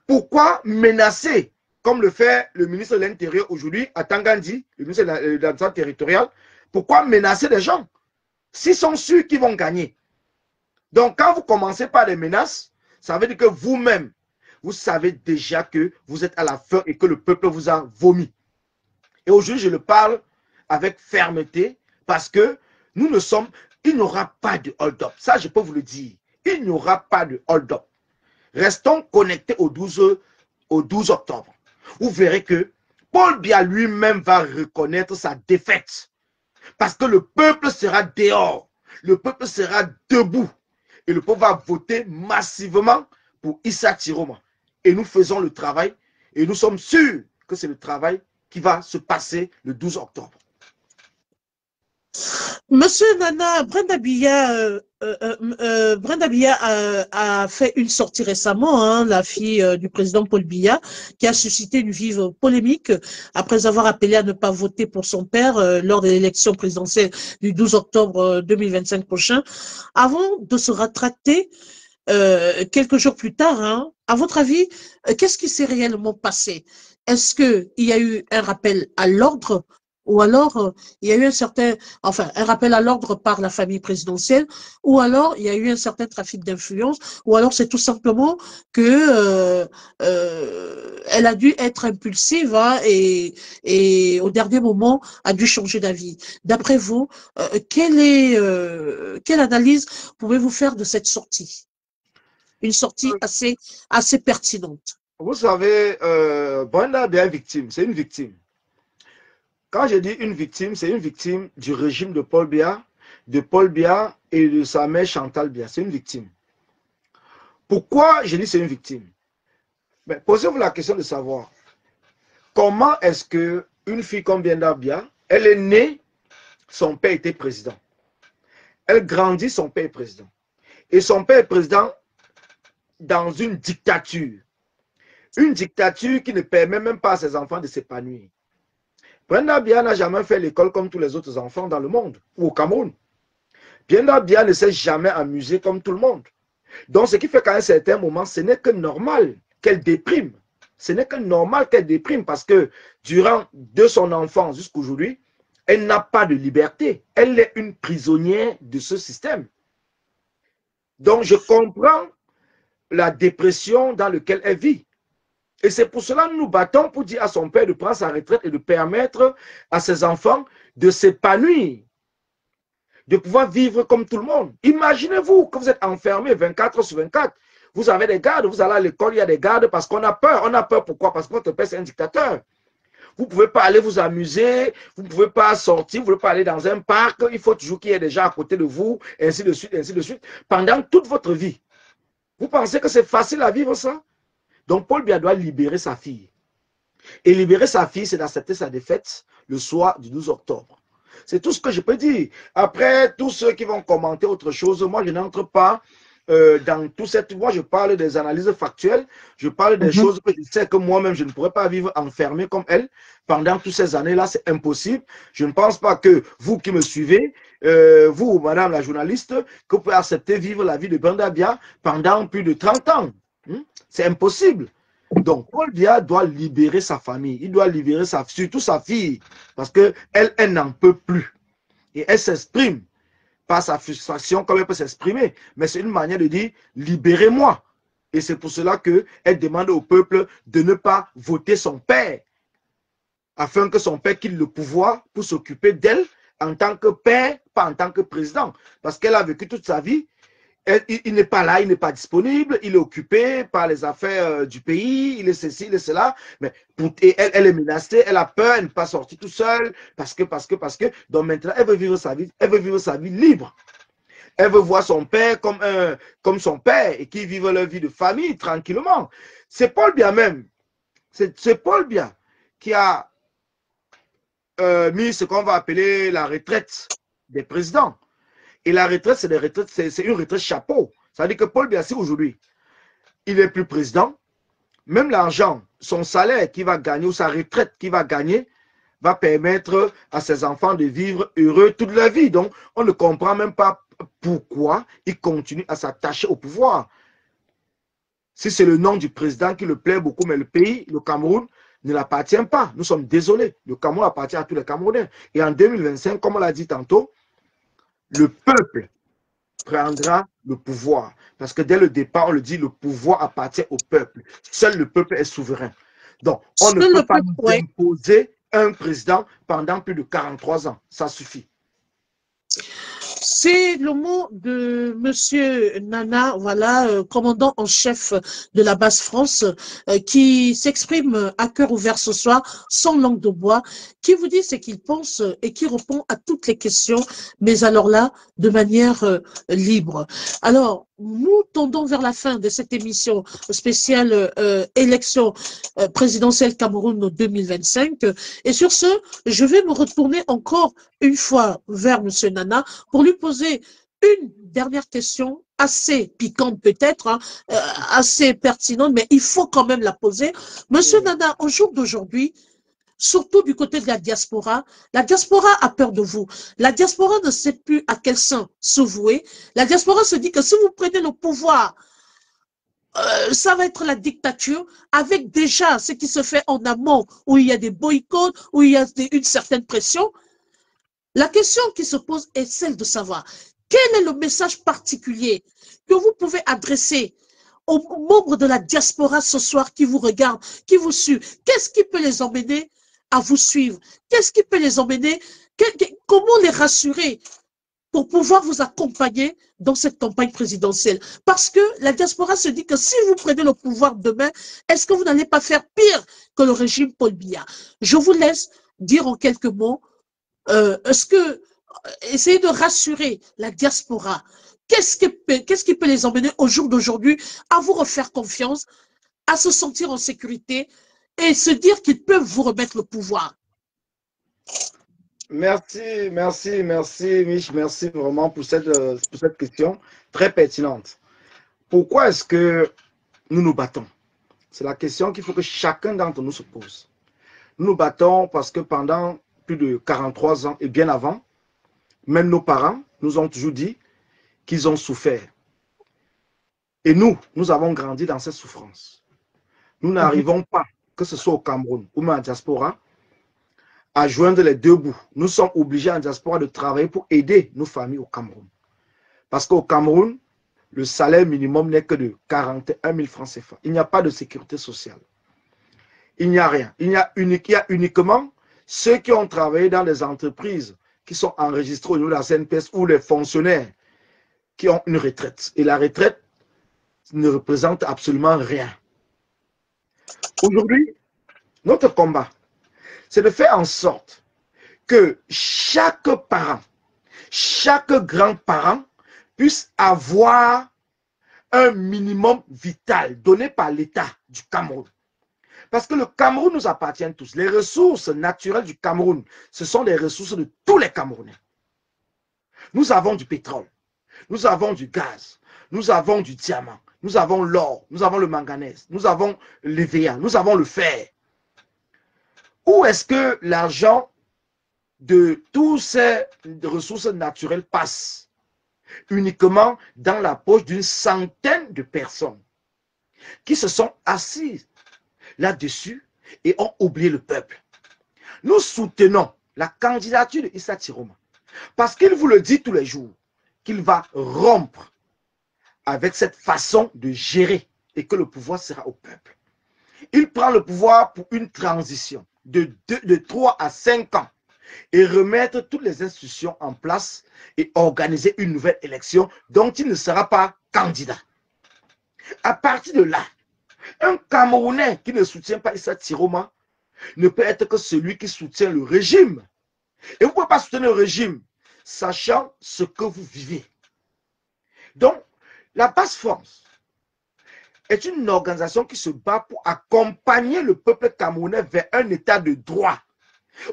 Pourquoi menacer, comme le fait le ministre de l'Intérieur aujourd'hui à Tangandi, le ministre de l'Administration territoriale? Pourquoi menacer les gens s'ils sont sûrs qu'ils vont gagner? Donc, quand vous commencez par des menaces, ça veut dire que vous-même, vous savez déjà que vous êtes à la fin et que le peuple vous a vomi. Et aujourd'hui, je le parle avec fermeté parce que nous ne sommes... Il n'y aura pas de hold-up. Ça, je peux vous le dire. Il n'y aura pas de hold-up. Restons connectés au 12 octobre. Vous verrez que Paul Biya lui-même va reconnaître sa défaite. Parce que le peuple sera dehors. Le peuple sera debout. Et le peuple va voter massivement pour Issa Chiroma. Et nous faisons le travail. Et nous sommes sûrs que c'est le travail qui va se passer le 12 octobre. Monsieur Nana, Brenda Biya a fait une sortie récemment, hein, la fille du président Paul Biya, qui a suscité une vive polémique après avoir appelé à ne pas voter pour son père lors de l'élection présidentielle du 12 octobre 2025 prochain. Avant de se rétracter quelques jours plus tard, hein, à votre avis, qu'est-ce qui s'est réellement passé? Est-ce qu'il y a eu un rappel à l'ordre? Ou alors, il y a eu un rappel à l'ordre par la famille présidentielle, ou alors il y a eu un certain trafic d'influence, ou alors c'est tout simplement que elle a dû être impulsive, hein, et au dernier moment a dû changer d'avis. D'après vous, quelle analyse pouvez-vous faire de cette sortie? Une sortie assez pertinente. Vous savez, Brenda est bien victime, c'est une victime. Quand je dis une victime, c'est une victime du régime de Paul Biya et de sa mère Chantal Biya. C'est une victime. Pourquoi je dis c'est une victime? Posez-vous la question de savoir comment est-ce qu'une fille comme Brenda Biya, elle est née, son père était président. Elle grandit, son père est président. Et son père est président dans une dictature. Une dictature qui ne permet même pas à ses enfants de s'épanouir. Brenda Biya n'a jamais fait l'école comme tous les autres enfants dans le monde ou au Cameroun. Brenda Biya ne s'est jamais amusée comme tout le monde. Donc, ce qui fait qu'à un certain moment, ce n'est que normal qu'elle déprime. Ce n'est que normal qu'elle déprime parce que durant de son enfance jusqu'à aujourd'hui, elle n'a pas de liberté. Elle est une prisonnière de ce système. Donc, je comprends la dépression dans laquelle elle vit. Et c'est pour cela que nous nous battons pour dire à son père de prendre sa retraite et de permettre à ses enfants de s'épanouir. de pouvoir vivre comme tout le monde. Imaginez-vous que vous êtes enfermé 24 heures sur 24. Vous avez des gardes, vous allez à l'école, il y a des gardes parce qu'on a peur. On a peur pourquoi? Parce que votre père, c'est un dictateur. Vous ne pouvez pas aller vous amuser, vous ne pouvez pas sortir, vous ne pouvez pas aller dans un parc. Il faut toujours qu'il y ait des gens à côté de vous, ainsi de suite, pendant toute votre vie. Vous pensez que c'est facile à vivre ça? Donc Paul Biya doit libérer sa fille. Et libérer sa fille, c'est d'accepter sa défaite le soir du 12 octobre. C'est tout ce que je peux dire. Après, tous ceux qui vont commenter autre chose, moi, je n'entre pas dans tout cette... Moi, je parle des analyses factuelles. Je parle des choses que je sais que moi-même, je ne pourrais pas vivre enfermé comme elle. Pendant toutes ces années-là, c'est impossible. Je ne pense pas que vous qui me suivez, vous, madame la journaliste, que vous pouvez accepter vivre la vie de Brenda Biya pendant plus de 30 ans. C'est impossible. Donc, Paul Biya doit libérer sa famille. Il doit libérer surtout sa fille. Parce qu'elle n'en peut plus. Et elle s'exprime par sa frustration comme elle peut s'exprimer. Mais c'est une manière de dire, libérez-moi. Et c'est pour cela qu'elle demande au peuple de ne pas voter son père. Afin que son père quitte le pouvoir pour s'occuper d'elle en tant que père, pas en tant que président. Parce qu'elle a vécu toute sa vie. Il n'est pas là, il n'est pas disponible, il est occupé par les affaires du pays, il est ceci, il est cela, mais elle est menacée, elle a peur, elle n'est pas sortie tout seule, parce que, donc maintenant, elle veut vivre sa vie libre. Elle veut voir son père comme son père et qu'ils vivent leur vie de famille tranquillement. C'est Paul Biya même, c'est Paul Biya qui a mis ce qu'on va appeler la retraite des présidents. Et la retraite, c'est une retraite chapeau. Ça veut dire que Paul Biya, si aujourd'hui, il n'est plus président, même l'argent, son salaire qu'il va gagner ou sa retraite qu'il va gagner, va permettre à ses enfants de vivre heureux toute leur vie. Donc, on ne comprend même pas pourquoi il continue à s'attacher au pouvoir. Si c'est le nom du président qui le plaît beaucoup, mais le pays, le Cameroun, ne l'appartient pas. Nous sommes désolés. Le Cameroun appartient à tous les Camerounais. Et en 2025, comme on l'a dit tantôt, le peuple prendra le pouvoir. Parce que dès le départ, on le dit, le pouvoir appartient au peuple. Seul le peuple est souverain. Donc, on ne peut pas nous imposer un président pendant plus de 43 ans. Ça suffit. C'est le mot de Monsieur Nana, voilà, commandant en chef de la base France, qui s'exprime à cœur ouvert ce soir, sans langue de bois, qui vous dit ce qu'il pense et qui répond à toutes les questions, mais alors là, de manière libre. Alors, nous tendons vers la fin de cette émission spéciale élection présidentielle Cameroun 2025. Et sur ce, je vais me retourner encore une fois vers Monsieur Nana pour lui poser une dernière question assez piquante peut-être, hein, assez pertinente, mais il faut quand même la poser. Monsieur Nana, au jour d'aujourd'hui, surtout du côté de la diaspora a peur de vous. La diaspora ne sait plus à quel sein se vouer. La diaspora se dit que si vous prenez le pouvoir, ça va être la dictature, avec déjà ce qui se fait en amont, où il y a des boycotts, où il y a une certaine pression. La question qui se pose est celle de savoir quel est le message particulier que vous pouvez adresser aux membres de la diaspora ce soir qui vous regardent, qui vous suivent. Qu'est-ce qui peut les emmener à vous suivre? Qu'est-ce qui peut les emmener? Comment les rassurer pour pouvoir vous accompagner dans cette campagne présidentielle? Parce que la diaspora se dit que si vous prenez le pouvoir demain, est-ce que vous n'allez pas faire pire que le régime Paul Biya? Je vous laisse dire en quelques mots, essayez de rassurer la diaspora. Qu'est-ce qui peut les emmener au jour d'aujourd'hui à vous refaire confiance, à se sentir en sécurité et se dire qu'ils peuvent vous remettre le pouvoir? Merci, Mich, merci vraiment pour cette question très pertinente. Pourquoi est-ce que nous nous battons? C'est la question qu'il faut que chacun d'entre nous se pose. Nous nous battons parce que pendant plus de 43 ans et bien avant, même nos parents nous ont toujours dit qu'ils ont souffert. Et nous avons grandi dans cette souffrance. Nous n'arrivons pas, que ce soit au Cameroun ou même en diaspora, à joindre les deux bouts. Nous sommes obligés en diaspora de travailler pour aider nos familles au Cameroun. Parce qu'au Cameroun, le salaire minimum n'est que de 41 000 francs CFA. Il n'y a pas de sécurité sociale. Il n'y a rien. Il y a uniquement ceux qui ont travaillé dans des entreprises qui sont enregistrés au niveau de la CNPS ou les fonctionnaires qui ont une retraite. Et la retraite ne représente absolument rien. Aujourd'hui, notre combat, c'est de faire en sorte que chaque parent, chaque grand-parent puisse avoir un minimum vital donné par l'État du Cameroun. Parce que le Cameroun nous appartient tous. Les ressources naturelles du Cameroun, ce sont les ressources de tous les Camerounais. Nous avons du pétrole, nous avons du gaz, nous avons du diamant, nous avons l'or, nous avons le manganèse, nous avons l'EVA, nous avons le fer. Où est-ce que l'argent de toutes ces ressources naturelles passe? Uniquement dans la poche d'une centaine de personnes qui se sont assises là-dessus et ont oublié le peuple. Nous soutenons la candidature de Issa Tiroma parce qu'il vous le dit tous les jours qu'il va rompre avec cette façon de gérer et que le pouvoir sera au peuple. Il prend le pouvoir pour une transition de 3 à 5 ans et remettre toutes les institutions en place et organiser une nouvelle élection dont il ne sera pas candidat. À partir de là, un Camerounais qui ne soutient pas Issa Tiroma ne peut être que celui qui soutient le régime. Et vous ne pouvez pas soutenir le régime, sachant ce que vous vivez. Donc, la Basse France est une organisation qui se bat pour accompagner le peuple camerounais vers un état de droit,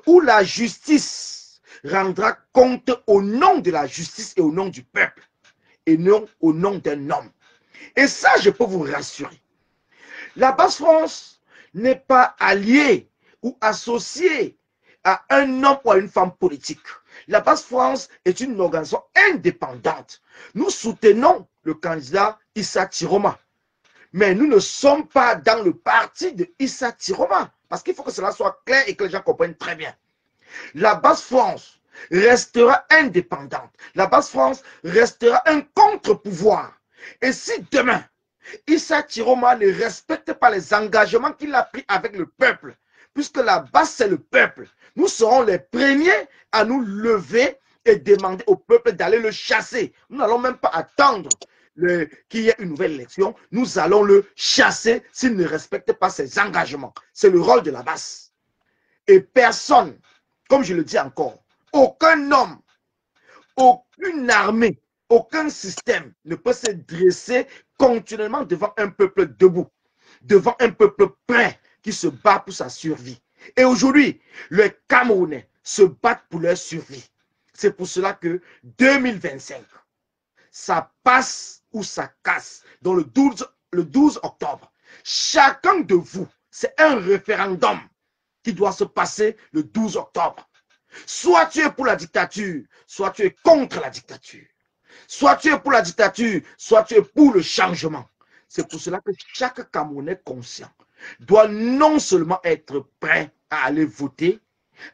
où la justice rendra compte au nom de la justice et au nom du peuple, et non au nom d'un homme. Et ça, je peux vous rassurer. La Basse France n'est pas alliée ou associée à un homme ou à une femme politique. La Basse France est une organisation indépendante. Nous soutenons le candidat Issa Tiroma. Mais nous ne sommes pas dans le parti de Issa Tiroma. Parce qu'il faut que cela soit clair et que les gens comprennent très bien. La Basse France restera indépendante. La Basse France restera un contre-pouvoir. Et si demain, Issa Tiroma ne respecte pas les engagements qu'il a pris avec le peuple, puisque la base c'est le peuple, nous serons les premiers à nous lever et demander au peuple d'aller le chasser. Nous n'allons même pas attendre qu'il y ait une nouvelle élection. Nous allons le chasser s'il ne respecte pas ses engagements. C'est le rôle de la base. Et personne, comme je le dis encore, aucun homme, aucune armée, aucun système ne peut se dresser continuellement devant un peuple debout, devant un peuple prêt qui se bat pour sa survie. Et aujourd'hui, les Camerounais se battent pour leur survie. C'est pour cela que 2025, ça passe ou ça casse. Dans le 12 octobre, chacun de vous, c'est un référendum qui doit se passer le 12 octobre. Soit tu es pour la dictature, soit tu es contre la dictature. Soit tu es pour la dictature, soit tu es pour le changement. C'est pour cela que chaque Camerounais conscient doit non seulement être prêt à aller voter,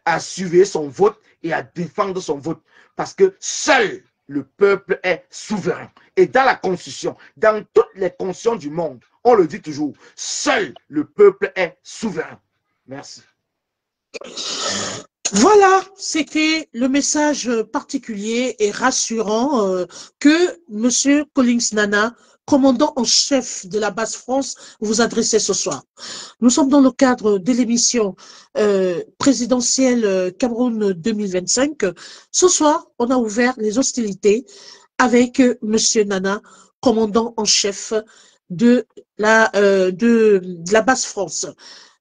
à suivre son vote et à défendre son vote. Parce que seul le peuple est souverain. Et dans la Constitution, dans toutes les constitutions du monde, on le dit toujours, seul le peuple est souverain. Merci. Voilà, c'était le message particulier et rassurant que M. Collins Nana, commandant en chef de la Basse France, vous adressait ce soir. Nous sommes dans le cadre de l'émission présidentielle Cameroun 2025. Ce soir, on a ouvert les hostilités avec M. Nana, commandant en chef de la Basse France.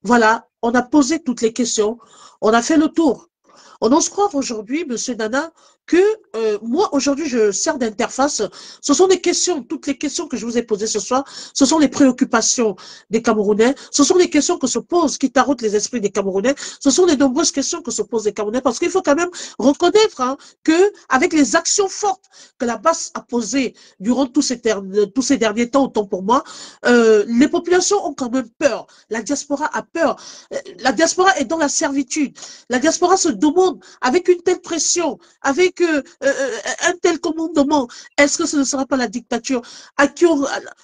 Voilà, on a posé toutes les questions. On a fait le tour. On ose croire aujourd'hui, M. Nana, que moi, aujourd'hui, je sers d'interface. Ce sont des questions, toutes les questions que je vous ai posées ce soir, ce sont les préoccupations des Camerounais, ce sont les questions que se posent, qui tarautent les esprits des Camerounais, ce sont les nombreuses questions que se posent les Camerounais, parce qu'il faut quand même reconnaître que avec les actions fortes que la base a posées durant tous ces derniers temps, autant pour moi, les populations ont quand même peur. La diaspora a peur. La diaspora est dans la servitude. La diaspora se demande, avec une telle pression, avec un tel commandement, est-ce que ce ne sera pas la dictature à qui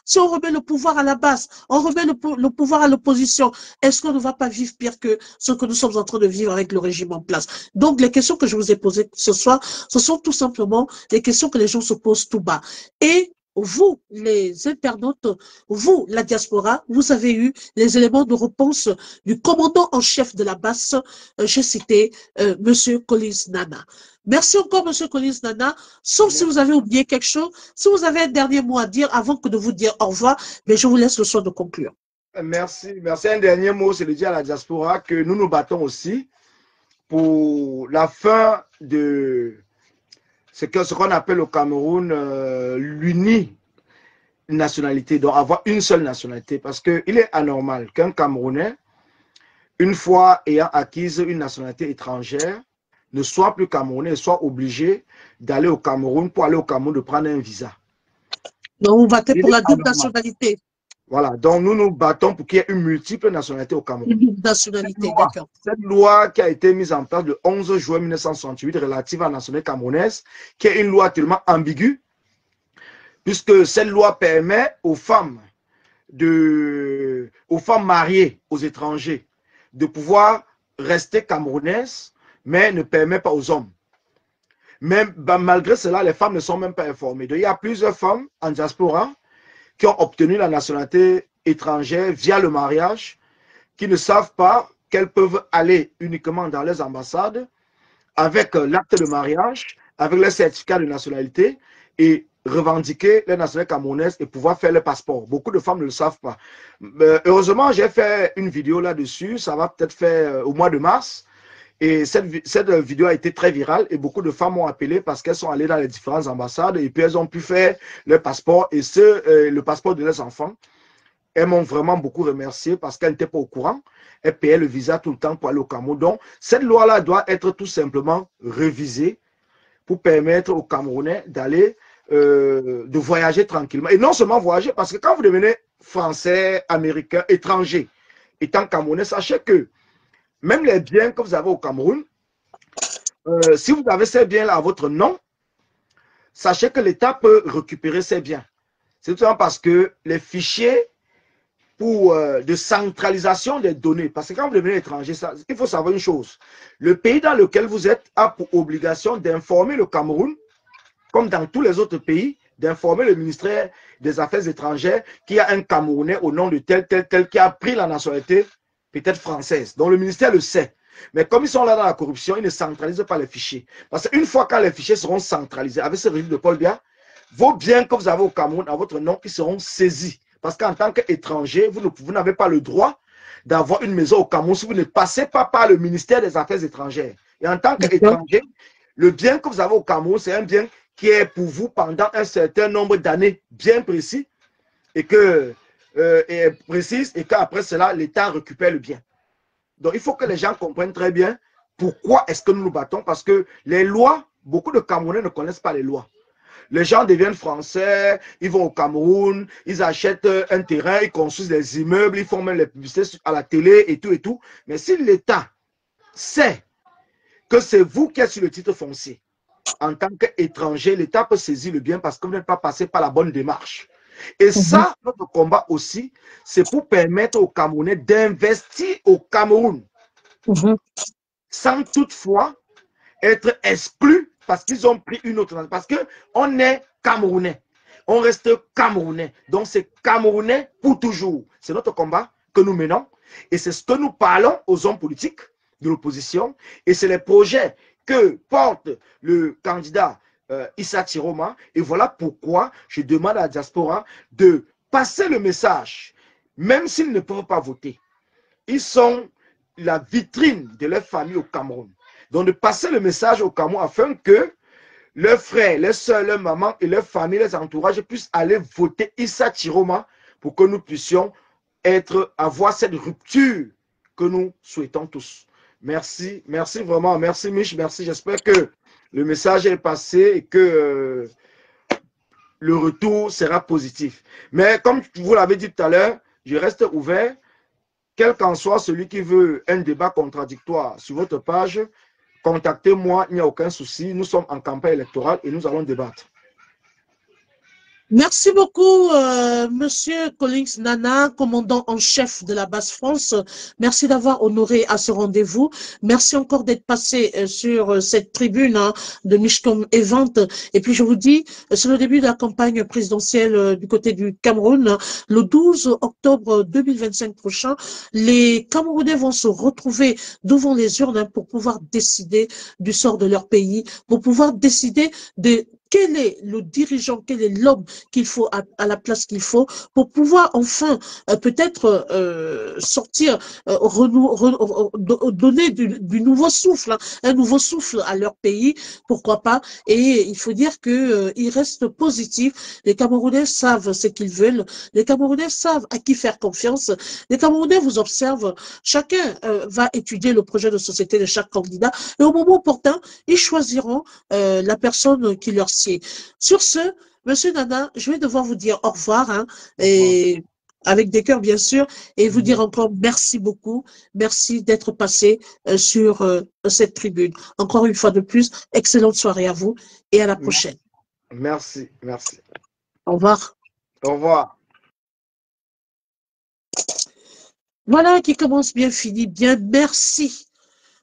si on remet le pouvoir à la base, on remet le pouvoir à l'opposition, est-ce qu'on ne va pas vivre pire que ce que nous sommes en train de vivre avec le régime en place? Donc, les questions que je vous ai posées ce soir, ce sont tout simplement des questions que les gens se posent tout bas. Et vous, les internautes, vous, la diaspora, vous avez eu les éléments de réponse du commandant en chef de la BAS, j'ai cité Monsieur Collins Nana. Merci encore, Monsieur Collins Nana, sauf si vous avez oublié quelque chose, si vous avez un dernier mot à dire avant que de vous dire au revoir, mais je vous laisse le soin de conclure. Merci. Un dernier mot, c'est de dire à la diaspora que nous nous battons aussi pour la fin de ce qu'on appelle au Cameroun l'uni-nationalité, donc avoir une seule nationalité, parce qu'il est anormal qu'un Camerounais, une fois ayant acquis une nationalité étrangère, ne soit plus Camerounais, soit obligé d'aller au Cameroun pour aller au Cameroun de prendre un visa. Donc vous battez pour la double nationalité. Voilà, donc nous nous battons pour qu'il y ait une multiple nationalité au Cameroun. Une double nationalité, d'accord. Cette loi qui a été mise en place le 11 juin 1968 relative à la nationalité camerounaise, qui est une loi tellement ambiguë, puisque cette loi permet aux femmes mariées aux étrangers de pouvoir rester camerounaises, mais ne permet pas aux hommes. Même malgré cela, les femmes ne sont même pas informées. Donc, il y a plusieurs femmes en diaspora qui ont obtenu la nationalité étrangère via le mariage, qui ne savent pas qu'elles peuvent aller uniquement dans les ambassades avec l'acte de mariage, avec le certificat de nationalité et revendiquer les nationalités camerounaises et pouvoir faire le passeport. Beaucoup de femmes ne le savent pas. Heureusement, j'ai fait une vidéo là-dessus, ça va peut-être faire au mois de mars. Et cette vidéo a été très virale et beaucoup de femmes m'ont appelé parce qu'elles sont allées dans les différentes ambassades et puis elles ont pu faire le passeport et le passeport de leurs enfants. Elles m'ont vraiment beaucoup remercié parce qu'elles n'étaient pas au courant. Elles payaient le visa tout le temps pour aller au Cameroun. Donc, cette loi-là doit être tout simplement révisée pour permettre aux Camerounais d'aller, de voyager tranquillement. Et non seulement voyager, parce que quand vous devenez français, américain, étranger, étant Camerounais, sachez que même les biens que vous avez au Cameroun, si vous avez ces biens-là à votre nom, sachez que l'État peut récupérer ces biens. C'est tout simplement parce que les fichiers de centralisation des données, parce que quand vous devenez étranger, il faut savoir une chose. Le pays dans lequel vous êtes a pour obligation d'informer le Cameroun, comme dans tous les autres pays, d'informer le ministère des Affaires étrangères qu'il y a un Camerounais au nom de tel qui a pris la nationalité peut-être française. Donc le ministère le sait. Mais comme ils sont là dans la corruption, ils ne centralisent pas les fichiers. Parce qu'une fois que les fichiers seront centralisés avec ce régime de Paul Biya, vos biens que vous avez au Cameroun à votre nom, ils seront saisis. Parce qu'en tant qu'étranger, vous n'avez pas le droit d'avoir une maison au Cameroun si vous ne passez pas par le ministère des Affaires étrangères. Et en tant qu'étranger, le bien que vous avez au Cameroun, c'est un bien qui est pour vous pendant un certain nombre d'années bien précis et qu'après cela, l'État récupère le bien. Donc, il faut que les gens comprennent très bien pourquoi est-ce que nous nous battons. Parce que les lois, beaucoup de Camerounais ne connaissent pas les lois. Les gens deviennent français, ils vont au Cameroun, ils achètent un terrain, ils construisent des immeubles, ils font même les publicités à la télé et tout et tout. Mais si l'État sait que c'est vous qui êtes sur le titre foncier, en tant qu'étranger, l'État peut saisir le bien parce que vous n'êtes pas passé par la bonne démarche. Et ça, notre combat aussi, c'est pour permettre aux Camerounais d'investir au Cameroun sans toutefois être exclus parce qu'ils ont pris une autre nation. Parce qu'on est Camerounais, on reste Camerounais. Donc c'est Camerounais pour toujours. C'est notre combat que nous menons et c'est ce que nous parlons aux hommes politiques de l'opposition et c'est les projets que porte le candidat Issa Chiroma. Et voilà pourquoi je demande à la diaspora de passer le message, même s'ils ne peuvent pas voter. Ils sont la vitrine de leur famille au Cameroun. Donc de passer le message au Cameroun afin que leurs frères, leurs soeurs, leurs mamans et leurs familles, leurs entourages puissent aller voter Issa Chiroma pour que nous puissions avoir cette rupture que nous souhaitons tous. Merci, merci vraiment, merci Mich, merci. J'espère que le message est passé et que le retour sera positif. Mais comme vous l'avez dit tout à l'heure, je reste ouvert. Quel qu'en soit celui qui veut un débat contradictoire sur votre page, contactez-moi, il n'y a aucun souci. Nous sommes en campagne électorale et nous allons débattre. Merci beaucoup, Monsieur Collins Nana, commandant en chef de la base France. Merci d'avoir honoré à ce rendez-vous. Merci encore d'être passé sur cette tribune de Mishcom Event. Et puis je vous dis, c'est le début de la campagne présidentielle du côté du Cameroun. Le 12 octobre 2025 prochain, les Camerounais vont se retrouver devant les urnes pour pouvoir décider du sort de leur pays, pour pouvoir décider de quel est le dirigeant, quel est l'homme qu'il faut à la place qu'il faut pour pouvoir enfin peut-être sortir, donner du nouveau souffle, hein, un nouveau souffle à leur pays, pourquoi pas. Et il faut dire que ils restent positifs. Les Camerounais savent ce qu'ils veulent. Les Camerounais savent à qui faire confiance. Les Camerounais vous observent. Chacun va étudier le projet de société de chaque candidat. Et au moment opportun, ils choisiront la personne qui leur sied. Sur ce, Monsieur Nana, je vais devoir vous dire au revoir, hein, et avec des cœurs bien sûr, et vous dire encore merci beaucoup, merci d'être passé sur cette tribune. Encore une fois de plus, excellente soirée à vous et à la prochaine. Merci, merci. Au revoir. Au revoir. Voilà qui commence bien, fini bien. Merci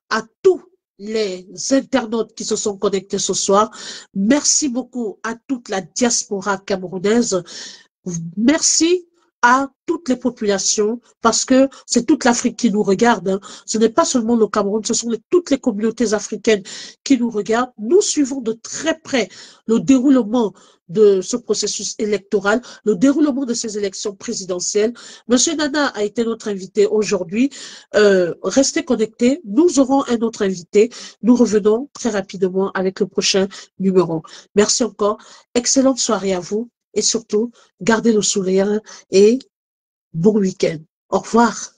à tous les internautes qui se sont connectés ce soir. Merci beaucoup à toute la diaspora camerounaise. Merci à toutes les populations, parce que c'est toute l'Afrique qui nous regarde. Hein. Ce n'est pas seulement le Cameroun, ce sont toutes les communautés africaines qui nous regardent. Nous suivons de très près le déroulement de ce processus électoral, le déroulement de ces élections présidentielles. Monsieur Nana a été notre invité aujourd'hui. Restez connectés. Nous aurons un autre invité. Nous revenons très rapidement avec le prochain numéro. Merci encore. Excellente soirée à vous. Et surtout, gardez le sourire et bon week-end. Au revoir.